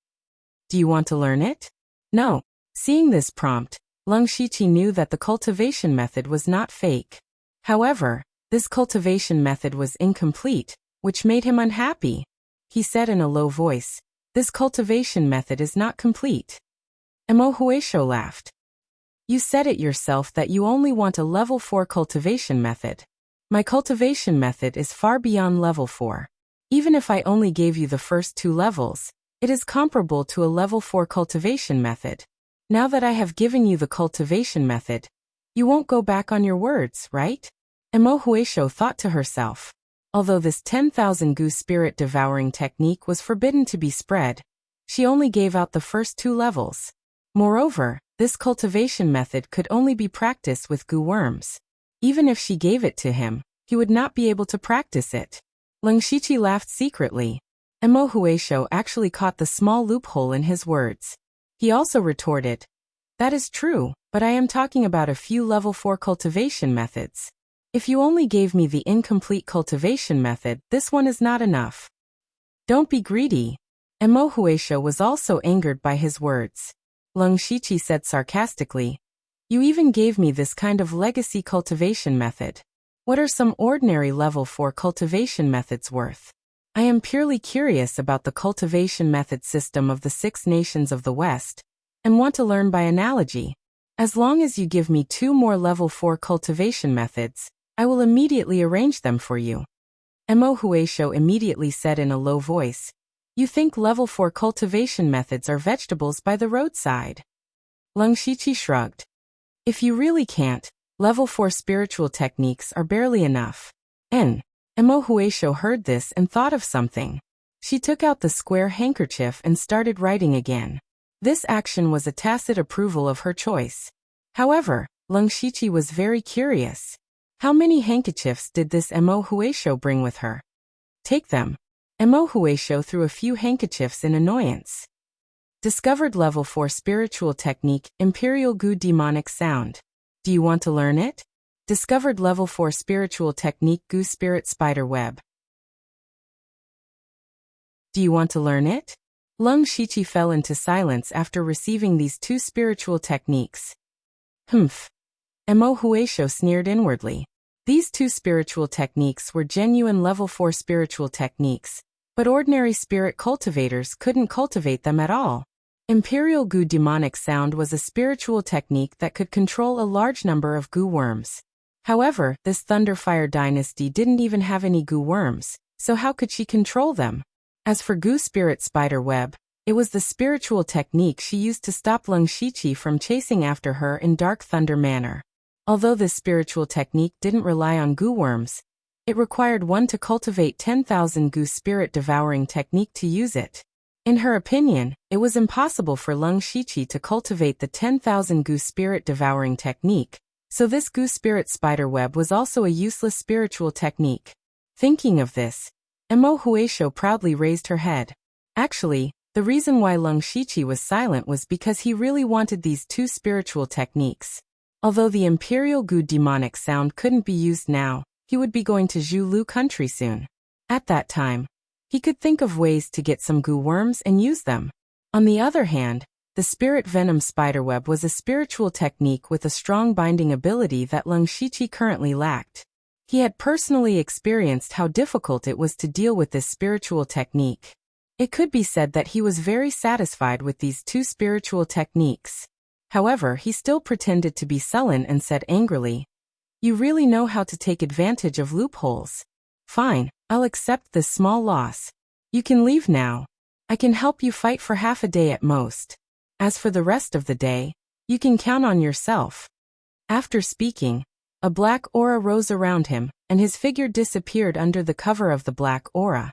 Do you want to learn it? No. Seeing this prompt, Leng Shiqi knew that the cultivation method was not fake. However, this cultivation method was incomplete, which made him unhappy. He said in a low voice, This cultivation method is not complete. Emo Huisho laughed. You said it yourself that you only want a level 4 cultivation method. My cultivation method is far beyond level 4. Even if I only gave you the first 2 levels, it is comparable to a level 4 cultivation method. Now that I have given you the cultivation method, you won't go back on your words, right? Emo Huisho thought to herself. Although this 10,000 Gu spirit devouring technique was forbidden to be spread, she only gave out the first 2 levels. Moreover, this cultivation method could only be practiced with Gu worms. Even if she gave it to him, he would not be able to practice it. Leng Shiqi laughed secretly. Emo Huisho actually caught the small loophole in his words. He also retorted, That is true, but I am talking about a few level 4 cultivation methods. If you only gave me the incomplete cultivation method, this one is not enough. Don't be greedy. Emo Huisho was also angered by his words. Leng Shiqi said sarcastically, You even gave me this kind of legacy cultivation method. What are some ordinary level 4 cultivation methods worth? I am purely curious about the cultivation method system of the 6 nations of the West, and want to learn by analogy. As long as you give me 2 more level 4 cultivation methods, I will immediately arrange them for you. Emo Huisho immediately said in a low voice, You think level 4 cultivation methods are vegetables by the roadside? Leng Shiqi shrugged. If you really can't, level 4 spiritual techniques are barely enough. Emo Huisho heard this and thought of something. She took out the square handkerchief and started writing again. This action was a tacit approval of her choice. However, Leng Shiqi was very curious. How many handkerchiefs did this Emo Huisho bring with her? Take them. Emo Huisho threw a few handkerchiefs in annoyance. Discovered level 4 spiritual technique, Imperial Gu demonic sound. Do you want to learn it? Discovered level 4 spiritual technique, Gu spirit spider web. Do you want to learn it? Leng Shiqi fell into silence after receiving these 2 spiritual techniques. Humph. Emo Huisho sneered inwardly. These two spiritual techniques were genuine level 4 spiritual techniques, but ordinary spirit cultivators couldn't cultivate them at all. Imperial Goo demonic sound was a spiritual technique that could control a large number of goo worms. However, this Thunderfire dynasty didn't even have any goo worms, so how could she control them? As for Goo Spirit Spider Web, it was the spiritual technique she used to stop Lung Shiqi from chasing after her in Dark Thunder Manor. Although this spiritual technique didn't rely on goo worms, it required one to cultivate 10,000 goo spirit devouring technique to use it. In her opinion, it was impossible for Lung Shiqi to cultivate the 10,000 goo spirit devouring technique, so this Goo Spirit Spider Web was also a useless spiritual technique. Thinking of this, Mo Huisho proudly raised her head. Actually, the reason why Lung Shiqi was silent was because he really wanted these two spiritual techniques. Although the Imperial Goo demonic sound couldn't be used now, he would be going to Zhulu country soon. At that time, he could think of ways to get some goo worms and use them. On the other hand, the Spirit Venom Spiderweb was a spiritual technique with a strong binding ability that Lung Shiqi currently lacked. He had personally experienced how difficult it was to deal with this spiritual technique. It could be said that he was very satisfied with these two spiritual techniques. However, he still pretended to be sullen and said angrily, "You really know how to take advantage of loopholes. Fine, I'll accept this small loss. You can leave now. I can help you fight for half a day at most. As for the rest of the day, you can count on yourself." After speaking, a black aura rose around him, and his figure disappeared under the cover of the black aura.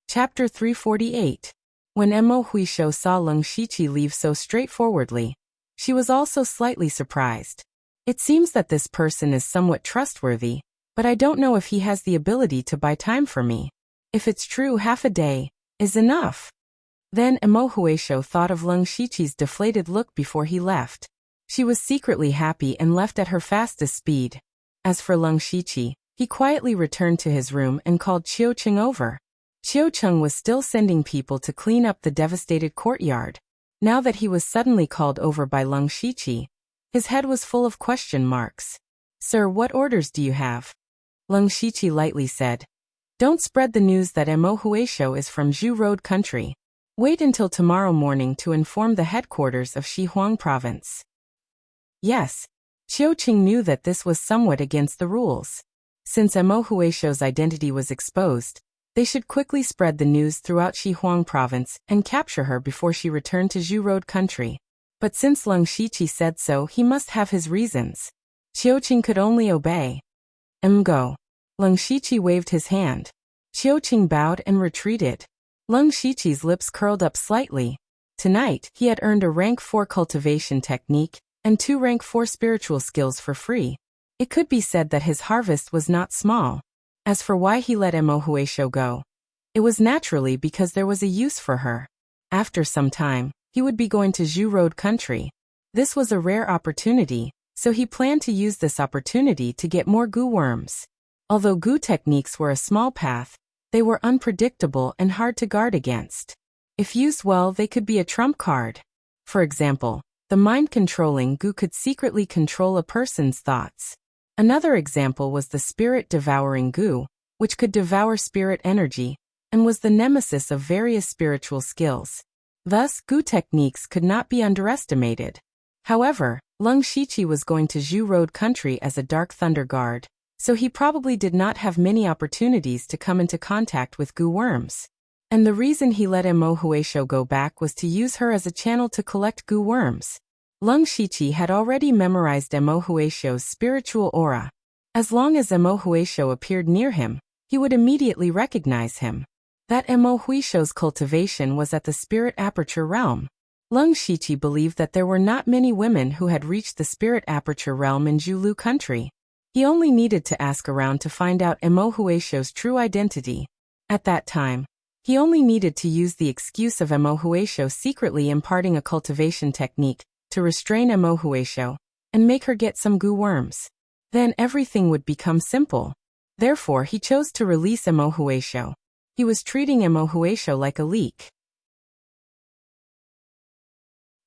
Chapter 348. When Mo Huisho saw Lung Shiqi leave so straightforwardly, she was also slightly surprised. It seems that this person is somewhat trustworthy, but I don't know if he has the ability to buy time for me. If it's true, half a day is enough. Then Mo Huisho thought of Lung Shiqi's deflated look before he left. She was secretly happy and left at her fastest speed. As for Lung Shiqi, he quietly returned to his room and called Qiu Cheng over. Qiu Cheng was still sending people to clean up the devastated courtyard. Now that he was suddenly called over by Lung Shiqi, his head was full of question marks. "Sir, what orders do you have?" Lung Shiqi lightly said, "Don't spread the news that Mo Huisho is from Zhu Road country. Wait until tomorrow morning to inform the headquarters of Shihuang province." Yes, Qiu Cheng knew that this was somewhat against the rules. Since Mo Huisho's identity was exposed, they should quickly spread the news throughout Shihuang province and capture her before she returned to Zhu Road country. But since Lung Shiqi said so, he must have his reasons. Qiu Cheng could only obey. Go. Lung Shiqi waved his hand. Qiu Cheng bowed and retreated. Lung Shiqi's lips curled up slightly. Tonight, he had earned a rank 4 cultivation technique and 2 rank 4 spiritual skills for free. It could be said that his harvest was not small. As for why he let Mo Huisho go, it was naturally because there was a use for her. After some time, he would be going to Zhu Road country. This was a rare opportunity, so he planned to use this opportunity to get more goo worms. Although goo techniques were a small path, they were unpredictable and hard to guard against. If used well, they could be a trump card. For example, the mind-controlling goo could secretly control a person's thoughts. Another example was the spirit-devouring goo, which could devour spirit energy, and was the nemesis of various spiritual skills. Thus, goo techniques could not be underestimated. However, Lung Shiqi was going to Zhu Road country as a Dark Thunder Guard, so he probably did not have many opportunities to come into contact with goo worms. And the reason he let Mo Huisho go back was to use her as a channel to collect goo worms. Lung Shiqi had already memorized Mo Huisho's spiritual aura. As long as Mo Huisho appeared near him, he would immediately recognize him. That Mo Huisho's cultivation was at the spirit aperture realm. Lung Shiqi believed that there were not many women who had reached the spirit aperture realm in Zhulu country. He only needed to ask around to find out Mo Huisho's true identity. At that time, he only needed to use the excuse of Mo Huisho secretly imparting a cultivation technique to restrain Mo Huisho and make her get some goo worms. Then everything would become simple. Therefore, he chose to release Mo Huisho. He was treating Mo Huisho like a leak.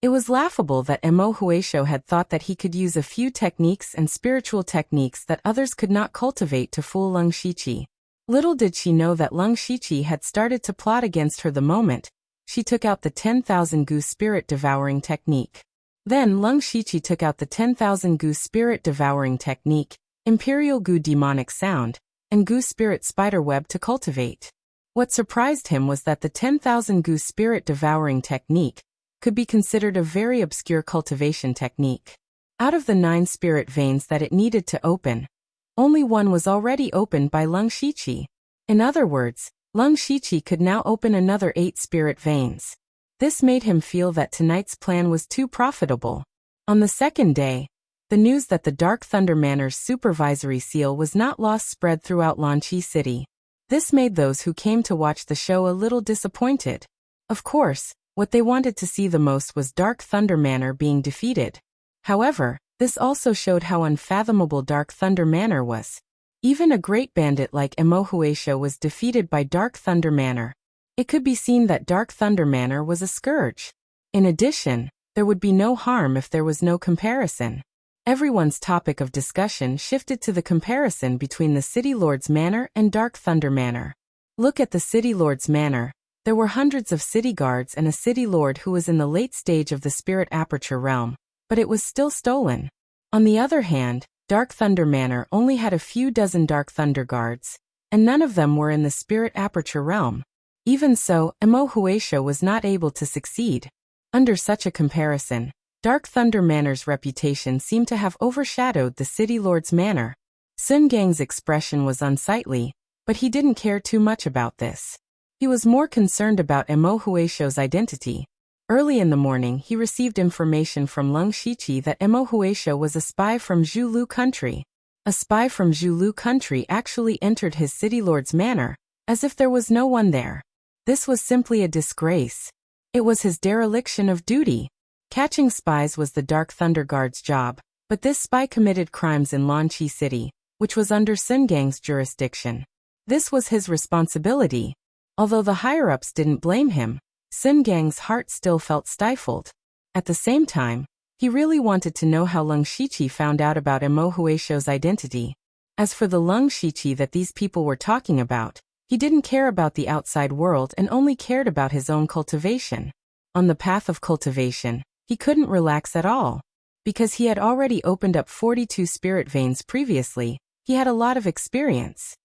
It was laughable that Mo Huisho had thought that he could use a few techniques and spiritual techniques that others could not cultivate to fool Leng Shiqi. Little did she know that Leng Shiqi had started to plot against her the moment she took out the 10,000 Gu spirit devouring technique. Then Leng Shiqi took out the 10,000 Gu spirit devouring technique, Imperial Gu demonic sound, and Gu spirit spider web to cultivate. What surprised him was that the 10,000 Gu spirit devouring technique could be considered a very obscure cultivation technique. Out of the 9 spirit veins that it needed to open, only one was already opened by Leng Shiqi. In other words, Leng Shiqi could now open another 8 spirit veins. This made him feel that tonight's plan was too profitable. On the second day, the news that the Dark Thunder Manor's supervisory seal was not lost spread throughout Lanqi City. This made those who came to watch the show a little disappointed. Of course, what they wanted to see the most was Dark Thunder Manor being defeated. However, this also showed how unfathomable Dark Thunder Manor was. Even a great bandit like Mo Huisho was defeated by Dark Thunder Manor. It could be seen that Dark Thunder Manor was a scourge. In addition, there would be no harm if there was no comparison. Everyone's topic of discussion shifted to the comparison between the City Lord's Manor and Dark Thunder Manor. Look at the City Lord's Manor. There were hundreds of city guards and a city lord who was in the late stage of the Spirit Aperture realm, but it was still stolen. On the other hand, Dark Thunder Manor only had a few dozen Dark Thunder guards, and none of them were in the Spirit Aperture realm. Even so, Mo Huisho was not able to succeed. Under such a comparison, Dark Thunder Manor's reputation seemed to have overshadowed the City Lord's Manor. Sun Gang's expression was unsightly, but he didn't care too much about this. He was more concerned about Mo Huisho's identity. Early in the morning, he received information from Leng Shiqi that Mo Huisho was a spy from Zhulu country. A spy from Zhulu country actually entered his City Lord's Manor, as if there was no one there. This was simply a disgrace. It was his dereliction of duty. Catching spies was the Dark Thunder Guard's job, but this spy committed crimes in Lanqi City, which was under Sun Gang's jurisdiction. This was his responsibility. Although the higher-ups didn't blame him, Sun Gang's heart still felt stifled. At the same time, he really wanted to know how Leng Shiqi found out about Mo Huisho's identity. As for the Leng Shiqi that these people were talking about, he didn't care about the outside world and only cared about his own cultivation. On the path of cultivation, he couldn't relax at all. Because he had already opened up 42 spirit veins previously, he had a lot of experience.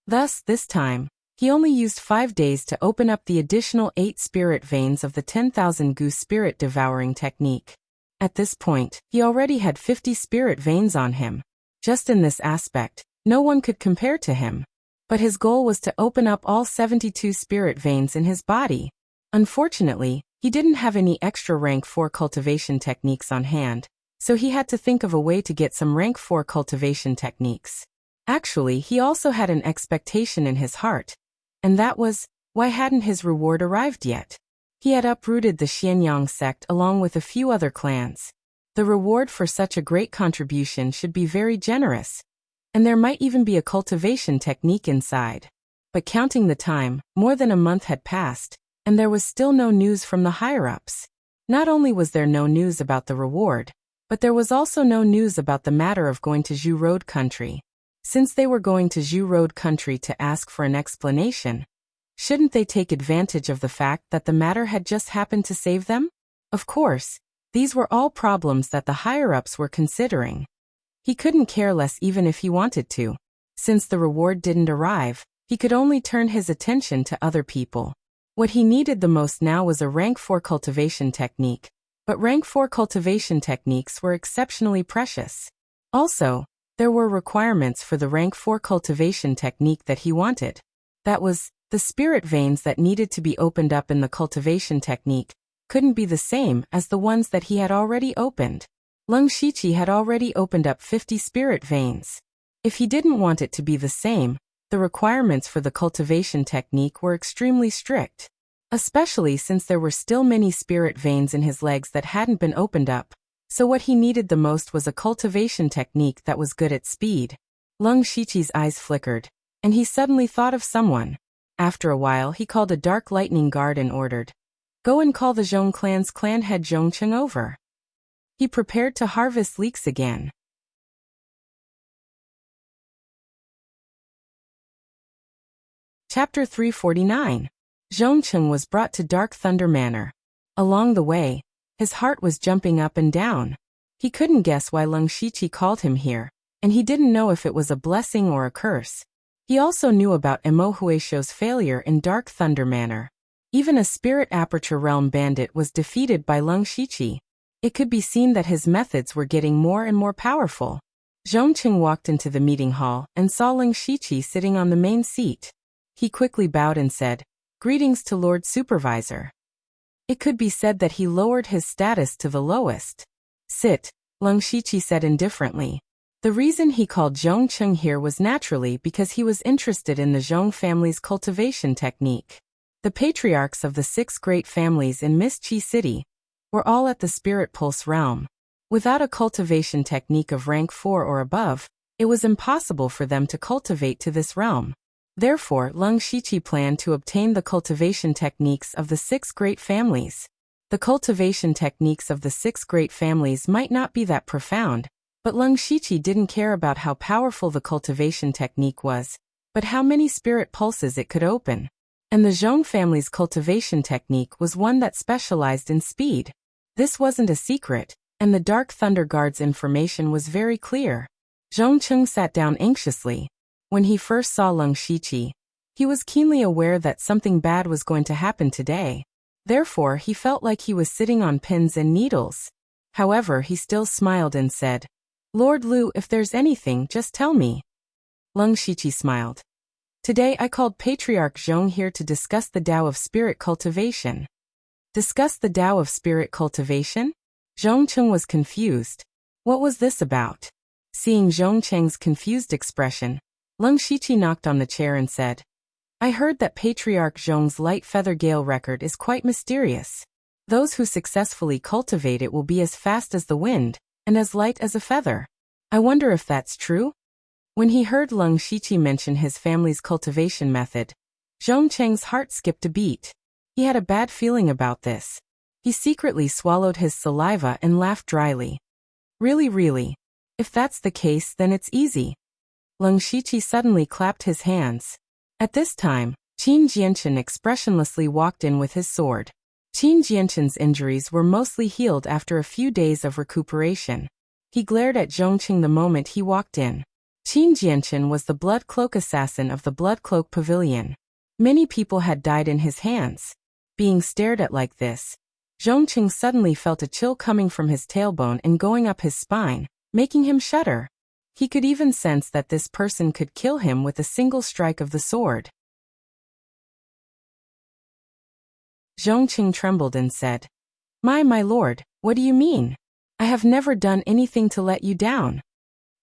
Thus, this time, he only used 5 days to open up the additional 8 spirit veins of the 10,000 Gu spirit devouring technique. At this point, he already had 50 spirit veins on him. Just in this aspect, no one could compare to him. But his goal was to open up all 72 spirit veins in his body. Unfortunately, he didn't have any extra rank 4 cultivation techniques on hand, so he had to think of a way to get some rank 4 cultivation techniques. Actually, he also had an expectation in his heart. And that was, why hadn't his reward arrived yet? He had uprooted the Xianyang sect along with a few other clans. The reward for such a great contribution should be very generous. And there might even be a cultivation technique inside. But counting the time, more than a month had passed, and there was still no news from the higher-ups. Not only was there no news about the reward, but there was also no news about the matter of going to Zhu Road country. Since they were going to Zhu Road country to ask for an explanation, shouldn't they take advantage of the fact that the matter had just happened to save them? Of course, these were all problems that the higher-ups were considering. He couldn't care less even if he wanted to. Since the reward didn't arrive, he could only turn his attention to other people. What he needed the most now was a rank 4 cultivation technique, but rank 4 cultivation techniques were exceptionally precious. Also, there were requirements for the rank 4 cultivation technique that he wanted. That was, the spirit veins that needed to be opened up in the cultivation technique couldn't be the same as the ones that he had already opened. Leng Shiqi had already opened up 50 spirit veins. If he didn't want it to be the same, the requirements for the cultivation technique were extremely strict. Especially since there were still many spirit veins in his legs that hadn't been opened up. So what he needed the most was a cultivation technique that was good at speed. Leng Shiqi's eyes flickered, and he suddenly thought of someone. After a while he called a dark lightning guard and ordered, Go and call the Zhong clan's clan head Zhongcheng over. He prepared to harvest leeks again. Chapter 349. Zhongcheng was brought to Dark Thunder Manor. Along the way, his heart was jumping up and down. He couldn't guess why Leng Shiqi called him here, and he didn't know if it was a blessing or a curse. He also knew about Emo Huisho's failure in Dark Thunder Manor. Even a Spirit Aperture Realm bandit was defeated by Leng Shiqi. It could be seen that his methods were getting more and more powerful. Zhongcheng walked into the meeting hall and saw Leng Shiqi sitting on the main seat. He quickly bowed and said, "Greetings to Lord Supervisor." It could be said that he lowered his status to the lowest. "Sit," Leng Shiqi said indifferently. The reason he called Zhongcheng here was naturally because he was interested in the Zhong family's cultivation technique. The patriarchs of the 6 great families in Mist Qi City were all at the Spirit Pulse realm. Without a cultivation technique of rank 4 or above, it was impossible for them to cultivate to this realm. Therefore, Leng Shiqi planned to obtain the cultivation techniques of the 6 great families. The cultivation techniques of the 6 great families might not be that profound, but Leng Shiqi didn't care about how powerful the cultivation technique was, but how many spirit pulses it could open. And the Zhong family's cultivation technique was one that specialized in speed. This wasn't a secret, and the Dark Thunder Guard's information was very clear. Zhongcheng sat down anxiously. When he first saw Leng Shiqi, he was keenly aware that something bad was going to happen today. Therefore, he felt like he was sitting on pins and needles. However, he still smiled and said, "Lord Lu, if there's anything, just tell me." Leng Shiqi smiled. "Today I called Patriarch Zhong here to discuss the Tao of Spirit Cultivation." Discuss the Tao of Spirit Cultivation? Zhongcheng was confused. What was this about? Seeing Zhongcheng's confused expression, Leng Shiqi knocked on the chair and said, "I heard that Patriarch Zhong's light feather gale record is quite mysterious. Those who successfully cultivate it will be as fast as the wind, and as light as a feather. I wonder if that's true?" When he heard Leng Shiqi mention his family's cultivation method, Zhongcheng's heart skipped a beat. He had a bad feeling about this. He secretly swallowed his saliva and laughed dryly. Really? If that's the case, then it's easy." Leng Shiqi suddenly clapped his hands. At this time, Qin Jianchen expressionlessly walked in with his sword. Qin Jianchen's injuries were mostly healed after a few days of recuperation. He glared at Zhongcheng the moment he walked in. Qin Jianchen was the Blood Cloak assassin of the Blood Cloak Pavilion. Many people had died in his hands. Being stared at like this, Zhongcheng suddenly felt a chill coming from his tailbone and going up his spine, making him shudder. He could even sense that this person could kill him with a single strike of the sword. Zhongcheng trembled and said, My lord, what do you mean? I have never done anything to let you down."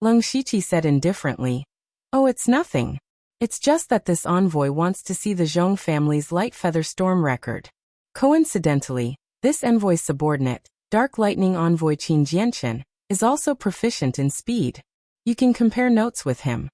Leng Shiqi said indifferently, "Oh, it's nothing. It's just that this envoy wants to see the Zhong family's Light Feather Storm record." Coincidentally, this envoy's subordinate, Dark Lightning Envoy Qin Jianchen, is also proficient in speed. You can compare notes with him.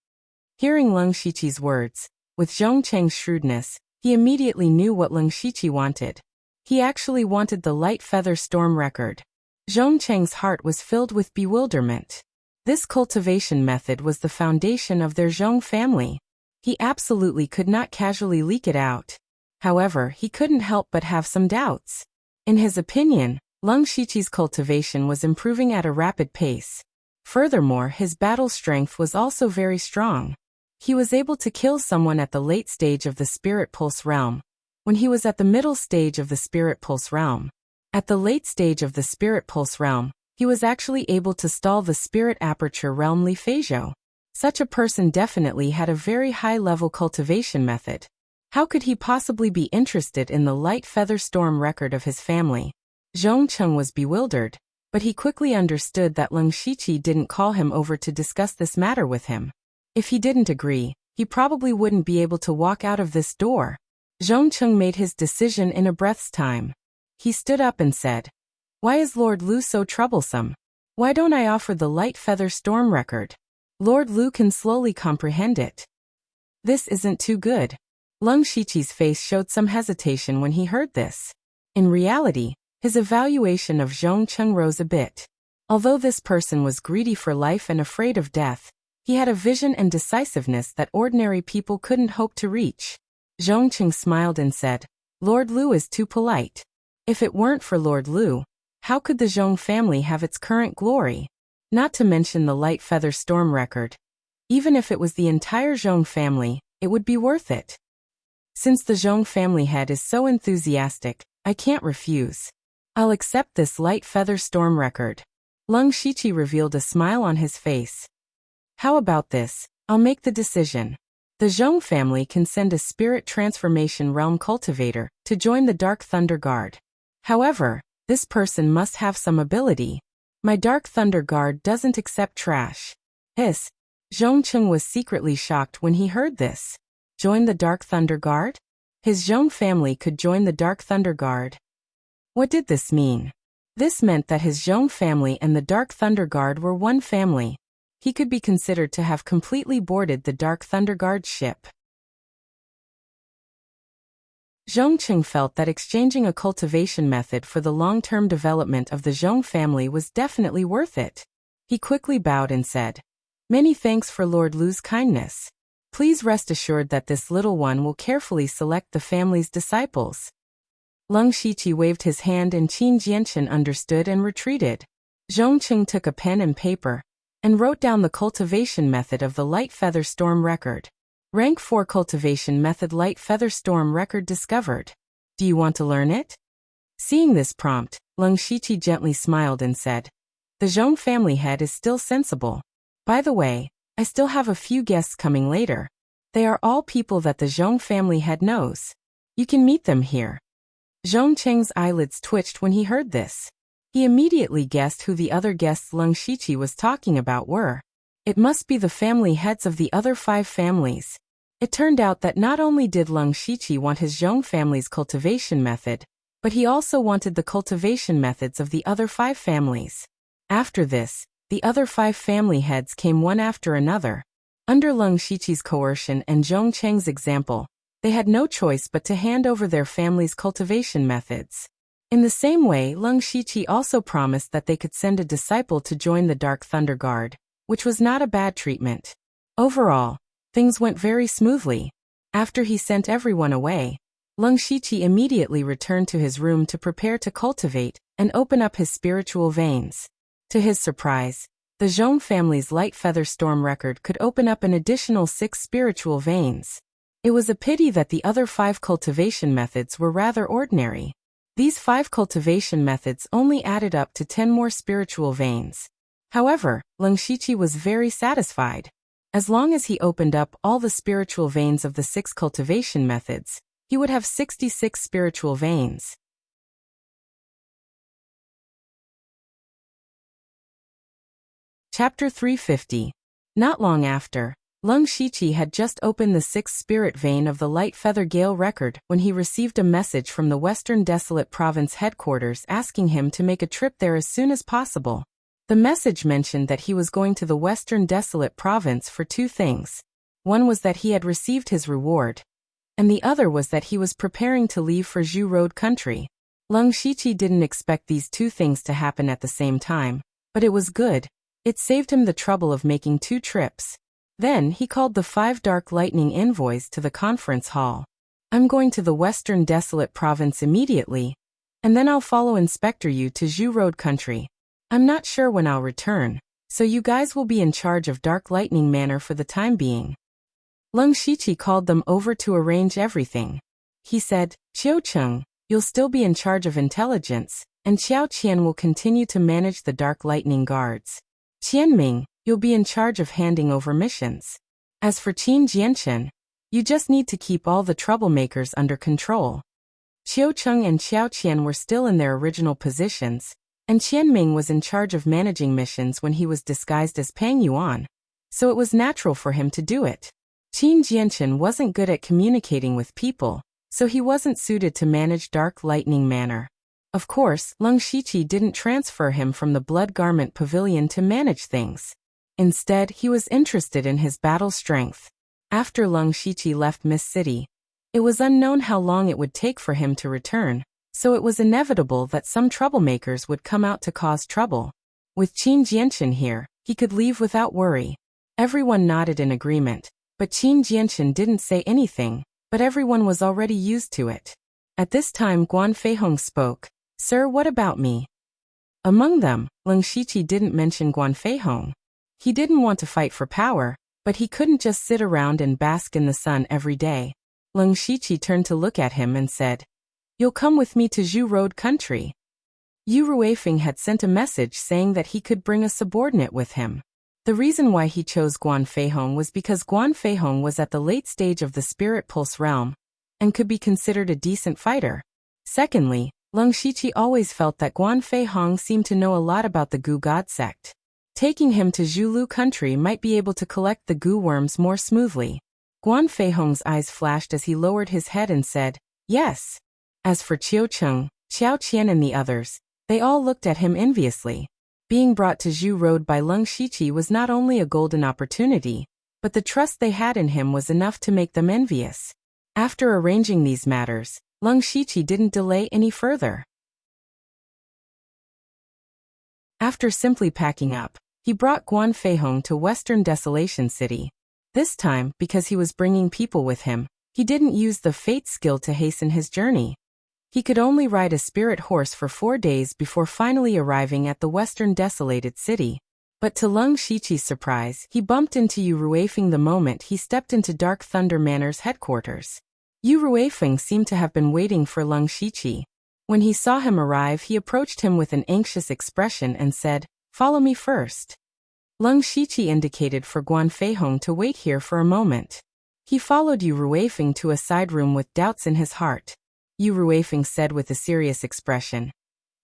Hearing Leng Shiqi's words, with Zhongcheng's shrewdness, he immediately knew what Leng Shiqi wanted. He actually wanted the Light Feather Storm record. Zhongcheng's heart was filled with bewilderment. This cultivation method was the foundation of their Zhong family. He absolutely could not casually leak it out. However, he couldn't help but have some doubts. In his opinion, Leng Shiqi's cultivation was improving at a rapid pace. Furthermore, his battle strength was also very strong. He was able to kill someone at the late stage of the Spirit Pulse realm, when he was at the middle stage of the Spirit Pulse realm. At the late stage of the Spirit Pulse realm, he was actually able to stall the Spirit Aperture realm Li Feizhou. Such a person definitely had a very high-level cultivation method. How could he possibly be interested in the Light Feather Storm record of his family? Zhongcheng was bewildered, but he quickly understood that Leng Shiqi didn't call him over to discuss this matter with him. If he didn't agree, he probably wouldn't be able to walk out of this door. Zhongcheng made his decision in a breath's time. He stood up and said, "Why is Lord Lu so troublesome? Why don't I offer the Light Feather Storm record? Lord Lu can slowly comprehend it. This isn't too good." Leng Shiqi's face showed some hesitation when he heard this. In reality, his evaluation of Zhong Cheng rose a bit. Although this person was greedy for life and afraid of death, he had a vision and decisiveness that ordinary people couldn't hope to reach. Zhong Cheng smiled and said, "Lord Lu is too polite. If it weren't for Lord Lu, how could the Zhong family have its current glory? Not to mention the light feather storm record. Even if it was the entire Zhong family, it would be worth it. Since the Zhong family head is so enthusiastic, I can't refuse. I'll accept this light feather storm record." Leng Shiqi revealed a smile on his face. "How about this? I'll make the decision. The Zhong family can send a spirit transformation realm cultivator to join the Dark Thunder Guard. However, this person must have some ability. My Dark Thunder Guard doesn't accept trash." Zhong Cheng was secretly shocked when he heard this. Join the Dark Thunder Guard? His Zhong family could join the Dark Thunder Guard. What did this mean? This meant that his Zhong family and the Dark Thunder Guard were one family. He could be considered to have completely boarded the Dark Thunder Guard ship. Zhong Cheng felt that exchanging a cultivation method for the long-term development of the Zhong family was definitely worth it. He quickly bowed and said, "Many thanks for Lord Lu's kindness. Please rest assured that this little one will carefully select the family's disciples." Leng Shiqi waved his hand and Qin Jianchen understood and retreated. Zhong Cheng took a pen and paper and wrote down the cultivation method of the Light Feather Storm record. Rank 4 cultivation method Light Feather Storm record discovered. Do you want to learn it? Seeing this prompt, Leng Shiqi gently smiled and said, "The Zhong family head is still sensible. By the way, I still have a few guests coming later. They are all people that the Zhong family head knows. You can meet them here." Zhong Cheng's eyelids twitched when he heard this. He immediately guessed who the other guests Leng Shiqi was talking about were. It must be the family heads of the other 5 families. It turned out that not only did Leng Shiqi want his Zhong family's cultivation method, but he also wanted the cultivation methods of the other 5 families. After this, the other 5 family heads came one after another. Under Leng Shiqi's coercion and Zhong Cheng's example, they had no choice but to hand over their family's cultivation methods. In the same way, Leng Shiqi also promised that they could send a disciple to join the Dark Thunder Guard, which was not a bad treatment. Overall, things went very smoothly. After he sent everyone away, Leng Shiqi immediately returned to his room to prepare to cultivate and open up his spiritual veins. To his surprise, the Zhong family's Light Feather Storm record could open up an additional 6 spiritual veins. It was a pity that the other 5 cultivation methods were rather ordinary. These 5 cultivation methods only added up to 10 more spiritual veins. However, Leng Shiqi was very satisfied. As long as he opened up all the spiritual veins of the 6 cultivation methods, he would have 66 spiritual veins. Chapter 350. Not long after, Leng Shiqi had just opened the 6th spirit vein of the Light Feather Gale record when he received a message from the Western Desolate Province headquarters asking him to make a trip there as soon as possible. The message mentioned that he was going to the Western Desolate Province for 2 things. One was that he had received his reward, and the other was that he was preparing to leave for Zhu Road country. Leng Shiqi didn't expect these 2 things to happen at the same time, but it was good. It saved him the trouble of making 2 trips. Then he called the 5 Dark Lightning envoys to the conference hall. "I'm going to the Western Desolate Province immediately, and then I'll follow Inspector Yu to Zhu Road country. I'm not sure when I'll return, so you guys will be in charge of Dark Lightning Manor for the time being." Leng Shiqi called them over to arrange everything. He said, "Qiu Cheng, you'll still be in charge of intelligence, and Qiao Qian will continue to manage the Dark Lightning Guards. Qianming, you'll be in charge of handing over missions. As for Qin Jianchen, you just need to keep all the troublemakers under control." Qiu Cheng and Qiao Qian were still in their original positions, and Qianming was in charge of managing missions when he was disguised as Pang Yuan, so it was natural for him to do it. Qin Jianchen wasn't good at communicating with people, so he wasn't suited to manage Dark Lightning Manor. Of course, Leng Shiqi didn't transfer him from the Blood Garment Pavilion to manage things. Instead, he was interested in his battle strength. After Leng Shiqi left Mist City, it was unknown how long it would take for him to return, so it was inevitable that some troublemakers would come out to cause trouble. With Qin Jianchen here, he could leave without worry. Everyone nodded in agreement, but Qin Jianchen didn't say anything, but everyone was already used to it. At this time Guan Feihong spoke. Sir, what about me? Among them, Leng Shiqi didn't mention Guan Feihong. He didn't want to fight for power, but he couldn't just sit around and bask in the sun every day. Leng Shiqi turned to look at him and said, You'll come with me to Zhu Road country. Yu Ruifeng had sent a message saying that he could bring a subordinate with him. The reason why he chose Guan Feihong was because Guan Feihong was at the late stage of the Spirit Pulse realm and could be considered a decent fighter. Secondly, Leng Shiqi always felt that Guan Feihong seemed to know a lot about the Gu God sect. Taking him to Zhulu country might be able to collect the Gu worms more smoothly. Guan Feihong's eyes flashed as he lowered his head and said, Yes. As for Qiu Cheng, Xiao Qian and the others, they all looked at him enviously. Being brought to Zhu Road by Leng Shiqi was not only a golden opportunity, but the trust they had in him was enough to make them envious. After arranging these matters, Leng Shiqi didn't delay any further. After simply packing up, he brought Guan Feihong to Western Desolation City. This time, because he was bringing people with him, he didn't use the fate skill to hasten his journey. He could only ride a spirit horse for 4 days before finally arriving at the Western Desolated City. But to Leng Shiqi's surprise, he bumped into Yu Ruifeng the moment he stepped into Dark Thunder Manor's headquarters. Yu Ruifeng seemed to have been waiting for Leng Shiqi. When he saw him arrive, he approached him with an anxious expression and said, Follow me first. Leng Shiqi indicated for Guan Feihong to wait here for a moment. He followed Yu Ruifeng to a side room with doubts in his heart. Yu Ruifeng said with a serious expression,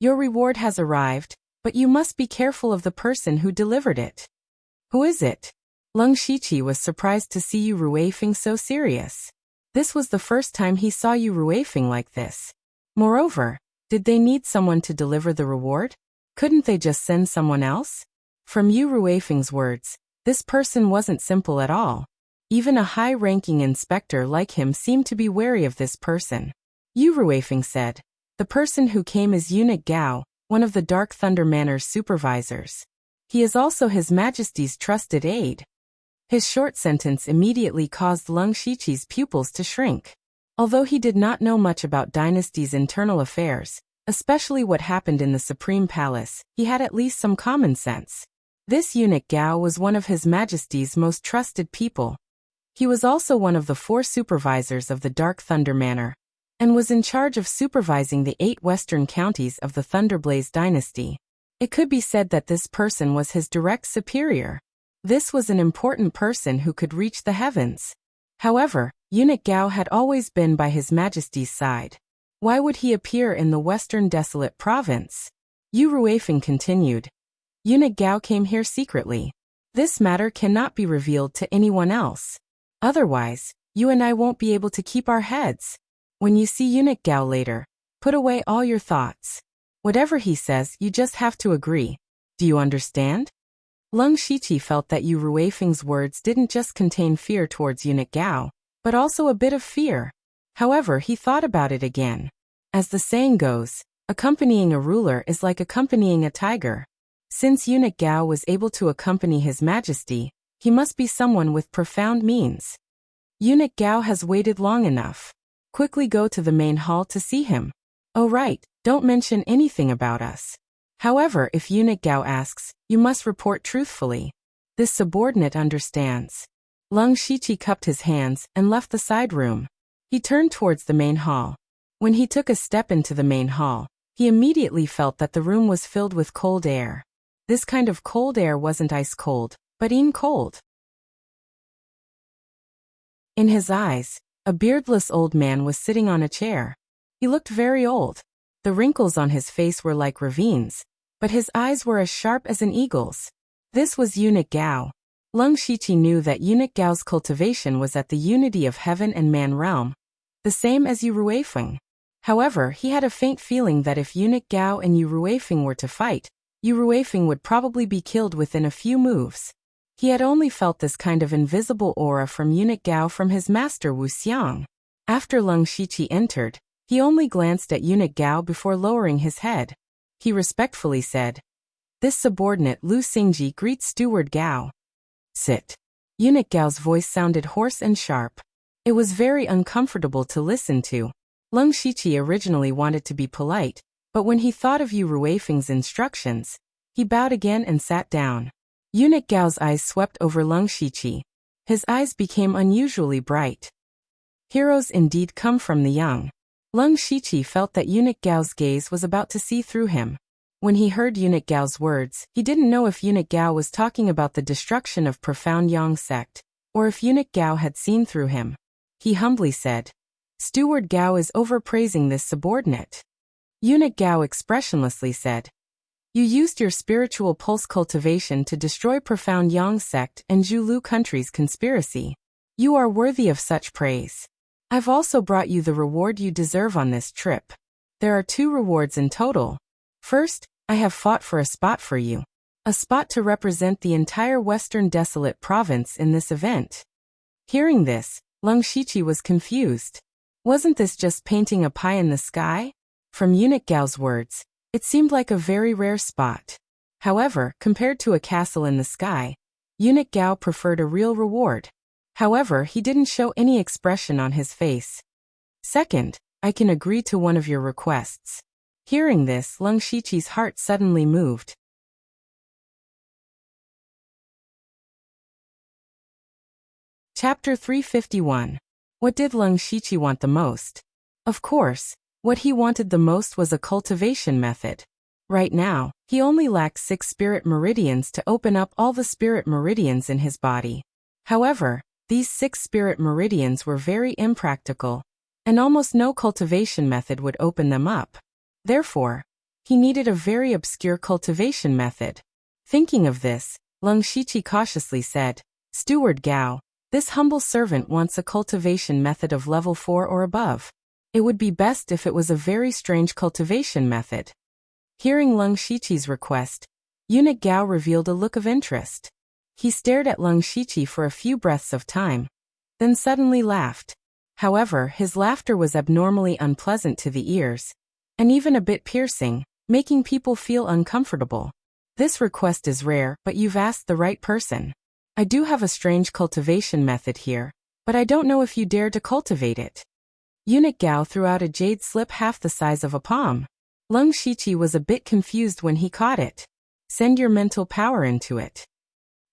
Your reward has arrived, but you must be careful of the person who delivered it. Who is it? Leng Shiqi was surprised to see Yu Ruifeng so serious. This was the first time he saw Yu Ruifeng like this. Moreover, did they need someone to deliver the reward? Couldn't they just send someone else? From Yu Ruifeng's words, this person wasn't simple at all. Even a high-ranking inspector like him seemed to be wary of this person. Yu Ruifeng said, The person who came is Eunuch Gao, one of the Dark Thunder Manor's supervisors. He is also His Majesty's trusted aide. His short sentence immediately caused Leng Shiqi's pupils to shrink. Although he did not know much about Dynasty's internal affairs, especially what happened in the Supreme Palace, he had at least some common sense. This Eunuch Gao was one of His Majesty's most trusted people. He was also one of the 4 supervisors of the Dark Thunder Manor, and was in charge of supervising the 8 western counties of the Thunderblaze dynasty. It could be said that this person was his direct superior. This was an important person who could reach the heavens. However, Eunuch Gao had always been by His Majesty's side. Why would he appear in the Western Desolate Province? Yu Ruifeng continued. Eunuch Gao came here secretly. This matter cannot be revealed to anyone else. Otherwise, you and I won't be able to keep our heads. When you see Eunuch Gao later, put away all your thoughts. Whatever he says, you just have to agree. Do you understand? Leng Shiqi felt that Yu Ruifeng's words didn't just contain fear towards Eunuch Gao, but also a bit of fear. However, he thought about it again. As the saying goes, accompanying a ruler is like accompanying a tiger. Since Eunuch Gao was able to accompany His Majesty, he must be someone with profound means. Eunuch Gao has waited long enough. Quickly go to the main hall to see him. Oh right, don't mention anything about us. However, if Eunuch Gao asks, you must report truthfully. This subordinate understands. Leng Shiqi cupped his hands and left the side room. He turned towards the main hall. When he took a step into the main hall, he immediately felt that the room was filled with cold air. This kind of cold air wasn't ice cold, but cold. In his eyes, a beardless old man was sitting on a chair. He looked very old. The wrinkles on his face were like ravines, but his eyes were as sharp as an eagle's. This was Eunuch Gao. Leng Shiqi knew that Eunuch Gao's cultivation was at the unity of heaven and man realm, the same as Yu Ruifeng. However, he had a faint feeling that if Eunuch Gao and Yu Ruifeng were to fight, Yu Ruifeng would probably be killed within a few moves. He had only felt this kind of invisible aura from Eunuch Gao from his master Wu Xiang. After Leng Shiqi entered, He only glanced at Eunuch Gao before lowering his head. He respectfully said, "This subordinate Lu Xingji greets Steward Gao." "Sit." Eunuch Gao's voice sounded hoarse and sharp. It was very uncomfortable to listen to. Leng Shiqi originally wanted to be polite, but when he thought of Yu Ruifeng's instructions, he bowed again and sat down. Eunuch Gao's eyes swept over Leng Shiqi. His eyes became unusually bright. Heroes indeed come from the young. Leng Shiqi felt that Eunuch Gao's gaze was about to see through him. When he heard Eunuch Gao's words, he didn't know if Eunuch Gao was talking about the destruction of Profound Yang sect, or if Eunuch Gao had seen through him. He humbly said, "Steward Gao is overpraising this subordinate." Eunuch Gao expressionlessly said, "You used your spiritual pulse cultivation to destroy Profound Yang sect and Zhulu country's conspiracy. You are worthy of such praise. I've also brought you the reward you deserve on this trip. There are 2 rewards in total. First, I have fought for a spot for you. A spot to represent the entire Western Desolate Province in this event." Hearing this, Leng Shiqi was confused. Wasn't this just painting a pie in the sky? From Eunuch Gao's words, it seemed like a very rare spot. However, compared to a castle in the sky, Eunuch Gao preferred a real reward. However, he didn't show any expression on his face. "Second, I can agree to one of your requests." Hearing this, Leng Shiqi's heart suddenly moved. Chapter 351. What did Leng Shiqi want the most? Of course, what he wanted the most was a cultivation method. Right now, he only lacked 6 spirit meridians to open up all the spirit meridians in his body. However, these 6 spirit meridians were very impractical, and almost no cultivation method would open them up. Therefore, he needed a very obscure cultivation method. Thinking of this, Leng Shiqi cautiously said, "Steward Gao, this humble servant wants a cultivation method of level 4 or above. It would be best if it was a very strange cultivation method." Hearing Leng Shiqi's request, Eunuch Gao revealed a look of interest. He stared at Leng Shiqi for a few breaths of time, then suddenly laughed. However, his laughter was abnormally unpleasant to the ears, and even a bit piercing, making people feel uncomfortable. "This request is rare, but you've asked the right person. I do have a strange cultivation method here, but I don't know if you dare to cultivate it." Eunuch Gao threw out a jade slip half the size of a palm. Leng Shiqi was a bit confused when he caught it. "Send your mental power into it."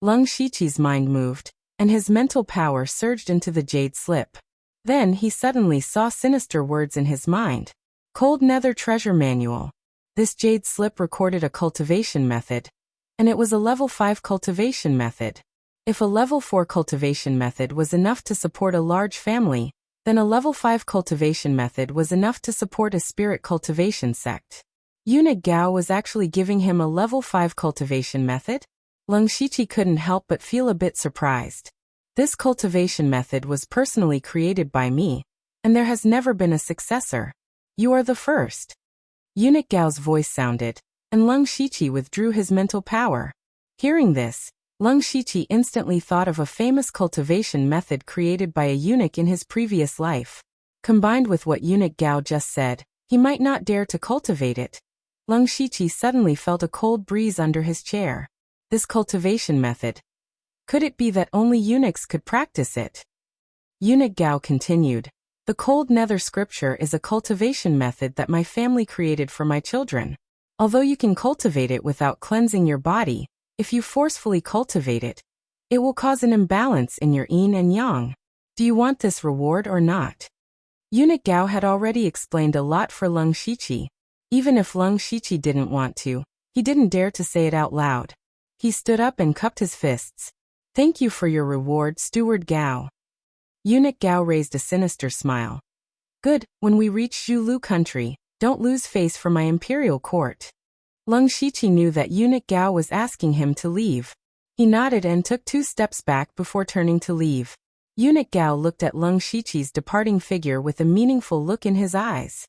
Leng Shiqi's mind moved, and his mental power surged into the jade slip. Then he suddenly saw sinister words in his mind. Cold Nether Treasure Manual. This jade slip recorded a cultivation method, and it was a level 5 cultivation method. If a level 4 cultivation method was enough to support a large family, then a level 5 cultivation method was enough to support a spirit cultivation sect. Eunuch Gao was actually giving him a level 5 cultivation method? Leng Shiqi couldn't help but feel a bit surprised. This cultivation method was personally created by me, and there has never been a successor. You are the first. Eunuch Gao's voice sounded, and Leng Shiqi withdrew his mental power. Hearing this, Leng Shiqi instantly thought of a famous cultivation method created by a eunuch in his previous life. Combined with what Eunuch Gao just said, he might not dare to cultivate it. Leng Shiqi suddenly felt a cold breeze under his chair. This cultivation method. Could it be that only eunuchs could practice it? Eunuch Gao continued, "The Cold Nether Scripture is a cultivation method that my family created for my children. Although you can cultivate it without cleansing your body, if you forcefully cultivate it, it will cause an imbalance in your yin and yang. Do you want this reward or not?" Eunuch Gao had already explained a lot for Leng Shiqi. Even if Leng Shiqi didn't want to, he didn't dare to say it out loud. He stood up and cupped his fists. "Thank you for your reward, Steward Gao." Eunuch Gao raised a sinister smile. "Good, when we reach Zhulu country, don't lose face for my imperial court." Leng Shiqi knew that Eunuch Gao was asking him to leave. He nodded and took 2 steps back before turning to leave. Eunuch Gao looked at Leng Shiqi's departing figure with a meaningful look in his eyes.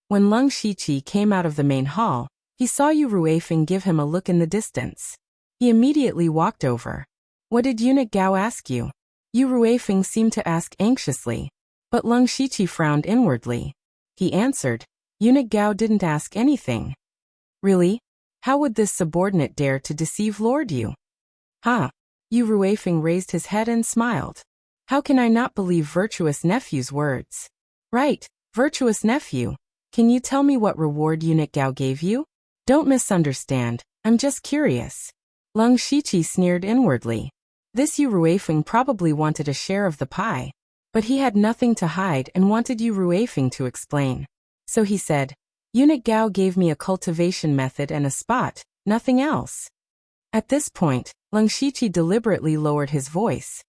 When Leng Shiqi came out of the main hall, he saw Yu Ruifeng give him a look in the distance. He immediately walked over. "What did Eunuch Gao ask you?" Yu Ruifeng seemed to ask anxiously. But Lung Shiqi frowned inwardly. He answered, Eunuch Gao didn't ask anything. Really? How would this subordinate dare to deceive Lord Yu? Ha! Yu Ruifeng raised his head and smiled. How can I not believe virtuous nephew's words? Right, virtuous nephew. Can you tell me what reward Eunuch Gao gave you? Don't misunderstand, I'm just curious. Lung Shiqi sneered inwardly. This Yu Ruifeng probably wanted a share of the pie. But he had nothing to hide and wanted Yu Ruifeng to explain. So he said, Eunuch Gao gave me a cultivation method and a spot, nothing else. At this point, Lung Shiqi deliberately lowered his voice.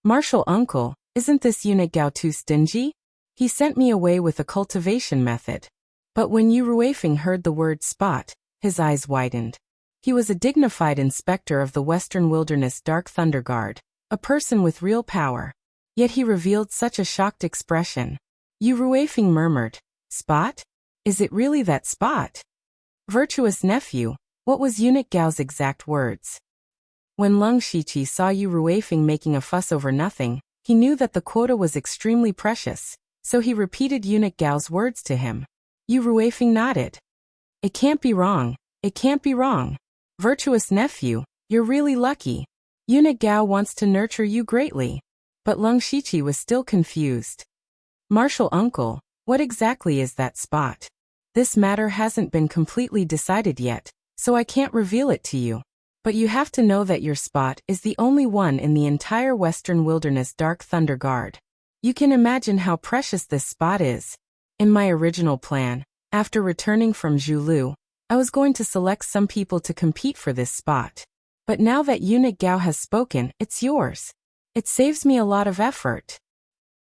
Martial uncle, isn't this Eunuch Gao too stingy? He sent me away with a cultivation method. But when Yu Ruifeng heard the word spot, his eyes widened. He was a dignified inspector of the Western Wilderness Dark Thunder Guard, a person with real power. Yet he revealed such a shocked expression. Yu Ruifeng murmured, Spot? Is it really that spot? Virtuous nephew, what was Eunuch Gao's exact words? When Lung Shiqi saw Yu Ruifeng making a fuss over nothing, he knew that the quota was extremely precious, so he repeated Eunuch Gao's words to him. Yu Ruifeng nodded. It can't be wrong, it can't be wrong. Virtuous nephew, you're really lucky. Eunuch Gao wants to nurture you greatly. But Lung Shiqi was still confused. Martial uncle, what exactly is that spot? This matter hasn't been completely decided yet, so I can't reveal it to you. But you have to know that your spot is the only one in the entire Western Wilderness Dark Thunder Guard. You can imagine how precious this spot is. In my original plan, after returning from Zhulu, I was going to select some people to compete for this spot. But now that Eunuch Gao has spoken, it's yours. It saves me a lot of effort.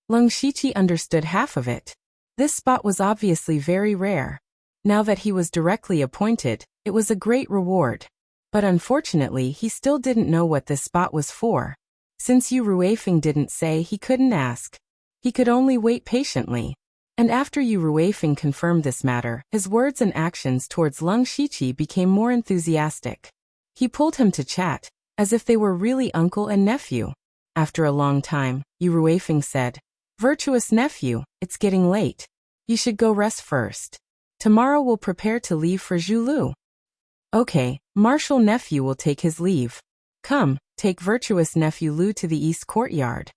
Lung Shiqi understood half of it. This spot was obviously very rare. Now that he was directly appointed, it was a great reward. But unfortunately he still didn't know what this spot was for. Since Yu Ruifeng didn't say, he couldn't ask. He could only wait patiently. And after Yu Ruifeng confirmed this matter, his words and actions towards Lung Shiqi became more enthusiastic. He pulled him to chat, as if they were really uncle and nephew. After a long time, Yu Ruifeng said, Virtuous nephew, it's getting late. You should go rest first. Tomorrow we'll prepare to leave for Zhulu. Okay, martial nephew will take his leave. Come, take virtuous nephew Lu to the east courtyard.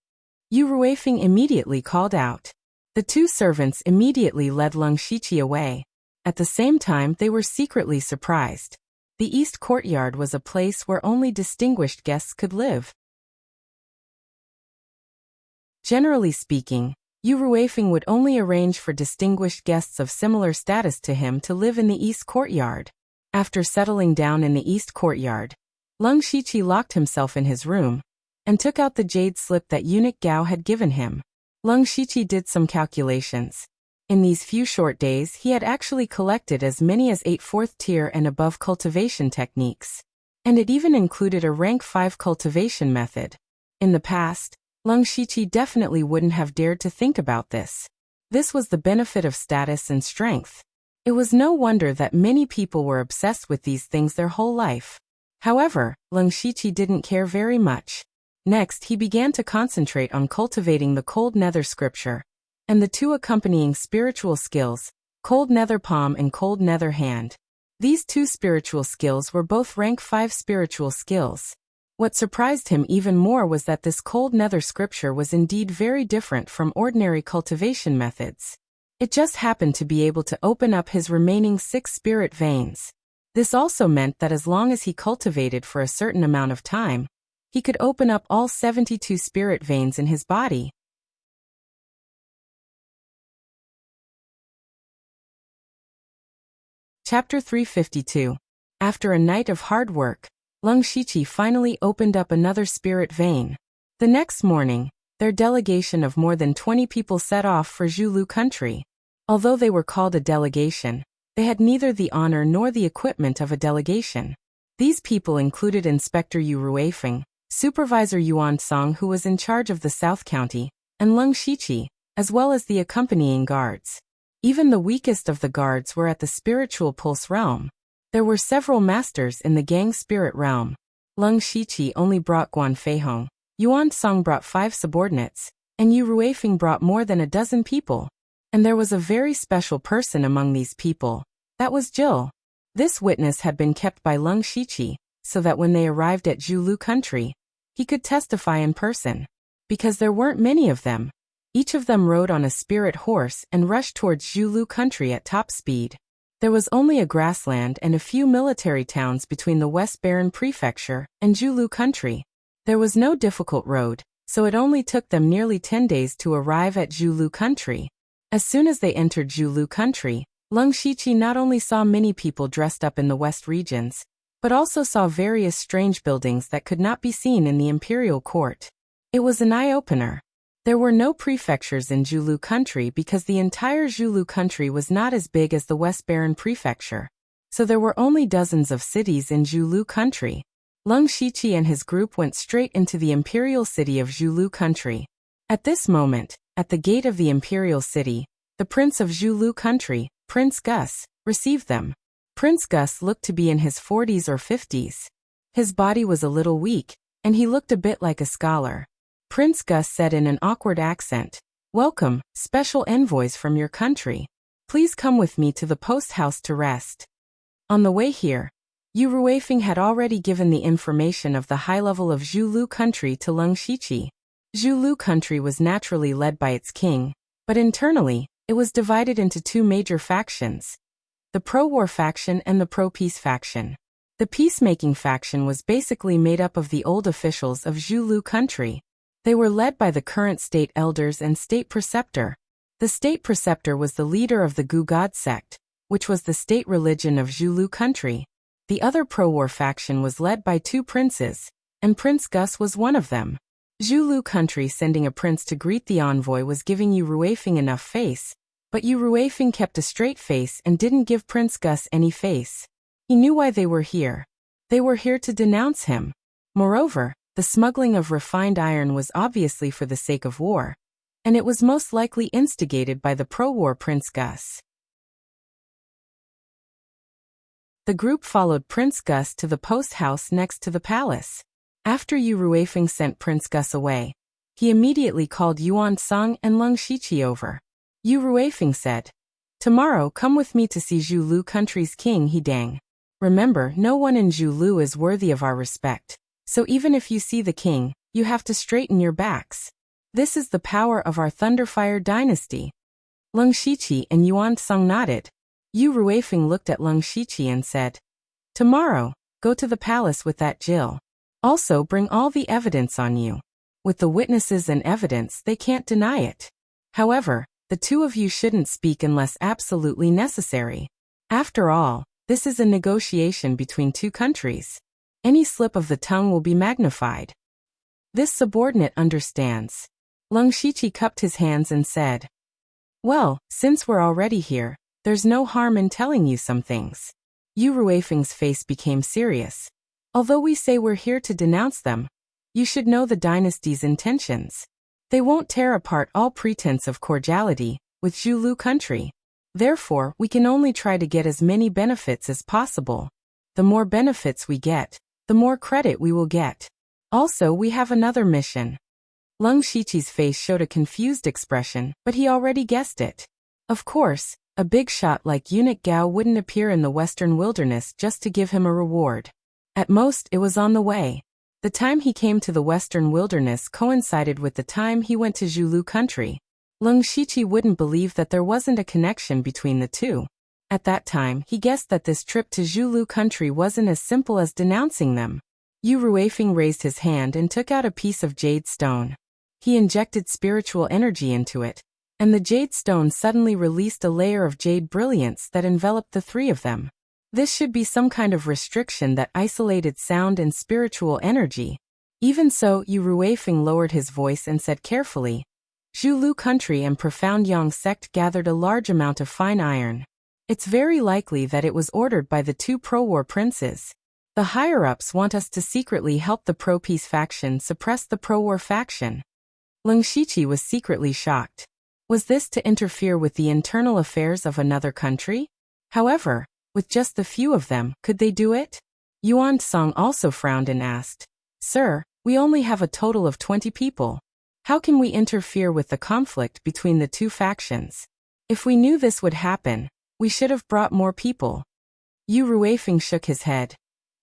Yu Ruifeng immediately called out. The two servants immediately led Lung Shiqi away. At the same time they were secretly surprised. The east courtyard was a place where only distinguished guests could live. Generally speaking, Yu Ruifeng would only arrange for distinguished guests of similar status to him to live in the east courtyard. After settling down in the east courtyard, Lung Shiqi locked himself in his room and took out the jade slip that Eunuch Gao had given him. Lung Shiqi did some calculations. In these few short days he had actually collected as many as 8 4th-tier and above cultivation techniques. And it even included a rank 5 cultivation method. In the past, Lung Shiqi definitely wouldn't have dared to think about this. This was the benefit of status and strength. It was no wonder that many people were obsessed with these things their whole life. However, Lung Shiqi didn't care very much. Next he began to concentrate on cultivating the Cold Nether Scripture, and the two accompanying spiritual skills, Cold Nether Palm and Cold Nether Hand. These two spiritual skills were both rank 5 spiritual skills. What surprised him even more was that this Cold Nether Scripture was indeed very different from ordinary cultivation methods. It just happened to be able to open up his remaining 6 spirit veins. This also meant that as long as he cultivated for a certain amount of time, he could open up all 72 spirit veins in his body. Chapter 352. After a night of hard work, Lung Shiqi finally opened up another spirit vein. The next morning, their delegation of more than 20 people set off for Zhulu country. Although they were called a delegation, they had neither the honor nor the equipment of a delegation. These people included Inspector Yu Ruifeng, Supervisor Yuan Song who was in charge of the South County, and Lung Shiqi, as well as the accompanying guards. Even the weakest of the guards were at the spiritual pulse realm. There were several masters in the gang spirit realm. Lung Shiqi only brought Guan Feihong. Yuan Song brought 5 subordinates, and Yu Ruifeng brought more than a dozen people. And there was a very special person among these people. That was Jill. This witness had been kept by Leng Shiqi, so that when they arrived at Zhulu country, he could testify in person. Because there weren't many of them. Each of them rode on a spirit horse and rushed towards Zhulu country at top speed. There was only a grassland and a few military towns between the West Baron Prefecture and Zhulu country. There was no difficult road, so it only took them nearly 10 days to arrive at Zhulu country. As soon as they entered Zhulu country, Leng Shiqi not only saw many people dressed up in the west regions, but also saw various strange buildings that could not be seen in the imperial court. It was an eye-opener. There were no prefectures in Zhulu country because the entire Zhulu country was not as big as the West Baron Prefecture. So there were only dozens of cities in Zhulu country. Leng Shiqi and his group went straight into the imperial city of Zhulu country. At this moment, at the gate of the imperial city, the prince of Zhulu country, Prince Gus, received them. Prince Gus looked to be in his 40s or 50s. His body was a little weak, and he looked a bit like a scholar. Prince Gus said in an awkward accent, "Welcome, special envoys from your country. Please come with me to the post house to rest." On the way here, Yu Ruifeng had already given the information of the high level of Zhulu country to Leng Shiqi. Zhulu country was naturally led by its king, but internally, it was divided into two major factions: the pro-war faction and the pro-peace faction. The peacemaking faction was basically made up of the old officials of Zhulu country. They were led by the current state elders and state preceptor. The state preceptor was the leader of the Gu God sect, which was the state religion of Zhulu country. The other pro-war faction was led by two princes, and Prince Gus was one of them. Zhulu country sending a prince to greet the envoy was giving Yu Ruifeng enough face, but Yu Ruifeng kept a straight face and didn't give Prince Gus any face. He knew why they were here. They were here to denounce him. Moreover, the smuggling of refined iron was obviously for the sake of war, and it was most likely instigated by the pro-war Prince Gus. The group followed Prince Gus to the post house next to the palace. After Yu Ruifeng sent Prince Gus away, he immediately called Yuan Song and Leng Shiqi over. Yu Ruifeng said, "Tomorrow come with me to see Zhulu country's king Hidang. Remember, no one in Zhulu is worthy of our respect. So even if you see the king, you have to straighten your backs. This is the power of our Thunderfire dynasty." Leng Shiqi and Yuan Song nodded. Yu Ruifeng looked at Leng Shiqi and said, "Tomorrow, go to the palace with that Jill. Also bring all the evidence on you. With the witnesses and evidence, they can't deny it. However, the two of you shouldn't speak unless absolutely necessary. After all, this is a negotiation between two countries. Any slip of the tongue will be magnified." This subordinate understands. Leng Shiqi cupped his hands and said, "Well, since we're already here, there's no harm in telling you some things." Yu Ruifeng's face became serious. "Although we say we're here to denounce them, you should know the dynasty's intentions. They won't tear apart all pretense of cordiality with Zhulu country. Therefore, we can only try to get as many benefits as possible. The more benefits we get, the more credit we will get. Also, we have another mission." Leng Shiqi's face showed a confused expression, but he already guessed it. Of course, a big shot like Eunuch Gao wouldn't appear in the western wilderness just to give him a reward. At most, it was on the way. The time he came to the western wilderness coincided with the time he went to Zhulu country. Leng Shiqi wouldn't believe that there wasn't a connection between the two. At that time, he guessed that this trip to Zhulu country wasn't as simple as denouncing them. Yu Ruifeng raised his hand and took out a piece of jade stone. He injected spiritual energy into it, and the jade stone suddenly released a layer of jade brilliance that enveloped the three of them. This should be some kind of restriction that isolated sound and spiritual energy. Even so, Yu Ruifeng lowered his voice and said carefully, "Zhulu country and Profound Yang sect gathered a large amount of fine iron. It's very likely that it was ordered by the two pro-war princes. The higher-ups want us to secretly help the pro-peace faction suppress the pro-war faction." Leng Shiqi was secretly shocked. Was this to interfere with the internal affairs of another country? However, with just the few of them, could they do it? Yuan Song also frowned and asked, "Sir, we only have a total of 20 people. How can we interfere with the conflict between the two factions? If we knew this would happen, we should have brought more people. Yu Ruifeng shook his head.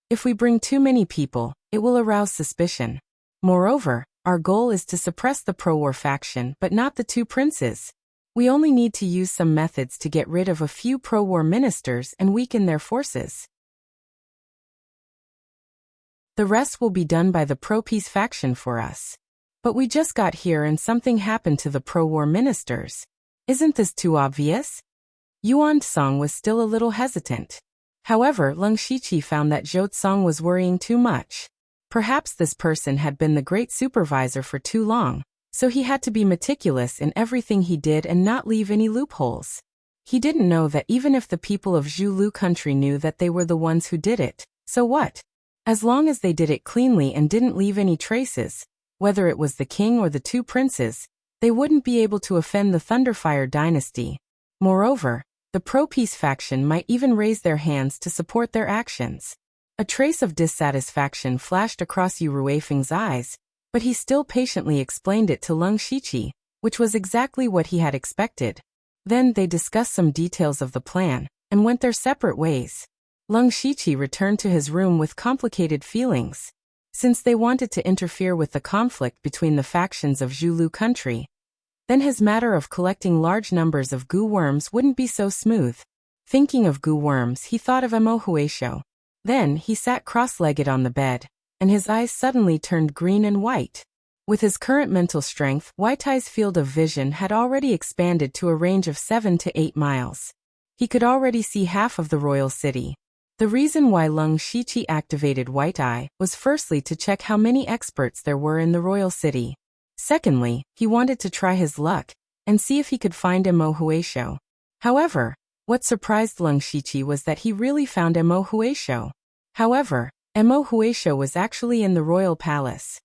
If we bring too many people, it will arouse suspicion. Moreover, our goal is to suppress the pro-war faction but not the two princes. We only need to use some methods to get rid of a few pro-war ministers and weaken their forces. The rest will be done by the pro-peace faction for us. But we just got here and something happened to the pro-war ministers. Isn't this too obvious? Yuan Tsang was still a little hesitant. However, Leng Shiqi found that Zhou Tsang was worrying too much. Perhaps this person had been the great supervisor for too long, so he had to be meticulous in everything he did and not leave any loopholes. He didn't know that even if the people of Zhulu country knew that they were the ones who did it, so what? As long as they did it cleanly and didn't leave any traces, whether it was the king or the two princes, they wouldn't be able to offend the Thunderfire dynasty. Moreover, the pro-peace faction might even raise their hands to support their actions. A trace of dissatisfaction flashed across Yu Ruifeng's eyes, but he still patiently explained it to Leng Shiqi, which was exactly what he had expected. Then they discussed some details of the plan, and went their separate ways. Leng Shiqi returned to his room with complicated feelings. Since they wanted to interfere with the conflict between the factions of Zhulu country, then his matter of collecting large numbers of goo worms wouldn't be so smooth. Thinking of goo worms, he thought of Mo Huisho. Then he sat cross-legged on the bed, and his eyes suddenly turned green and white. With his current mental strength, Huitai's field of vision had already expanded to a range of 7 to 8 miles. He could already see half of the royal city. The reason why Leng Shiqi activated Huitai was firstly to check how many experts there were in the royal city. Secondly, he wanted to try his luck and see if he could find Mo Huisho. However, what surprised Leng Shiqi was that he really found Mo Huisho. However, Mo Huisho was actually in the royal palace.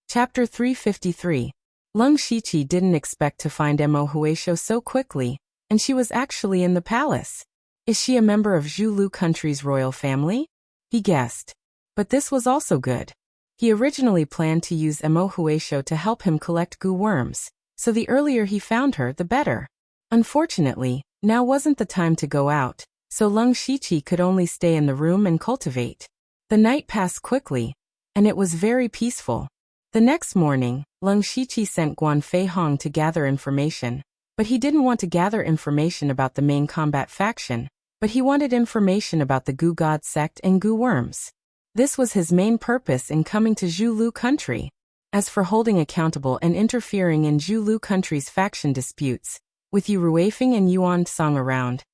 Chapter 353. Leng Shiqi didn't expect to find Mo Huisho so quickly, and she was actually in the palace. Is she a member of Zhulu country's royal family? He guessed. But this was also good. He originally planned to use Mo Huisho to help him collect goo worms, so the earlier he found her, the better. Unfortunately, now wasn't the time to go out, so Leng Shiqi could only stay in the room and cultivate. The night passed quickly, and it was very peaceful. The next morning, Leng Shiqi sent Guan Fei Hong to gather information, but he didn't want to gather information about the main combat faction, but he wanted information about the Goo God sect and goo worms. This was his main purpose in coming to Zhulu country. As for holding accountable and interfering in Zhulu country's faction disputes, with Yu Ruifeng and Yuan Tsang around,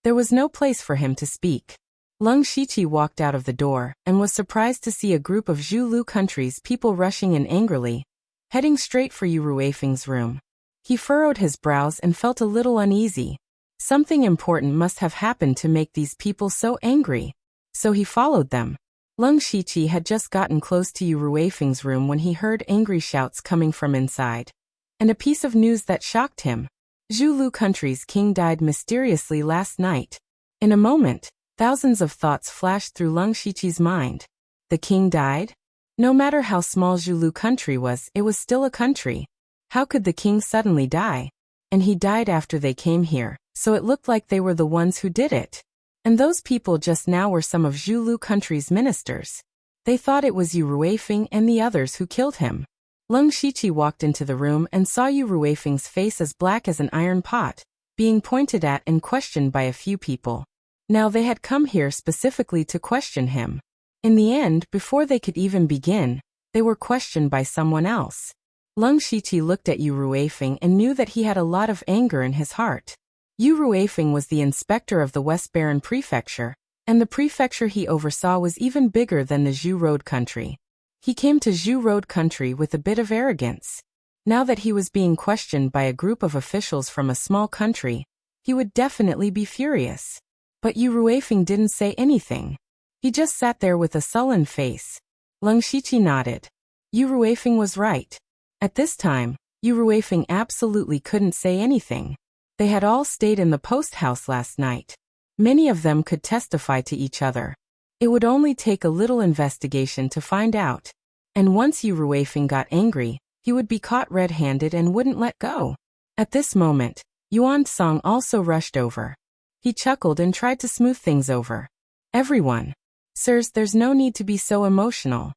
there was no place for him to speak. Leng Shiqi walked out of the door and was surprised to see a group of Zhulu country's people rushing in angrily, heading straight for Yu Ruifeng's room. He furrowed his brows and felt a little uneasy. Something important must have happened to make these people so angry. So he followed them. Leng Shiqi had just gotten close to Yu Ruifeng's room when he heard angry shouts coming from inside. And a piece of news that shocked him. Zhulu country's king died mysteriously last night. In a moment, thousands of thoughts flashed through Leng Shiqi's mind. The king died? No matter how small Zhulu country was, it was still a country. How could the king suddenly die? And he died after they came here, so it looked like they were the ones who did it. And those people just now were some of Zhulu country's ministers. They thought it was Yu Ruifeng and the others who killed him. Leng Shiqi walked into the room and saw Yu Ruifeng's face as black as an iron pot, being pointed at and questioned by a few people. Now they had come here specifically to question him. In the end, before they could even begin, they were questioned by someone else. Leng Shiqi looked at Yu Ruifeng and knew that he had a lot of anger in his heart. Yu Ruifeng was the inspector of the West Baron Prefecture, and the prefecture he oversaw was even bigger than the Zhu Road country. He came to Zhu Road country with a bit of arrogance. Now that he was being questioned by a group of officials from a small country, he would definitely be furious. But Yu Ruifeng didn't say anything. He just sat there with a sullen face. Leng Shiqi nodded. Yu Ruifeng was right. At this time, Yu Ruifeng absolutely couldn't say anything. They had all stayed in the post house last night. Many of them could testify to each other. It would only take a little investigation to find out. And once Yu Ruifeng got angry, he would be caught red-handed and wouldn't let go. At this moment, Yuan Song also rushed over. He chuckled and tried to smooth things over. Everyone. Sirs, there's no need to be so emotional.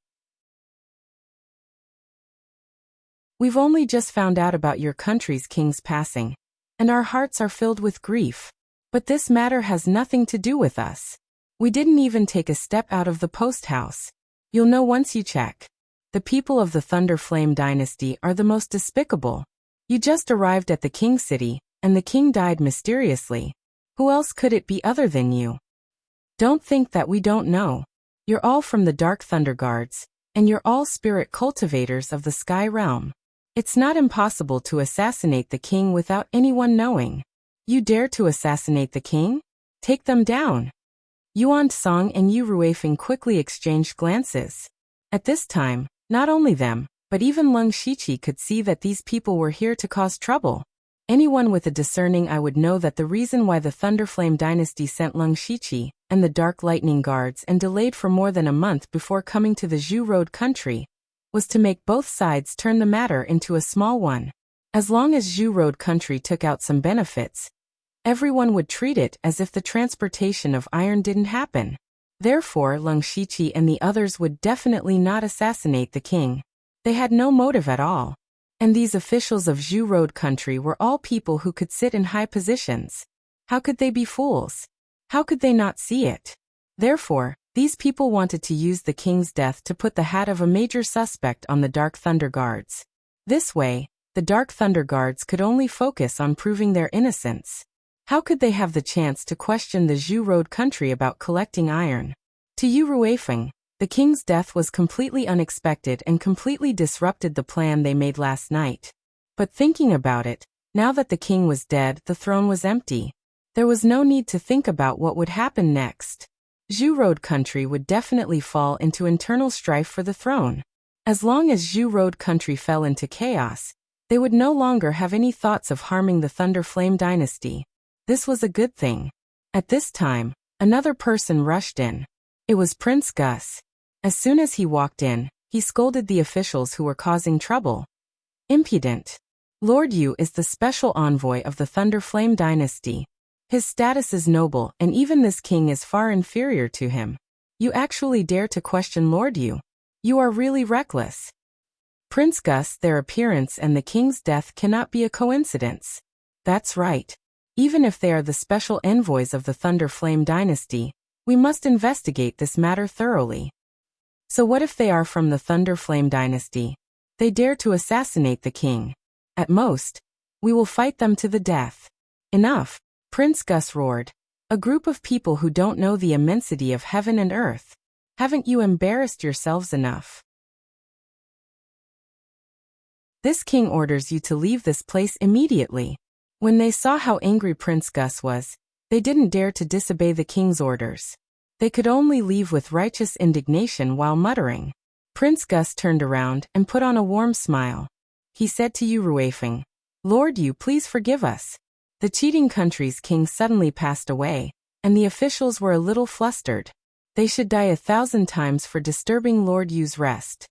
We've only just found out about your country's king's passing, and our hearts are filled with grief. But this matter has nothing to do with us. We didn't even take a step out of the post house. You'll know once you check. The people of the Thunder Flame dynasty are the most despicable. You just arrived at the king's city, and the king died mysteriously. Who else could it be other than you? Don't think that we don't know. You're all from the Dark Thunder Guards, and you're all spirit cultivators of the Sky Realm. It's not impossible to assassinate the king without anyone knowing. You dare to assassinate the king? Take them down. Yuan Song and Yu Ruifeng quickly exchanged glances. At this time, not only them, but even Leng Shiqi could see that these people were here to cause trouble. Anyone with a discerning eye would know that the reason why the Thunderflame dynasty sent Leng Shiqi and the Dark Lightning Guards and delayed for more than a month before coming to the Zhu Road country was to make both sides turn the matter into a small one. As long as Zhu Road country took out some benefits, everyone would treat it as if the transportation of iron didn't happen. Therefore, Leng Shiqi and the others would definitely not assassinate the king. They had no motive at all. And these officials of Zhu Road country were all people who could sit in high positions. How could they be fools? How could they not see it? Therefore, these people wanted to use the king's death to put the hat of a major suspect on the Dark Thunder Guards. This way, the Dark Thunder Guards could only focus on proving their innocence. How could they have the chance to question the Zhu Road country about collecting iron? To Yu Ruifeng, the king's death was completely unexpected and completely disrupted the plan they made last night. But thinking about it, now that the king was dead, the throne was empty. There was no need to think about what would happen next. Zhu Road country would definitely fall into internal strife for the throne. As long as Zhu Road country fell into chaos, they would no longer have any thoughts of harming the Thunder Flame dynasty. This was a good thing. At this time, another person rushed in. It was Prince Gus. As soon as he walked in, he scolded the officials who were causing trouble. Impudent. Lord Yu is the special envoy of the Thunder Flame dynasty. His status is noble, and even this king is far inferior to him. You actually dare to question Lord Yu? You are really reckless. Prince Gus, their appearance and the king's death cannot be a coincidence. That's right. Even if they are the special envoys of the Thunder Flame dynasty, we must investigate this matter thoroughly. So what if they are from the Thunder Flame dynasty? They dare to assassinate the king. At most, we will fight them to the death. Enough, Prince Gus roared. A group of people who don't know the immensity of heaven and earth. Haven't you embarrassed yourselves enough? This king orders you to leave this place immediately. When they saw how angry Prince Gus was, they didn't dare to disobey the king's orders. They could only leave with righteous indignation while muttering. Prince Gus turned around and put on a warm smile. He said to Yu Ruifeng, Lord Yu, please forgive us. The cheating country's king suddenly passed away, and the officials were a little flustered. They should die 1,000 times for disturbing Lord Yu's rest.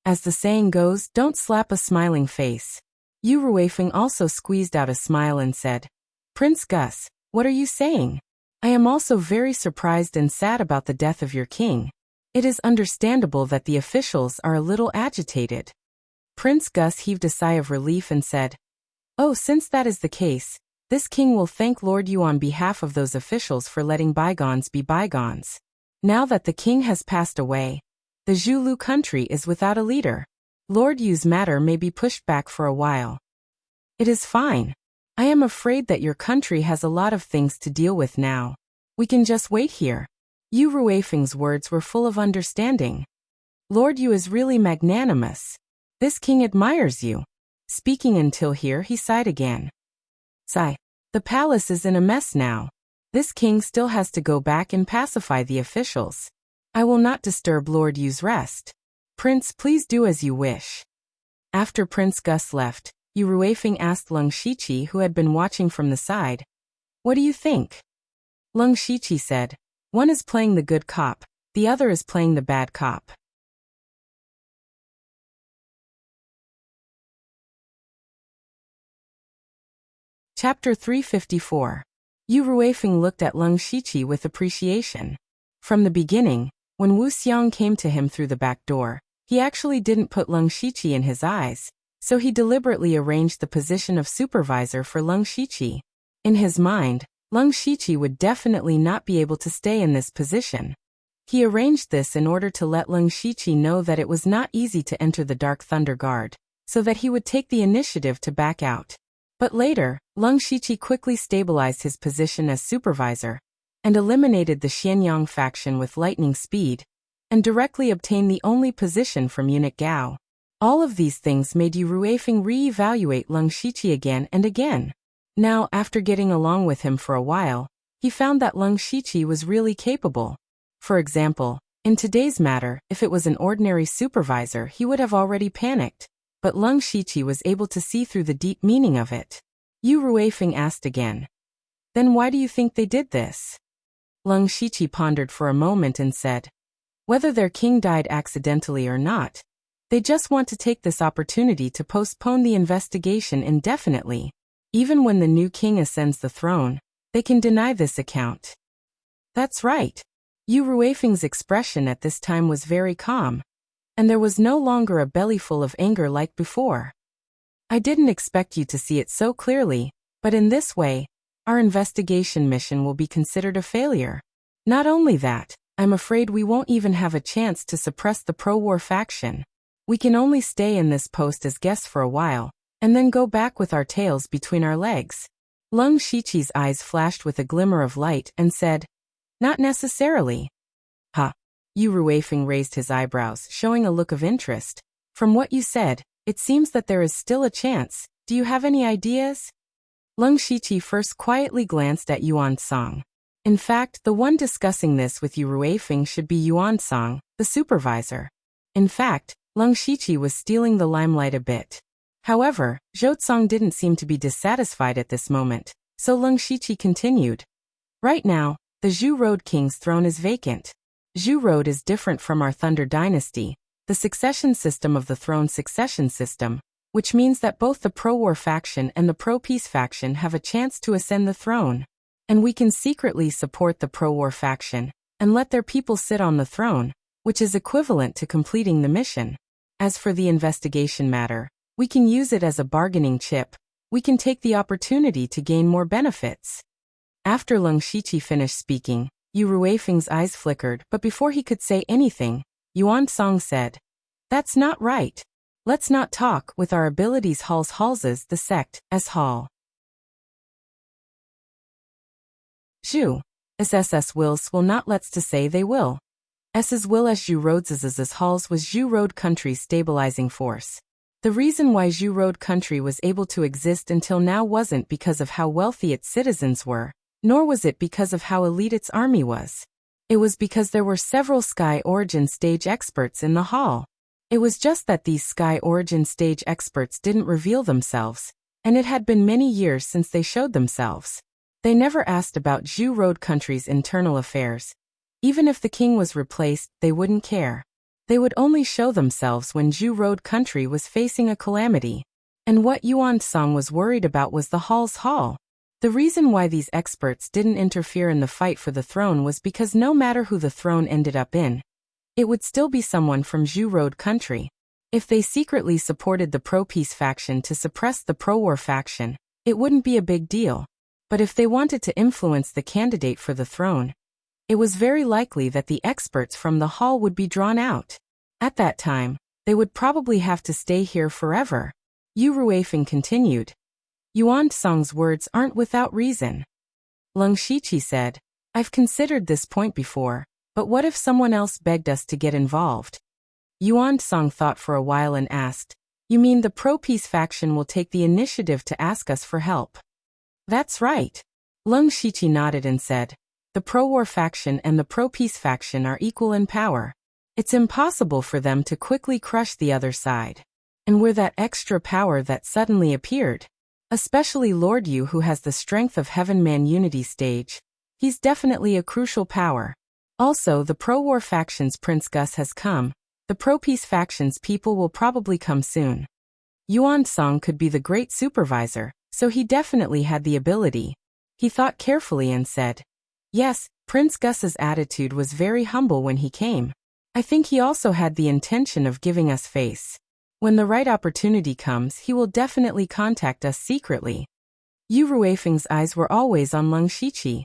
As the saying goes, don't slap a smiling face. Yu Ruifeng also squeezed out a smile and said, Prince Gus, what are you saying? I am also very surprised and sad about the death of your king. It is understandable that the officials are a little agitated. Prince Gus heaved a sigh of relief and said, Oh, since that is the case, this king will thank Lord Yu on behalf of those officials for letting bygones be bygones. Now that the king has passed away, the Zhulu country is without a leader. Lord Yu's matter may be pushed back for a while. It is fine. I am afraid that your country has a lot of things to deal with now. We can just wait here. Yu Ruifeng's words were full of understanding. Lord Yu is really magnanimous. This king admires you. Speaking until here, he sighed again. Sigh. The palace is in a mess now. This king still has to go back and pacify the officials. I will not disturb Lord Yu's rest. Prince, please do as you wish. After Prince Gus left, Yu Ruifeng asked Leng Shiqi, who had been watching from the side, What do you think? Leng Shiqi said, One is playing the good cop, the other is playing the bad cop. Chapter 354. Yu Ruifeng looked at Leng Shiqi with appreciation. From the beginning, when Wu Xiang came to him through the back door, he actually didn't put Leng Shiqi in his eyes, so he deliberately arranged the position of supervisor for Leng Shiqi. In his mind, Leng Shiqi would definitely not be able to stay in this position. He arranged this in order to let Leng Shiqi know that it was not easy to enter the Dark Thunder Guard, so that he would take the initiative to back out. But later, Leng Shiqi quickly stabilized his position as supervisor, and eliminated the Xianyang faction with lightning speed, and directly obtained the only position from eunuch Gao. All of these things made Yu Ruifeng re-evaluate Leng Shiqi again and again. Now, after getting along with him for a while, he found that Leng Shiqi was really capable. For example, in today's matter, if it was an ordinary supervisor, he would have already panicked. But Leng Shiqi was able to see through the deep meaning of it. Yu Ruifeng asked again. Then why do you think they did this? Leng Shiqi pondered for a moment and said, whether their king died accidentally or not, they just want to take this opportunity to postpone the investigation indefinitely. Even when the new king ascends the throne, they can deny this account. That's right. Yu Ruifeng's expression at this time was very calm, and there was no longer a bellyful of anger like before. I didn't expect you to see it so clearly, but in this way, our investigation mission will be considered a failure. Not only that, I'm afraid we won't even have a chance to suppress the pro-war faction. We can only stay in this post as guests for a while, and then go back with our tails between our legs. Leng Shiqi's eyes flashed with a glimmer of light and said, not necessarily. Ha! Yu Ruifeng raised his eyebrows, showing a look of interest. From what you said, it seems that there is still a chance. Do you have any ideas? Leng Shiqi first quietly glanced at Yuan Song. In fact, the one discussing this with Yu Ruifeng should be Yuan Song, the supervisor. In fact, Leng Shiqi was stealing the limelight a bit. However, Zhou didn't seem to be dissatisfied at this moment, so Leng Shiqi continued. Right now, the Zhu Road King's throne is vacant. Zhu Road is different from our Thunder Dynasty, the succession system of the throne succession system, which means that both the pro-war faction and the pro-peace faction have a chance to ascend the throne. And we can secretly support the pro-war faction, and let their people sit on the throne, which is equivalent to completing the mission. As for the investigation matter, we can use it as a bargaining chip. We can take the opportunity to gain more benefits. After Leng Shiqi finished speaking, Yu Ruifeng's eyes flickered, but before he could say anything, Yuan Song said, that's not right. Let's not talk with our abilities halses the sect, as hall. Zhu. SSS wills will not let's to say they will. S's will as Zhu Roads' halls was Zhu Road country's stabilizing force. The reason why Zhu Road country was able to exist until now wasn't because of how wealthy its citizens were, nor was it because of how elite its army was. It was because there were several Sky Origin stage experts in the hall. It was just that these Sky Origin stage experts didn't reveal themselves, and it had been many years since they showed themselves. They never asked about Zhu Road country's internal affairs. Even if the king was replaced, they wouldn't care. They would only show themselves when Zhu Road country was facing a calamity. And what Yuan Song was worried about was the hall's hall. The reason why these experts didn't interfere in the fight for the throne was because no matter who the throne ended up in, it would still be someone from Zhu Road country. If they secretly supported the pro-peace faction to suppress the pro-war faction, it wouldn't be a big deal. But if they wanted to influence the candidate for the throne, it was very likely that the experts from the hall would be drawn out. At that time, they would probably have to stay here forever. Yu Ruifeng continued. Yuan Song's words aren't without reason. Leng Shiqi said, I've considered this point before, but what if someone else begged us to get involved? Yuan Song thought for a while and asked, you mean the pro-peace faction will take the initiative to ask us for help? That's right. Leng Shiqi nodded and said, the pro-war faction and the pro-peace faction are equal in power. It's impossible for them to quickly crush the other side. And we're that extra power that suddenly appeared. Especially Lord Yu, who has the strength of Heaven Man Unity stage. He's definitely a crucial power. Also, the pro-war faction's Prince Gus has come. The pro-peace faction's people will probably come soon. Yuan Song could be the great supervisor, so he definitely had the ability. He thought carefully and said, "Yes, Prince Gus's attitude was very humble when he came. I think he also had the intention of giving us face. When the right opportunity comes, he will definitely contact us secretly." Yu Ruifeng's eyes were always on Leng Shiqi.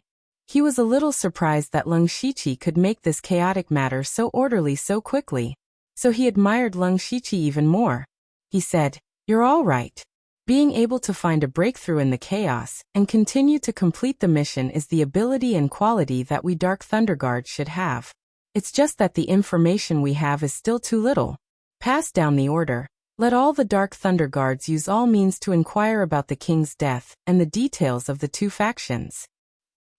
He was a little surprised that Leng Shiqi could make this chaotic matter so orderly so quickly. So he admired Leng Shiqi even more. He said, "You're all right. Being able to find a breakthrough in the chaos and continue to complete the mission is the ability and quality that we Dark Thunder Guards should have. It's just that the information we have is still too little. Pass down the order. Let all the Dark Thunder Guards use all means to inquire about the king's death and the details of the two factions."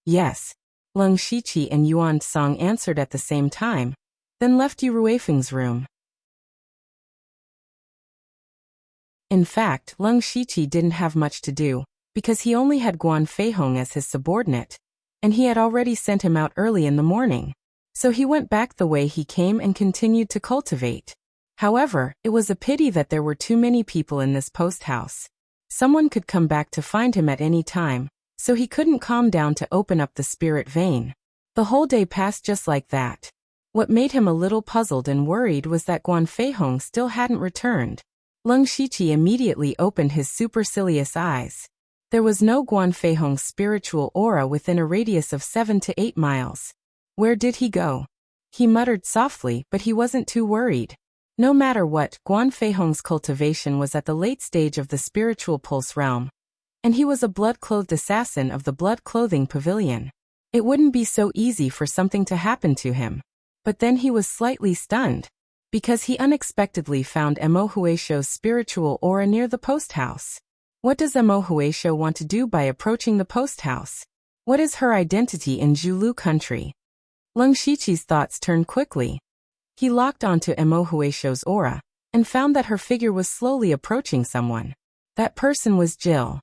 "Yes." Leng Shiqi and Yuan Song answered at the same time, then left Yu Ruifeng's room. In fact, Leng Shiqi didn't have much to do, because he only had Guan Feihong as his subordinate, and he had already sent him out early in the morning. So he went back the way he came and continued to cultivate. However, it was a pity that there were too many people in this post house. Someone could come back to find him at any time, so he couldn't calm down to open up the spirit vein. The whole day passed just like that. What made him a little puzzled and worried was that Guan Feihong still hadn't returned. Leng Shiqi immediately opened his supercilious eyes. There was no Guan Feihong's spiritual aura within a radius of 7 to 8 miles. Where did he go? He muttered softly, but he wasn't too worried. No matter what, Guan Feihong's cultivation was at the late stage of the spiritual pulse realm, and he was a blood-clothed assassin of the blood-clothing pavilion. It wouldn't be so easy for something to happen to him. But then he was slightly stunned, because he unexpectedly found Mo Huisho's spiritual aura near the post house. What does Mo Huisho want to do by approaching the post house? What is her identity in Zhulu country? Leng Shiqi's thoughts turned quickly. He locked onto Mo Huisho's aura, and found that her figure was slowly approaching someone. That person was Jill.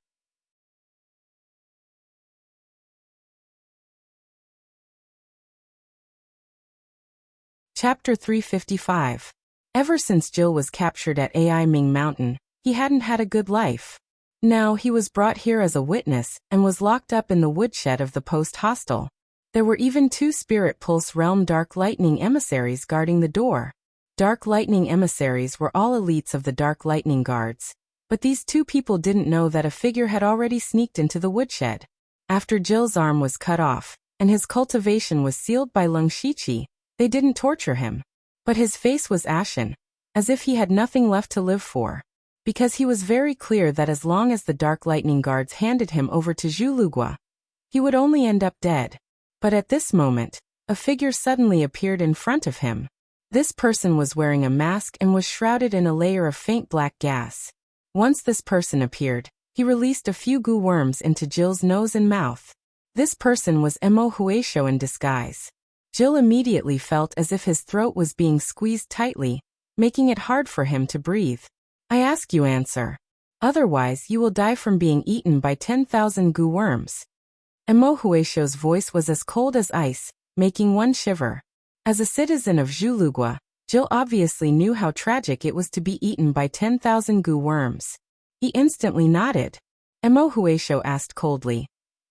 Chapter 355. Ever since Jill was captured at Ai Ming Mountain, he hadn't had a good life. Now he was brought here as a witness and was locked up in the woodshed of the post hostel. There were even 2 Spirit Pulse Realm Dark Lightning emissaries guarding the door. Dark Lightning emissaries were all elites of the Dark Lightning Guards, but these 2 people didn't know that a figure had already sneaked into the woodshed. After Jill's arm was cut off, and his cultivation was sealed by Leng Shiqi, they didn't torture him. But his face was ashen, as if he had nothing left to live for. Because he was very clear that as long as the Dark Lightning Guards handed him over to Zhulugua, he would only end up dead. But at this moment, a figure suddenly appeared in front of him. This person was wearing a mask and was shrouded in a layer of faint black gas. Once this person appeared, he released a few goo worms into Jill's nose and mouth. This person was Mo Huisho in disguise. Jill immediately felt as if his throat was being squeezed tightly, making it hard for him to breathe. "I ask you answer. Otherwise you will die from being eaten by 10,000 goo worms." Mo Huisho's voice was as cold as ice, making one shiver. As a citizen of Zhulugua, Jill obviously knew how tragic it was to be eaten by 10,000 goo worms. He instantly nodded. Mo Huisho asked coldly,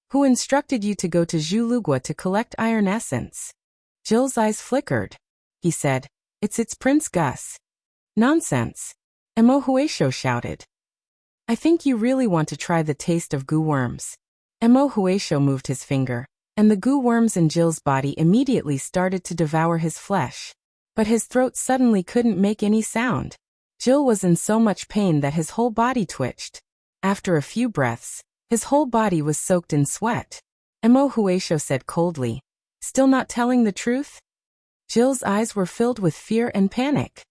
"Who instructed you to go to Zhulugua to collect iron essence?" Jill's eyes flickered. He said, It's Prince Gus." "Nonsense!" Mo Huisho shouted. "I think you really want to try the taste of goo worms." Mo Huisho moved his finger, and the goo worms in Jill's body immediately started to devour his flesh. But his throat suddenly couldn't make any sound. Jill was in so much pain that his whole body twitched. After a few breaths, his whole body was soaked in sweat. Mo Huisho said coldly, "Still not telling the truth?" Jill's eyes were filled with fear and panic.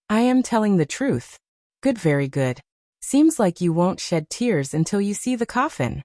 "I am telling the truth." "Good, very good. Seems like you won't shed tears until you see the coffin."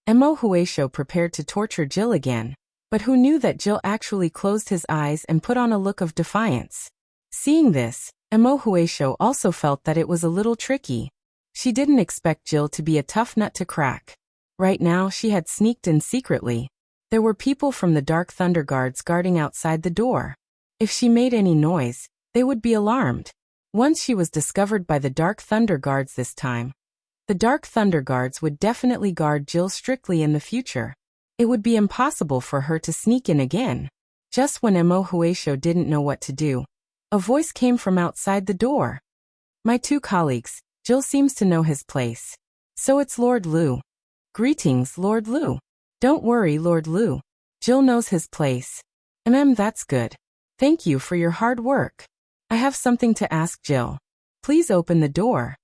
Mo Huisho prepared to torture Jill again, but who knew that Jill actually closed his eyes and put on a look of defiance. Seeing this, Mo Huisho also felt that it was a little tricky. She didn't expect Jill to be a tough nut to crack. Right now she had sneaked in secretly. There were people from the Dark Thunder Guards guarding outside the door. If she made any noise, they would be alarmed. Once she was discovered by the Dark Thunder Guards this time, the Dark Thunder Guards would definitely guard Jill strictly in the future. It would be impossible for her to sneak in again. Just when Mo Huesho didn't know what to do, a voice came from outside the door. My two colleagues, Jill seems to know his place. So it's Lord Lu. Greetings, Lord Lu. Don't worry, Lord Lu. Jill knows his place. That's good. Thank you for your hard work. I have something to ask Jill. Please open the door.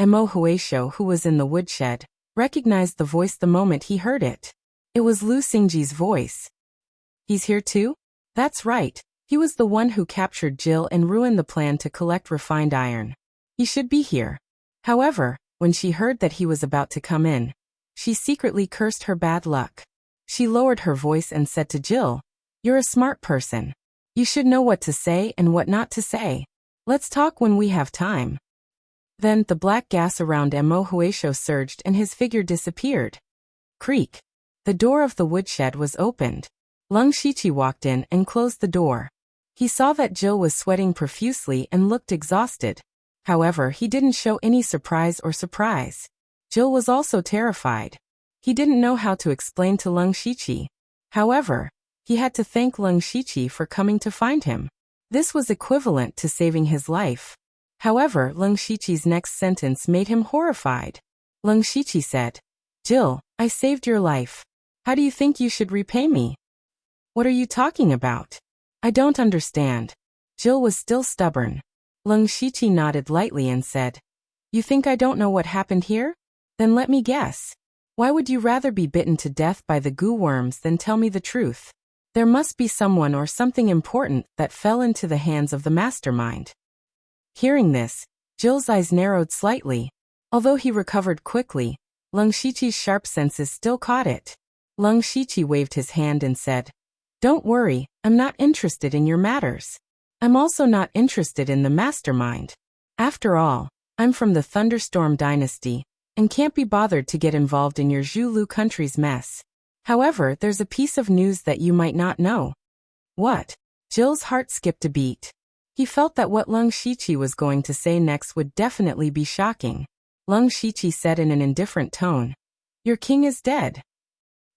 Mo Huesho, who was in the woodshed, recognized the voice the moment he heard it. It was Lu Xingji's voice. He's here too? That's right. He was the one who captured Jill and ruined the plan to collect refined iron. He should be here. However, when she heard that he was about to come in, she secretly cursed her bad luck. She lowered her voice and said to Jill, "You're a smart person. You should know what to say and what not to say. Let's talk when we have time." Then the black gas around Mo Huesho surged and his figure disappeared. Creak. The door of the woodshed was opened. Lung Shiqi walked in and closed the door. He saw that Jill was sweating profusely and looked exhausted. However, he didn't show any surprise. Jill was also terrified. He didn't know how to explain to Lung Shiqi. However, he had to thank Lung Shiqi for coming to find him. This was equivalent to saving his life. However, Lung Shiqi's next sentence made him horrified. Lung Shiqi said, "Jill, I saved your life. How do you think you should repay me?" "What are you talking about? I don't understand." Jill was still stubborn. Lung Shiqi nodded lightly and said, "You think I don't know what happened here? Then let me guess. Why would you rather be bitten to death by the goo worms than tell me the truth? There must be someone or something important that fell into the hands of the mastermind." Hearing this, Jill's eyes narrowed slightly. Although he recovered quickly, Lung Shiqi's sharp senses still caught it. Lung Shiqi waved his hand and said, "Don't worry, I'm not interested in your matters. I'm also not interested in the mastermind. After all, I'm from the Thunderstorm Dynasty, and can't be bothered to get involved in your Zhulu country's mess. However, there's a piece of news that you might not know." "What?" Jill's heart skipped a beat. He felt that what Lung Shiqi was going to say next would definitely be shocking. Lung Shiqi said in an indifferent tone, "Your king is dead."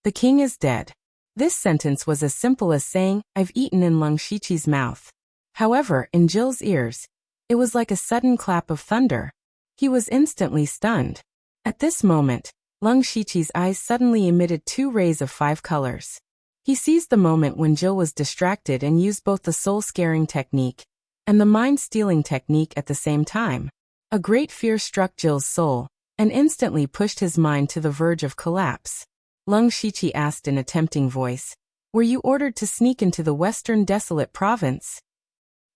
"The king is dead." This sentence was as simple as saying, "I've eaten" in Lung Shiqi's mouth. However, in Jill's ears, it was like a sudden clap of thunder. He was instantly stunned. At this moment, Lung Shiqi's eyes suddenly emitted 2 rays of 5 colors. He seized the moment when Jill was distracted and used both the soul-scaring technique and the mind-stealing technique at the same time. A great fear struck Jill's soul, and instantly pushed his mind to the verge of collapse. Lung Shiqi asked in a tempting voice, "Were you ordered to sneak into the Western Desolate Province?"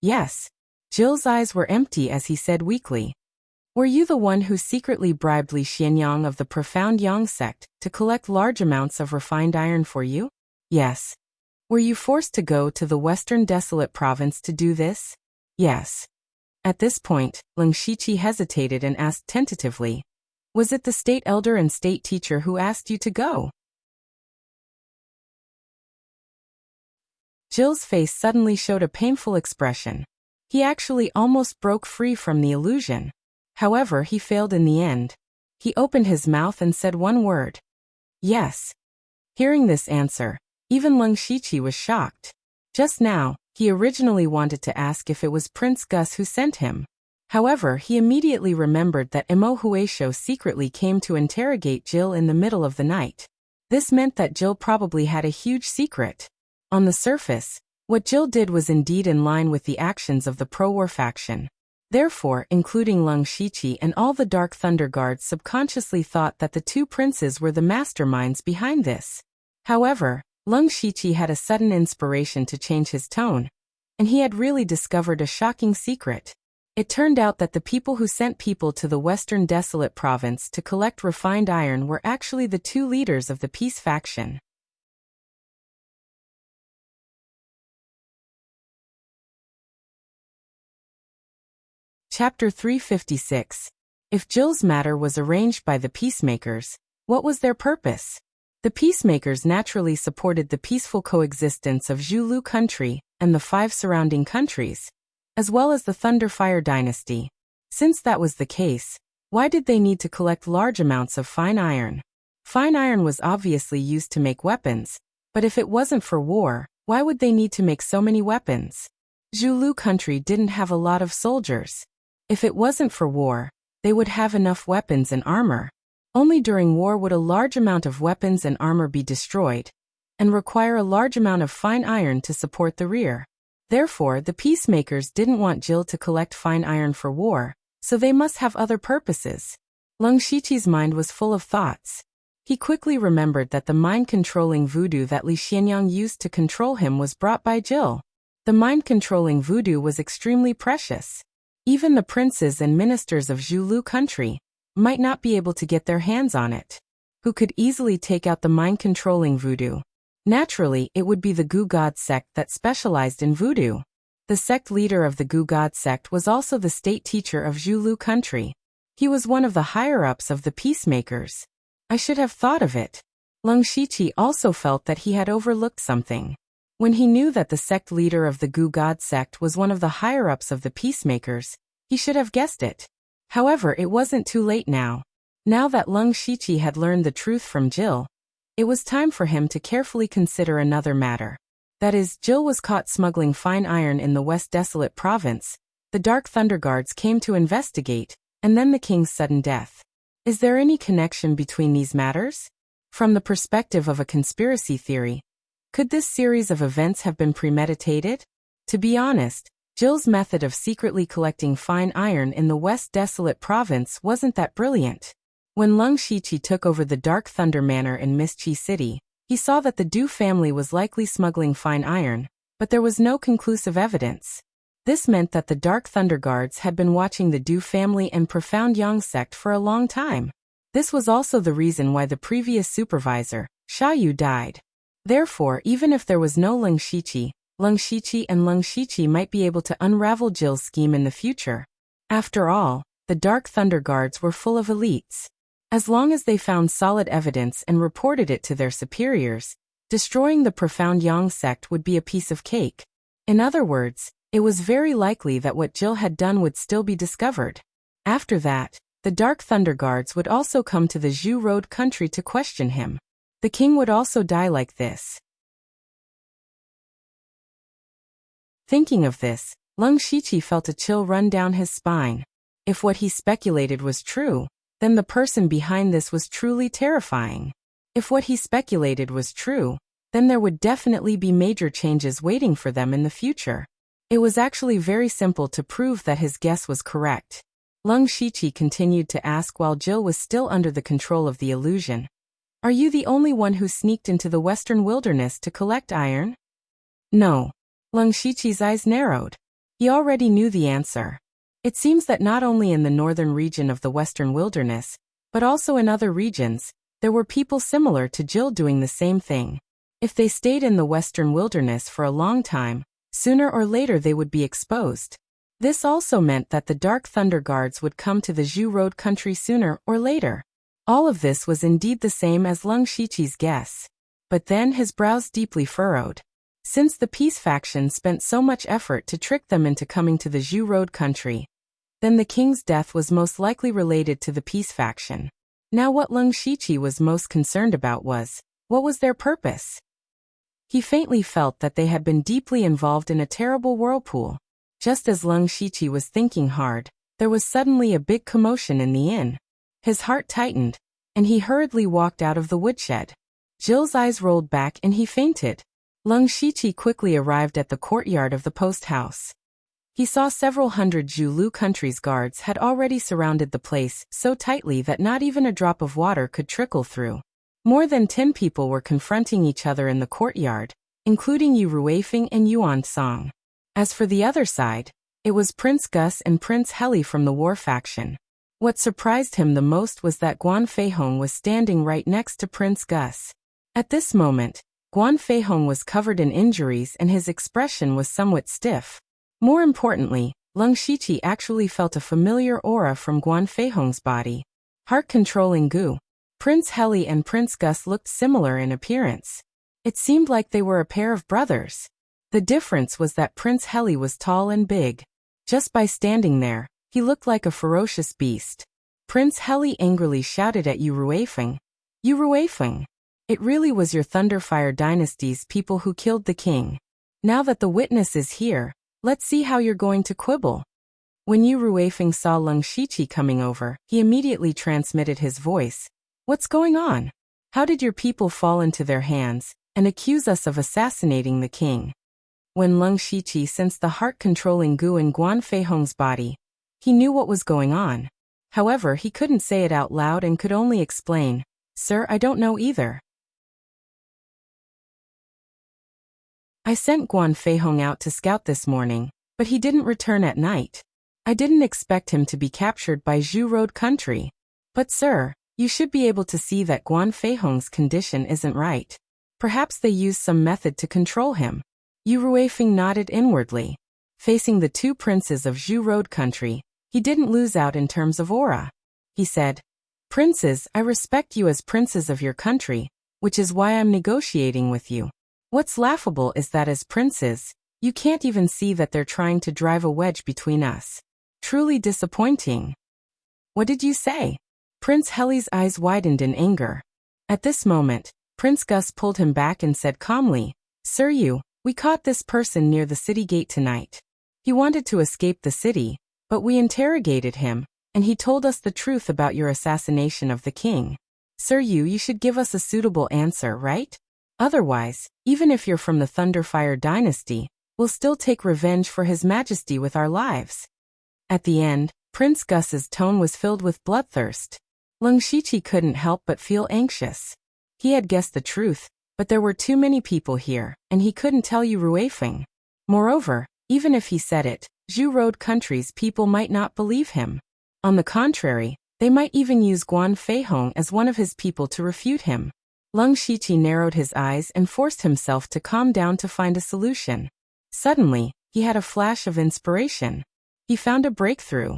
"Yes." Jill's eyes were empty as he said weakly. "Were you the one who secretly bribed Li Xianyang of the Profound Yang sect to collect large amounts of refined iron for you?" "Yes." "Were you forced to go to the Western Desolate Province to do this?" "Yes." At this point, Lung Shiqi hesitated and asked tentatively, "Was it the state elder and state teacher who asked you to go?" Jill's face suddenly showed a painful expression. He actually almost broke free from the illusion. However, he failed in the end. He opened his mouth and said one word. "Yes." Hearing this answer, even Lung Shiqi was shocked. Just now, he originally wanted to ask if it was Prince Gus who sent him. However, he immediately remembered that Mo Huesho secretly came to interrogate Jill in the middle of the night. This meant that Jill probably had a huge secret. On the surface, what Jill did was indeed in line with the actions of the pro-war faction. Therefore, including Lung Shiqi and all the Dark Thunder Guards subconsciously thought that the 2 princes were the masterminds behind this. However, Lung Shiqi had a sudden inspiration to change his tone, and he had really discovered a shocking secret. It turned out that the people who sent people to the Western Desolate Province to collect refined iron were actually the 2 leaders of the peace faction. Chapter 356. If Jill's matter was arranged by the peacemakers, What was their purpose? The peacemakers naturally supported the peaceful coexistence of Zhulu country and the 5 surrounding countries, as well as the Thunderfire dynasty. Since that was the case, why did they need to collect large amounts of fine iron? Fine iron was obviously used to make weapons, but if it wasn't for war, why would they need to make so many weapons? Zhulu country didn't have a lot of soldiers. If it wasn't for war, they would have enough weapons and armor. Only during war would a large amount of weapons and armor be destroyed, and require a large amount of fine iron to support the rear. Therefore, the peacemakers didn't want Jill to collect fine iron for war, so they must have other purposes. Leng Shiqi's mind was full of thoughts. He quickly remembered that the mind-controlling voodoo that Li Xianyang used to control him was brought by Jill. The mind-controlling voodoo was extremely precious. Even the princes and ministers of Zhulu country might not be able to get their hands on it. Who could easily take out the mind-controlling voodoo? Naturally, it would be the Gu God sect that specialized in voodoo. The sect leader of the Gu God sect was also the state teacher of Zhulu country. He was one of the higher-ups of the peacemakers. I should have thought of it. Leng Shiqi also felt that he had overlooked something. When he knew that the sect leader of the Gu God sect was one of the higher-ups of the peacemakers, he should have guessed it. However, it wasn't too late now. Now that Leng Shiqi had learned the truth from Jill, it was time for him to carefully consider another matter. That is, Jill was caught smuggling fine iron in the West Desolate province. The Dark Thunder Guards came to investigate, and then the king's sudden death. Is there any connection between these matters? From the perspective of a conspiracy theory, could this series of events have been premeditated? To be honest, Jill's method of secretly collecting fine iron in the West Desolate province wasn't that brilliant. When Leng Shiqi took over the Dark Thunder Manor in Mistchi City, he saw that the Du family was likely smuggling fine iron, but there was no conclusive evidence. This meant that the Dark Thunder Guards had been watching the Du family and Profound Yang sect for a long time. This was also the reason why the previous supervisor, Sha Yu, died. Therefore, even if there was no Leng Shiqi and Leng Shiqi might be able to unravel Jill's scheme in the future. After all, the Dark Thunder Guards were full of elites. As long as they found solid evidence and reported it to their superiors, destroying the Profound Yang sect would be a piece of cake. In other words, it was very likely that what Jill had done would still be discovered. After that, the Dark Thunder Guards would also come to the Zhu Road country to question him. The king would also die like this. Thinking of this, Leng Shiqi felt a chill run down his spine. If what he speculated was true, then the person behind this was truly terrifying. If what he speculated was true, then there would definitely be major changes waiting for them in the future. It was actually very simple to prove that his guess was correct. Leng Shiqi continued to ask while Jill was still under the control of the illusion. Are you the only one who sneaked into the western wilderness to collect iron? No. Leng Shiqi's eyes narrowed. He already knew the answer. It seems that not only in the northern region of the western wilderness, but also in other regions, there were people similar to Jill doing the same thing. If they stayed in the western wilderness for a long time, sooner or later they would be exposed. This also meant that the Dark Thunder Guards would come to the Zhu Road country sooner or later. All of this was indeed the same as Leng Shiqi's guess. But then his brows deeply furrowed. Since the peace faction spent so much effort to trick them into coming to the Zhu Road country, then the king's death was most likely related to the peace faction. Now what Leng Shiqi was most concerned about was, what was their purpose? He faintly felt that they had been deeply involved in a terrible whirlpool. Just as Leng Shiqi was thinking hard, there was suddenly a big commotion in the inn. His heart tightened, and he hurriedly walked out of the woodshed. Jill's eyes rolled back and he fainted. Leng Shiqi quickly arrived at the courtyard of the post house. He saw several hundred Zhulu country's guards had already surrounded the place so tightly that not even a drop of water could trickle through. More than 10 people were confronting each other in the courtyard, including Yu Ruifeng and Yuan Song. As for the other side, it was Prince Gus and Prince Heli from the war faction. What surprised him the most was that Guan Feihong was standing right next to Prince Gus. At this moment, Guan Feihong was covered in injuries and his expression was somewhat stiff. More importantly, Leng Shiqi actually felt a familiar aura from Guan Feihong's body. Heart-controlling goo. Prince Heli and Prince Gus looked similar in appearance. It seemed like they were a pair of brothers. The difference was that Prince Heli was tall and big. Just by standing there, he looked like a ferocious beast. Prince Heli angrily shouted at Yu Ruifeng. Yu Ruifeng! It really was your Thunderfire dynasty's people who killed the king. Now that the witness is here, let's see how you're going to quibble. When Yu Ruifeng saw Leng Shiqi coming over, he immediately transmitted his voice. What's going on? How did your people fall into their hands and accuse us of assassinating the king? When Leng Shiqi sensed the heart-controlling goo in Guan Feihong's body, he knew what was going on. However, he couldn't say it out loud and could only explain, Sir, I don't know either. I sent Guan Feihong out to scout this morning, but he didn't return at night. I didn't expect him to be captured by Zhu Road country. But sir, you should be able to see that Guan Feihong's condition isn't right. Perhaps they used some method to control him. Yu Ruifeng nodded inwardly. Facing the two princes of Zhu Road country, he didn't lose out in terms of aura. He said, Princes, I respect you as princes of your country, which is why I'm negotiating with you. What's laughable is that as princes, you can't even see that they're trying to drive a wedge between us. Truly disappointing. What did you say? Prince Heli's eyes widened in anger. At this moment, Prince Gus pulled him back and said calmly, Sir Yu, we caught this person near the city gate tonight. He wanted to escape the city, but we interrogated him, and he told us the truth about your assassination of the king. Sir Yu, you should give us a suitable answer, right? Otherwise, even if you're from the Thunderfire dynasty, we'll still take revenge for His Majesty with our lives. At the end, Prince Gus's tone was filled with bloodthirst. Leng Shiqi couldn't help but feel anxious. He had guessed the truth, but there were too many people here, and he couldn't tell Yu Ruifeng. Moreover, even if he said it, Zhu Road country's people might not believe him. On the contrary, they might even use Guan Feihong as one of his people to refute him. Leng Shiqi narrowed his eyes and forced himself to calm down to find a solution. Suddenly, he had a flash of inspiration. He found a breakthrough.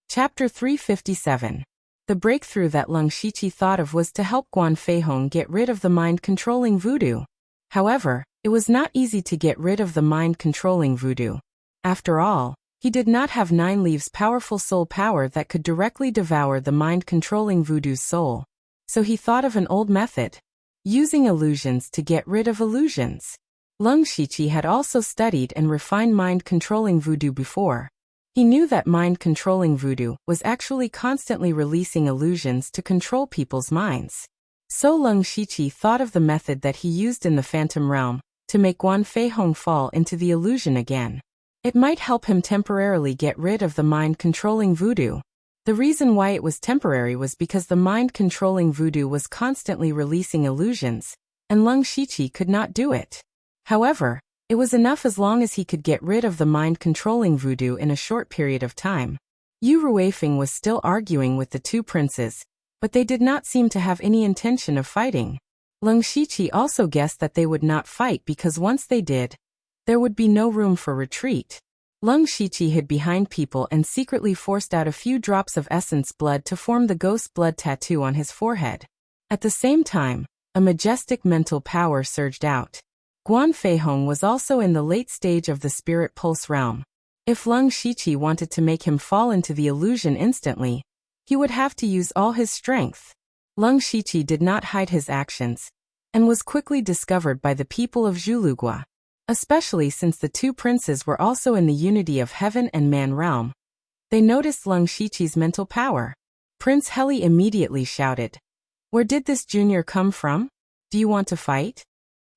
Chapter 357. The breakthrough that Leng Shiqi thought of was to help Guan Feihong get rid of the mind-controlling voodoo. However, it was not easy to get rid of the mind-controlling voodoo. After all, he did not have 9 Leaves' powerful soul power that could directly devour the mind-controlling voodoo's soul. So he thought of an old method. Using illusions to get rid of illusions. Leng Shiqi had also studied and refined mind-controlling voodoo before. He knew that mind-controlling voodoo was actually constantly releasing illusions to control people's minds. So Leng Shiqi thought of the method that he used in the Phantom Realm, to make Guan Feihong fall into the illusion again. It might help him temporarily get rid of the mind-controlling voodoo. The reason why it was temporary was because the mind-controlling voodoo was constantly releasing illusions, and Leng Shiqi could not do it. However, it was enough as long as he could get rid of the mind-controlling voodoo in a short period of time. Yu Ruifeng was still arguing with the two princes, but they did not seem to have any intention of fighting. Leng Shiqi also guessed that they would not fight because once they did, there would be no room for retreat. Leng Shiqi hid behind people and secretly forced out a few drops of essence blood to form the ghost blood tattoo on his forehead. At the same time, a majestic mental power surged out. Guan Feihong was also in the late stage of the spirit pulse realm. If Leng Shiqi wanted to make him fall into the illusion instantly, he would have to use all his strength. Leng Shiqi did not hide his actions, and was quickly discovered by the people of Zhulugua. Especially since the two princes were also in the unity of heaven and man realm. They noticed Leng Shiqi's mental power. Prince Heli immediately shouted, "Where did this junior come from? Do you want to fight?"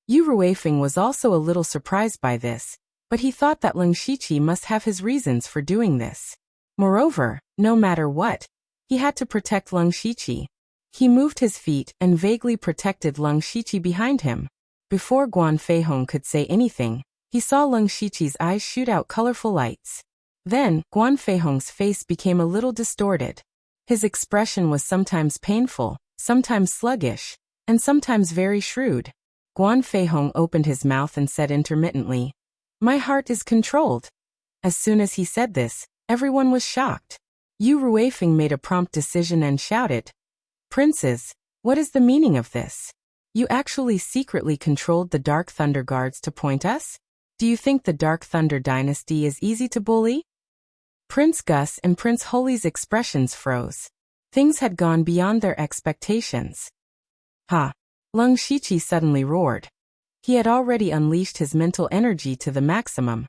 Yu Ruifeng was also a little surprised by this, but he thought that Leng Shiqi must have his reasons for doing this. Moreover, no matter what, he had to protect Leng Shiqi. He moved his feet and vaguely protected Leng Shiqi behind him. Before Guan Feihong could say anything, he saw Leng Shiqi's eyes shoot out colorful lights. Then, Guan Feihong's face became a little distorted. His expression was sometimes painful, sometimes sluggish, and sometimes very shrewd. Guan Feihong opened his mouth and said intermittently, "My heart is controlled." As soon as he said this, everyone was shocked. Yu Ruifeng made a prompt decision and shouted, "Princes, what is the meaning of this? You actually secretly controlled the Dark Thunder Guards to point us? Do you think the Dark Thunder dynasty is easy to bully?" Prince Gus and Prince Holy's expressions froze. Things had gone beyond their expectations. Ha! Lung Shiqi suddenly roared. He had already unleashed his mental energy to the maximum,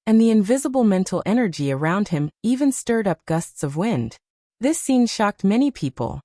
and the invisible mental energy around him even stirred up gusts of wind. This scene shocked many people.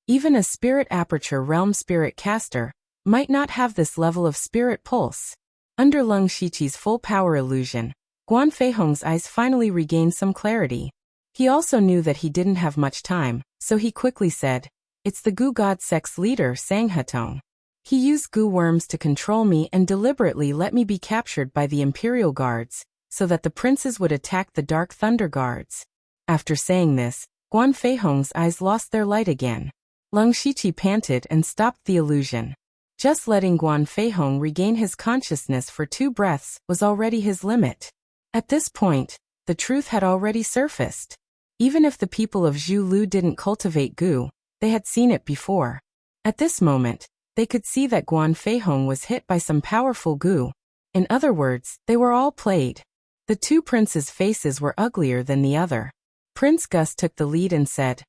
Even a Spirit Aperture Realm Spirit Caster might not have this level of spirit pulse. Under Lung Shiqi's full power illusion, Guan Feihong's eyes finally regained some clarity. He also knew that he didn't have much time, so he quickly said, "It's the Gu God Sect's leader, Sang Hetong. He used Gu worms to control me and deliberately let me be captured by the Imperial Guards, so that the princes would attack the Dark Thunder Guards." After saying this, Guan Feihong's eyes lost their light again. Lung Shiqi panted and stopped the illusion. Just letting Guan Feihong regain his consciousness for 2 breaths was already his limit. At this point, the truth had already surfaced. Even if the people of Zhu Lu didn't cultivate Gu, they had seen it before. At this moment, they could see that Guan Feihong was hit by some powerful Gu. In other words, they were all played. The 2 princes' faces were uglier than the other. Prince Gus took the lead and said,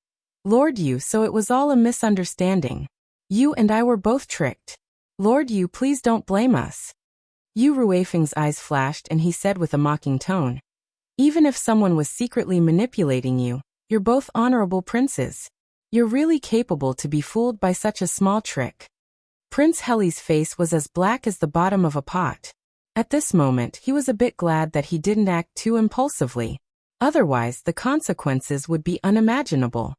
"Lord Yu, so it was all a misunderstanding. You and I were both tricked. Lord Yu, please don't blame us." Yu Ruifeng's eyes flashed and he said with a mocking tone, "Even if someone was secretly manipulating you, you're both honorable princes. You're really capable to be fooled by such a small trick." Prince Heli's face was as black as the bottom of a pot. At this moment, he was a bit glad that he didn't act too impulsively. Otherwise, the consequences would be unimaginable.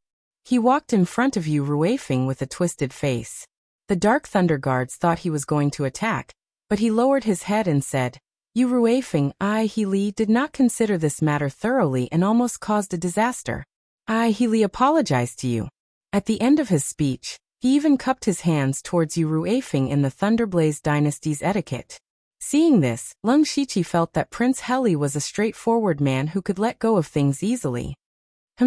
He walked in front of Yu Ruifeng with a twisted face. The Dark Thunder Guards thought he was going to attack, but he lowered his head and said, "Yu Ruifeng, He Li did not consider this matter thoroughly and almost caused a disaster. He Li apologized to you." At the end of his speech, he even cupped his hands towards Yu Ruifeng in the Thunderblaze dynasty's etiquette. Seeing this, Lung Shiqi felt that Prince Heli was a straightforward man who could let go of things easily.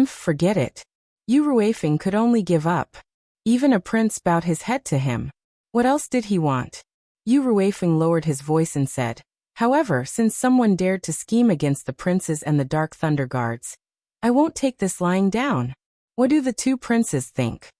Forget it. Yu Ruifeng could only give up. Even a prince bowed his head to him. What else did he want? Yu Ruifeng lowered his voice and said, "However, since someone dared to scheme against the princes and the Dark Thunder Guards, I won't take this lying down. What do the 2 princes think?"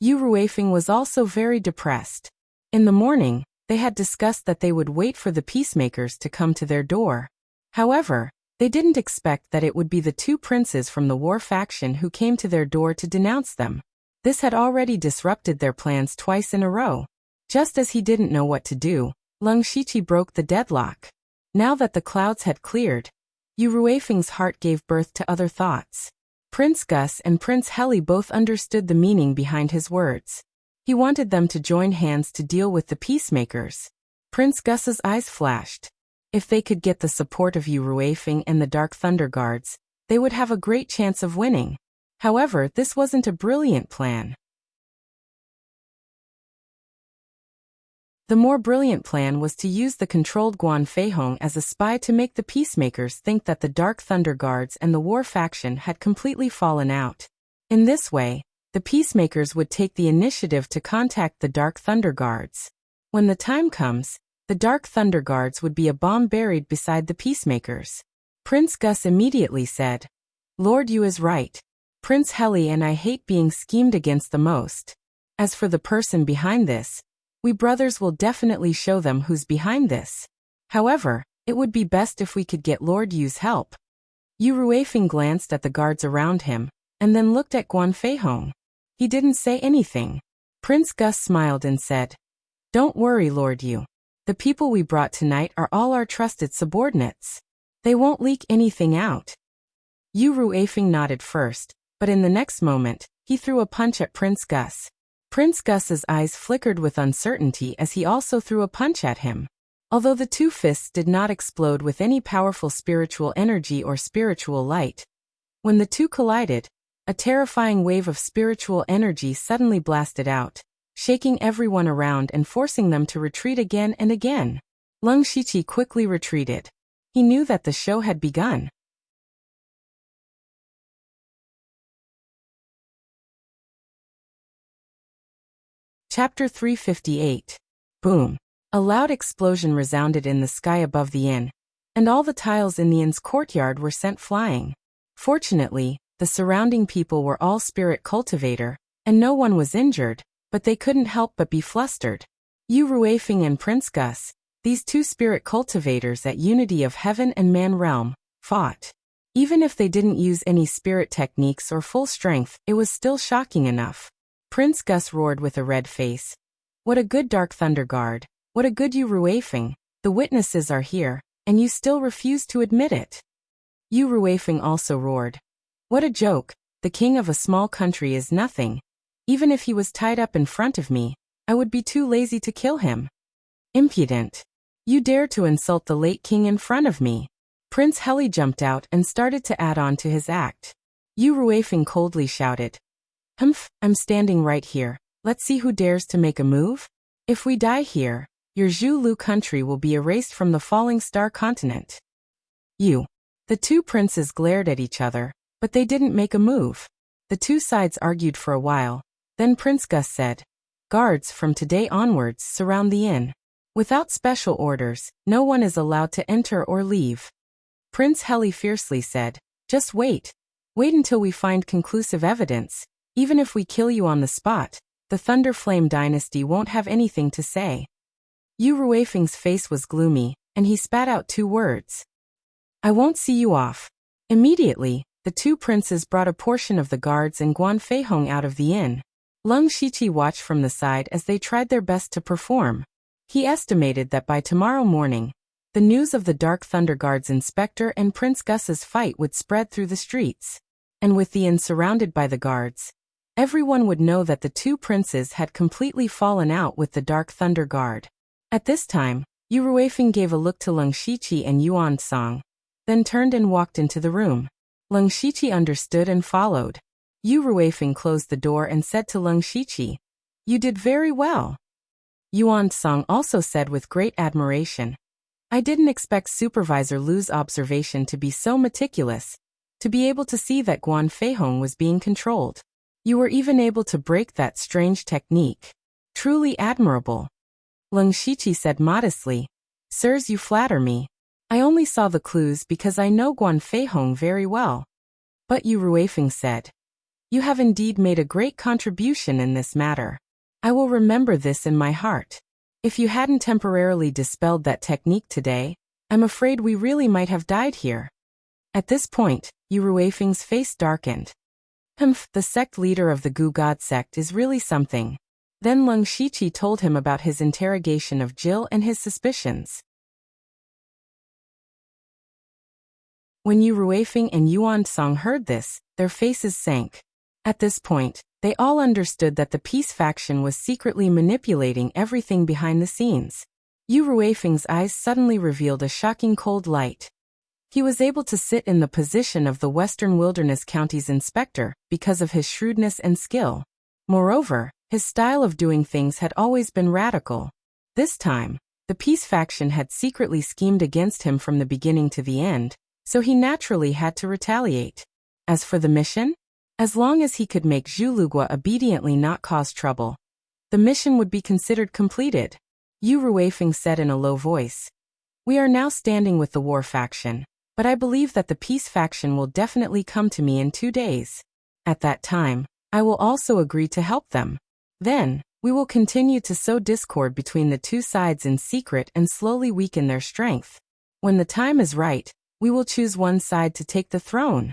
Yu Ruifeng was also very depressed. In the morning, they had discussed that they would wait for the peacemakers to come to their door. However, they didn't expect that it would be the 2 princes from the war faction who came to their door to denounce them. This had already disrupted their plans twice in a row. Just as he didn't know what to do, Lung Shiqi broke the deadlock. Now that the clouds had cleared, Yu Ruifeng's heart gave birth to other thoughts. Prince Gus and Prince Heli both understood the meaning behind his words. He wanted them to join hands to deal with the peacemakers. Prince Gus's eyes flashed. If they could get the support of Yu Ruifeng and the Dark Thunder Guards, they would have a great chance of winning. However, this wasn't a brilliant plan. The more brilliant plan was to use the controlled Guan Feihong as a spy to make the peacemakers think that the Dark Thunder Guards and the war faction had completely fallen out. In this way, the peacemakers would take the initiative to contact the Dark Thunder Guards. When the time comes, the Dark Thunder Guards would be a bomb buried beside the peacemakers. Prince Gus immediately said, "Lord Yu is right. Prince Heli and I hate being schemed against the most. As for the person behind this, we brothers will definitely show them who's behind this. However, it would be best if we could get Lord Yu's help." Yu Ruifeng glanced at the guards around him, and then looked at Guan Feihong. He didn't say anything. Prince Gus smiled and said, "Don't worry, Lord Yu. The people we brought tonight are all our trusted subordinates. They won't leak anything out." Yu Ruifeng nodded first, but in the next moment, he threw a punch at Prince Gus. Prince Gus's eyes flickered with uncertainty as he also threw a punch at him. Although the 2 fists did not explode with any powerful spiritual energy or spiritual light, when the 2 collided, a terrifying wave of spiritual energy suddenly blasted out, shaking everyone around and forcing them to retreat again and again. Leng Shiqi quickly retreated. He knew that the show had begun. Chapter 358. Boom. A loud explosion resounded in the sky above the inn, and all the tiles in the inn's courtyard were sent flying. Fortunately, the surrounding people were all spirit cultivator, and no one was injured, but they couldn't help but be flustered. Yu Ruifeng and Prince Gus, these two spirit cultivators at unity of heaven and man realm, fought. Even if they didn't use any spirit techniques or full strength, it was still shocking enough. Prince Gus roared with a red face. What a good Dark Thunder Guard. What a good Yu Ruifeng. The witnesses are here, and you still refuse to admit it. Yu Ruifeng also roared. What a joke. The king of a small country is nothing. Even if he was tied up in front of me, I would be too lazy to kill him. Impudent. You dare to insult the late king in front of me. Prince Heli jumped out and started to add on to his act. Yu Ruifeng coldly shouted. Humph, I'm standing right here. Let's see who dares to make a move. If we die here, your Zhu Lu country will be erased from the falling star continent. You. The two princes glared at each other, but they didn't make a move. The two sides argued for a while. Then Prince Gus said, Guards from today onwards surround the inn. Without special orders, no one is allowed to enter or leave. Prince Heli fiercely said, Just wait. Wait until we find conclusive evidence. Even if we kill you on the spot, the Thunder Flame dynasty won't have anything to say. Yu Ruifeng's face was gloomy, and he spat out two words. I won't see you off. Immediately, the two princes brought a portion of the guards and Guan Feihong out of the inn. Leng Shiqi watched from the side as they tried their best to perform. He estimated that by tomorrow morning, the news of the Dark Thunder Guard's inspector and Prince Gus's fight would spread through the streets. And with the inn surrounded by the guards, everyone would know that the two princes had completely fallen out with the Dark Thunder Guard. At this time, Yu Ruifeng gave a look to Leng Shiqi and Yuan Song, then turned and walked into the room. Leng Shiqi understood and followed. Yu Ruifeng closed the door and said to Leng Shiqi, You did very well. Yuan Song also said with great admiration, I didn't expect Supervisor Lu's observation to be so meticulous, to be able to see that Guan Feihong was being controlled. You were even able to break that strange technique. Truly admirable. Leng Shiqi said modestly, Sirs, you flatter me. I only saw the clues because I know Guan Feihong very well. But Yu Ruifeng said, You have indeed made a great contribution in this matter. I will remember this in my heart. If you hadn't temporarily dispelled that technique today, I'm afraid we really might have died here. At this point, Yu Ruifeng's face darkened. Humph, the sect leader of the Gu God sect is really something. Then Leng Shiqi told him about his interrogation of Jill and his suspicions. When Yu Ruifeng and Yuan Song heard this, their faces sank. At this point, they all understood that the peace faction was secretly manipulating everything behind the scenes. Yu Ruifeng's eyes suddenly revealed a shocking cold light. He was able to sit in the position of the Western Wilderness County's inspector because of his shrewdness and skill. Moreover, his style of doing things had always been radical. This time, the peace faction had secretly schemed against him from the beginning to the end, so he naturally had to retaliate. As for the mission, as long as he could make Zhulugua obediently not cause trouble, the mission would be considered completed. Yu Ruifeng said in a low voice, We are now standing with the war faction. But I believe that the peace faction will definitely come to me in 2 days. At that time, I will also agree to help them. Then, we will continue to sow discord between the two sides in secret and slowly weaken their strength. When the time is right, we will choose one side to take the throne.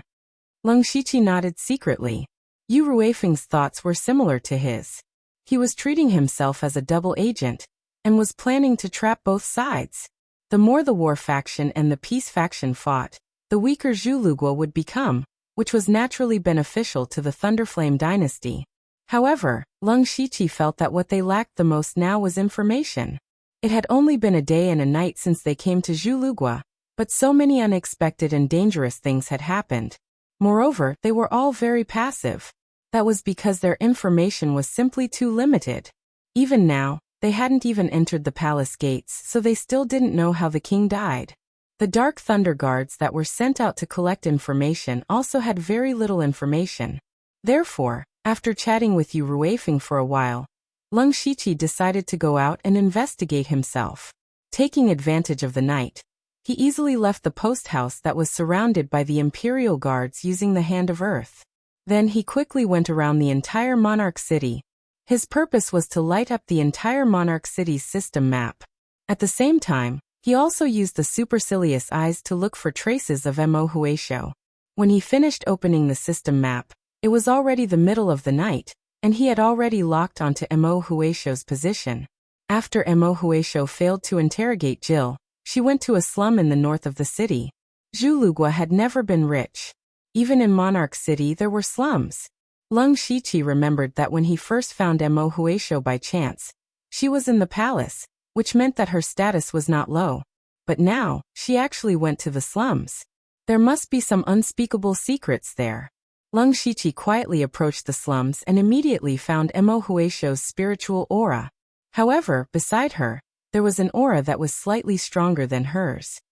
Leng Shiqi nodded secretly. Yu Ruifeng's thoughts were similar to his. He was treating himself as a double agent, and was planning to trap both sides. The more the war faction and the peace faction fought, the weaker Zhulugua would become, which was naturally beneficial to the Thunderflame dynasty. However, Leng Shiqi felt that what they lacked the most now was information. It had only been a day and a night since they came to Zhulugua, but so many unexpected and dangerous things had happened. Moreover, they were all very passive. That was because their information was simply too limited. Even now, They hadn't even entered the palace gates, so they still didn't know how the king died. The Dark Thunder Guards that were sent out to collect information also had very little information. Therefore, after chatting with Yu Ruifeng for a while, Leng Shiqi decided to go out and investigate himself. Taking advantage of the night, he easily left the post house that was surrounded by the Imperial Guards using the Hand of Earth. Then he quickly went around the entire Monarch City. His purpose was to light up the entire Monarch City's system map. At the same time, he also used the supercilious eyes to look for traces of Mo Huaishou. When he finished opening the system map, it was already the middle of the night, and he had already locked onto Mo Huaishou's position. After Mo Huaishou failed to interrogate Jill, she went to a slum in the north of the city. Zhulugua had never been rich. Even in Monarch City there were slums. Leng Shiqi remembered that when he first found Mo Huaishou by chance, she was in the palace, which meant that her status was not low. But now, she actually went to the slums. There must be some unspeakable secrets there. Leng Shiqi quietly approached the slums and immediately found Mo Huaishou's spiritual aura. However, beside her, there was an aura that was slightly stronger than hers.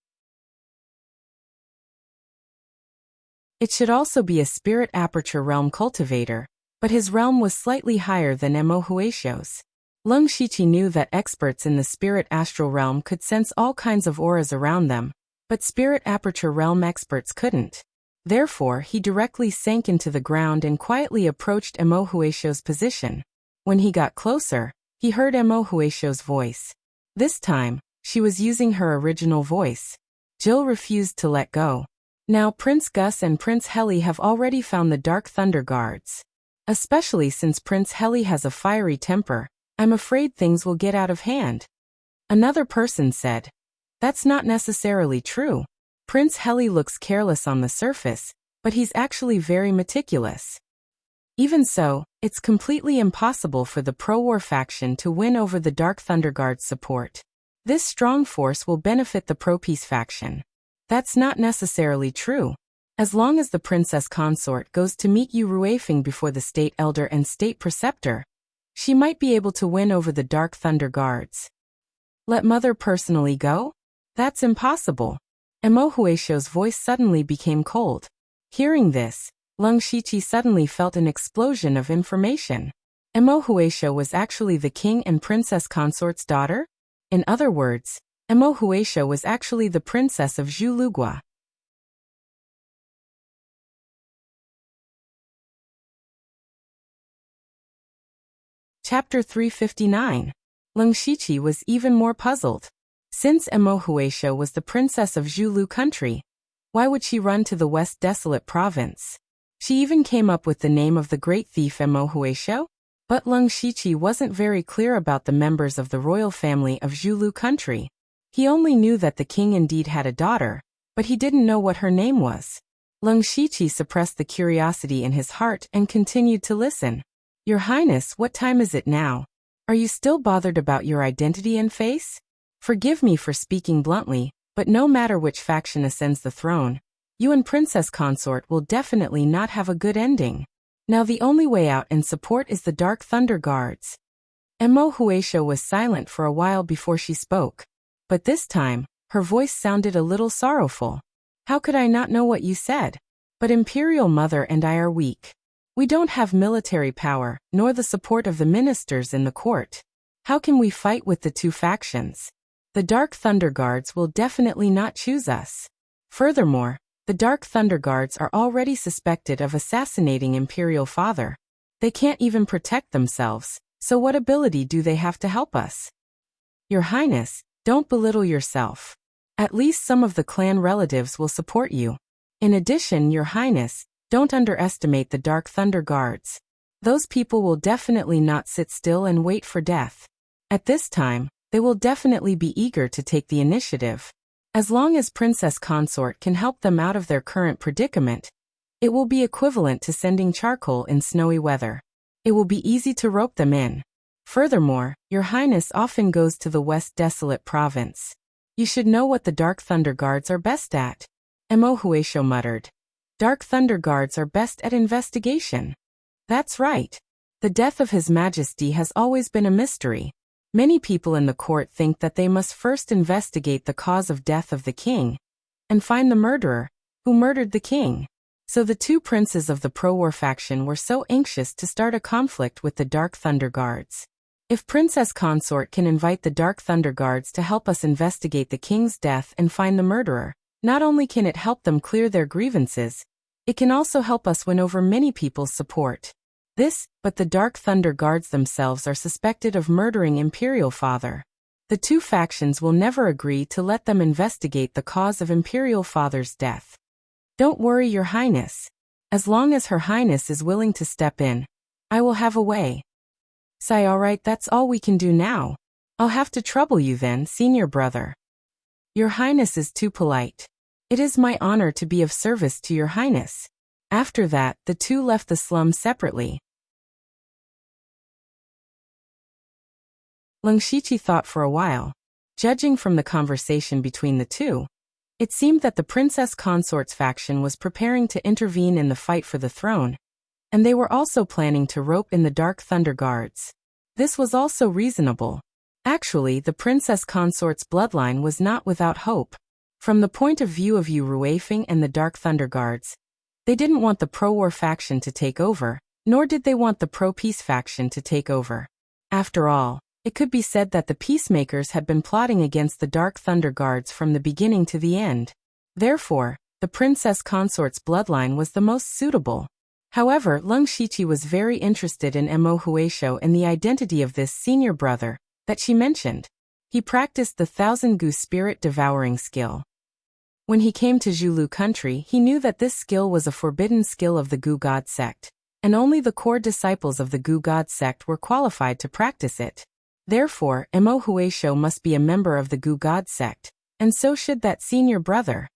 It should also be a spirit aperture realm cultivator, but his realm was slightly higher than Mo Huaishou's. Leng Shiqi knew that experts in the spirit astral realm could sense all kinds of auras around them, but spirit aperture realm experts couldn't. Therefore, he directly sank into the ground and quietly approached Mo Huaishou's position. When he got closer, he heard Mo Huaishou's voice. This time, she was using her original voice. Jill refused to let go. Now Prince Gus and Prince Heli have already found the Dark Thunder Guards. Especially since Prince Heli has a fiery temper, I'm afraid things will get out of hand. Another person said. That's not necessarily true. Prince Heli looks careless on the surface, but he's actually very meticulous. Even so, it's completely impossible for the pro-war faction to win over the Dark Thunder Guard's support. This strong force will benefit the pro-peace faction. That's not necessarily true. As long as the princess consort goes to meet Yu Ruifeng before the state elder and state preceptor, she might be able to win over the Dark Thunder Guards. Let mother personally go? That's impossible. Mo Huaishou's voice suddenly became cold. Hearing this, Leng Shiqi suddenly felt an explosion of information. Mo Huaishou was actually the king and princess consort's daughter? In other words, Mo Huaishou was actually the princess of Zhulugua. Chapter 359. Leng Shiqi was even more puzzled. Since Mo Huaishou was the princess of Zhulu country, why would she run to the West Desolate province? She even came up with the name of the great thief Mo Huaishou? But Leng Shiqi wasn't very clear about the members of the royal family of Zhulu country. He only knew that the king indeed had a daughter, but he didn't know what her name was. Leng Shiqi suppressed the curiosity in his heart and continued to listen. Your Highness, what time is it now? Are you still bothered about your identity and face? Forgive me for speaking bluntly, but no matter which faction ascends the throne, you and Princess Consort will definitely not have a good ending. Now the only way out and support is the Dark Thunder Guards. Mo Huaishou was silent for a while before she spoke. But this time, her voice sounded a little sorrowful. How could I not know what you said? But Imperial Mother and I are weak. We don't have military power, nor the support of the ministers in the court. How can we fight with the two factions? The Dark Thunder Guards will definitely not choose us. Furthermore, the Dark Thunder Guards are already suspected of assassinating Imperial Father. They can't even protect themselves, so what ability do they have to help us? Your Highness, don't belittle yourself. At least some of the clan relatives will support you. In addition, Your Highness, don't underestimate the Dark Thunder Guards. Those people will definitely not sit still and wait for death. At this time, they will definitely be eager to take the initiative. As long as Princess Consort can help them out of their current predicament, it will be equivalent to sending charcoal in snowy weather. It will be easy to rope them in. Furthermore, Your Highness often goes to the West Desolate province. You should know what the Dark Thunder Guards are best at. Mo Huaishou muttered. Dark Thunder Guards are best at investigation. That's right. The death of His Majesty has always been a mystery. Many people in the court think that they must first investigate the cause of death of the king and find the murderer who murdered the king. So the two princes of the pro-war faction were so anxious to start a conflict with the Dark Thunder Guards. If Princess Consort can invite the Dark Thunder Guards to help us investigate the king's death and find the murderer, not only can it help them clear their grievances, it can also help us win over many people's support. But the Dark Thunder Guards themselves are suspected of murdering Imperial Father. The two factions will never agree to let them investigate the cause of Imperial Father's death. Don't worry, Your Highness. As long as Her Highness is willing to step in, I will have a way. Sigh, all right, that's all we can do now. I'll have to trouble you then, senior brother. Your Highness is too polite. It is my honor to be of service to Your Highness. After that, the two left the slum separately. Leng Shiqi thought for a while. Judging from the conversation between the two, it seemed that the Princess Consort's faction was preparing to intervene in the fight for the throne, and they were also planning to rope in the Dark Thunder Guards. This was also reasonable. Actually, the Princess Consort's bloodline was not without hope. From the point of view of Yu Ruifeng and the Dark Thunder Guards, they didn't want the pro-war faction to take over, nor did they want the pro-peace faction to take over. After all, it could be said that the peacemakers had been plotting against the Dark Thunder Guards from the beginning to the end. Therefore, the Princess Consort's bloodline was the most suitable. However, Leng Shiqi was very interested in Mo Huaishou and the identity of this senior brother that she mentioned. He practiced the Thousand Goose Spirit Devouring skill. When he came to Zhulu country, he knew that this skill was a forbidden skill of the Gu God sect, and only the core disciples of the Gu God sect were qualified to practice it. Therefore, Mo Huaishou must be a member of the Gu God sect, and so should that senior brother.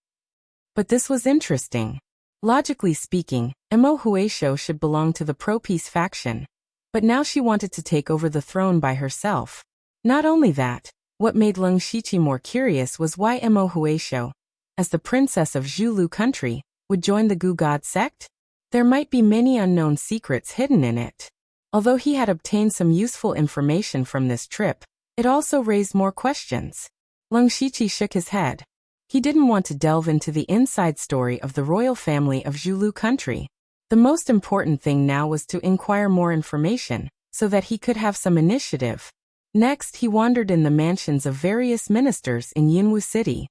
But this was interesting. Logically speaking, Mo Huaishou should belong to the pro-peace faction, but now she wanted to take over the throne by herself. Not only that, what made Leng Shiqi more curious was why Mo Huaishou, as the princess of Zhulu country, would join the Gu God sect? There might be many unknown secrets hidden in it. Although he had obtained some useful information from this trip, it also raised more questions. Leng Shiqi shook his head. He didn't want to delve into the inside story of the royal family of Zhulu country. The most important thing now was to inquire more information, so that he could have some initiative. Next, he wandered in the mansions of various ministers in Yinwu City.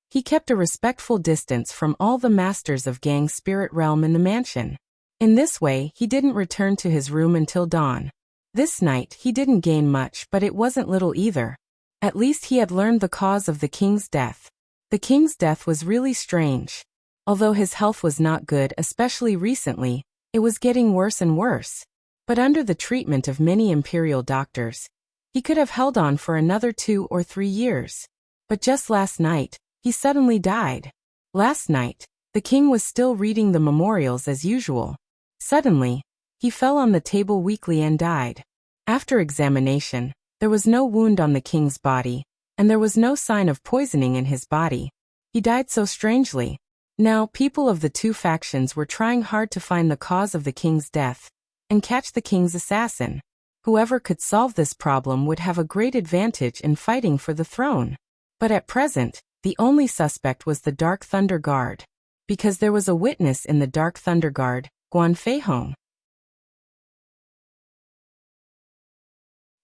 He kept a respectful distance from all the masters of Gang Spirit Realm in the mansion. In this way, he didn't return to his room until dawn. This night, he didn't gain much, but it wasn't little either. At least he had learned the cause of the king's death. The king's death was really strange. Although his health was not good, especially recently, it was getting worse and worse. But under the treatment of many imperial doctors, he could have held on for another 2 or 3 years. But just last night, he suddenly died. Last night, the king was still reading the memorials as usual. Suddenly, he fell on the table weakly and died. After examination, there was no wound on the king's body, and there was no sign of poisoning in his body. He died so strangely. Now, people of the two factions were trying hard to find the cause of the king's death and catch the king's assassin. Whoever could solve this problem would have a great advantage in fighting for the throne. But at present, the only suspect was the Dark Thunder Guard, because there was a witness in the Dark Thunder Guard, Guan Feihong.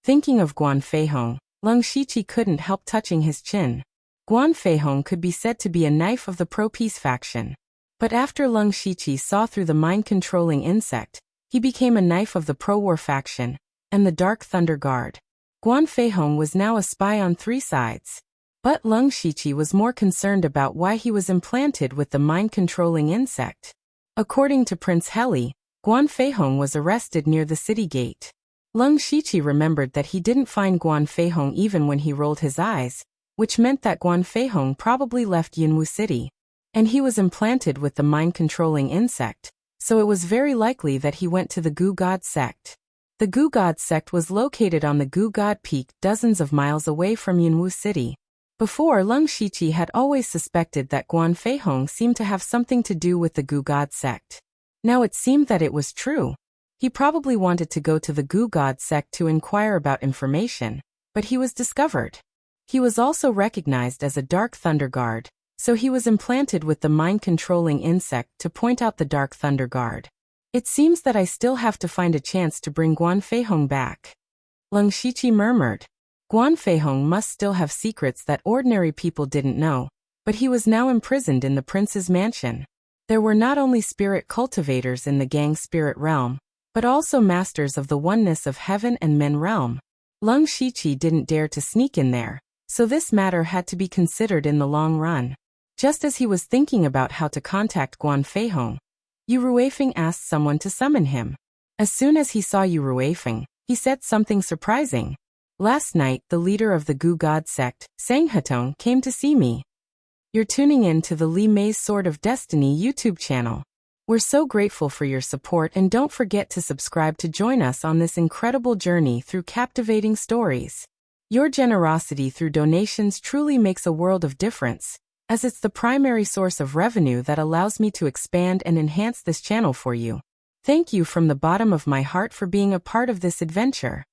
Thinking of Guan Feihong, Leng Shiqi couldn't help touching his chin. Guan Feihong could be said to be a knife of the pro-peace faction. But after Leng Shiqi saw through the mind-controlling insect, he became a knife of the pro-war faction and the Dark Thunder Guard. Guan Feihong was now a spy on 3 sides. But Leng Shiqi was more concerned about why he was implanted with the mind-controlling insect. According to Prince Heli, Guan Feihong was arrested near the city gate. Leng Shiqi remembered that he didn't find Guan Feihong even when he rolled his eyes, which meant that Guan Feihong probably left Yinwu City. And he was implanted with the mind-controlling insect, so it was very likely that he went to the Gu God sect. The Gu God sect was located on the Gu God Peak dozens of miles away from Yinwu City. Before, Leng Shiqi had always suspected that Guan Feihong seemed to have something to do with the Gu God sect. Now it seemed that it was true. He probably wanted to go to the Gu God sect to inquire about information, but he was discovered. He was also recognized as a Dark Thunder Guard, so he was implanted with the mind-controlling insect to point out the Dark Thunder Guard. It seems that I still have to find a chance to bring Guan Feihong back. Leng Shiqi murmured. Guan Feihong must still have secrets that ordinary people didn't know, but he was now imprisoned in the prince's mansion. There were not only spirit cultivators in the gang spirit realm, but also masters of the oneness of heaven and men realm. Leng Shiqi didn't dare to sneak in there, so this matter had to be considered in the long run. Just as he was thinking about how to contact Guan Feihong, Yu Ruifeng asked someone to summon him. As soon as he saw Yu Ruifeng, he said something surprising. Last night, the leader of the Gu God sect, Sang Hetong, came to see me. You're tuning in to the Li Mei's Sword of Destiny YouTube channel. We're so grateful for your support, and don't forget to subscribe to join us on this incredible journey through captivating stories. Your generosity through donations truly makes a world of difference, as it's the primary source of revenue that allows me to expand and enhance this channel for you. Thank you from the bottom of my heart for being a part of this adventure.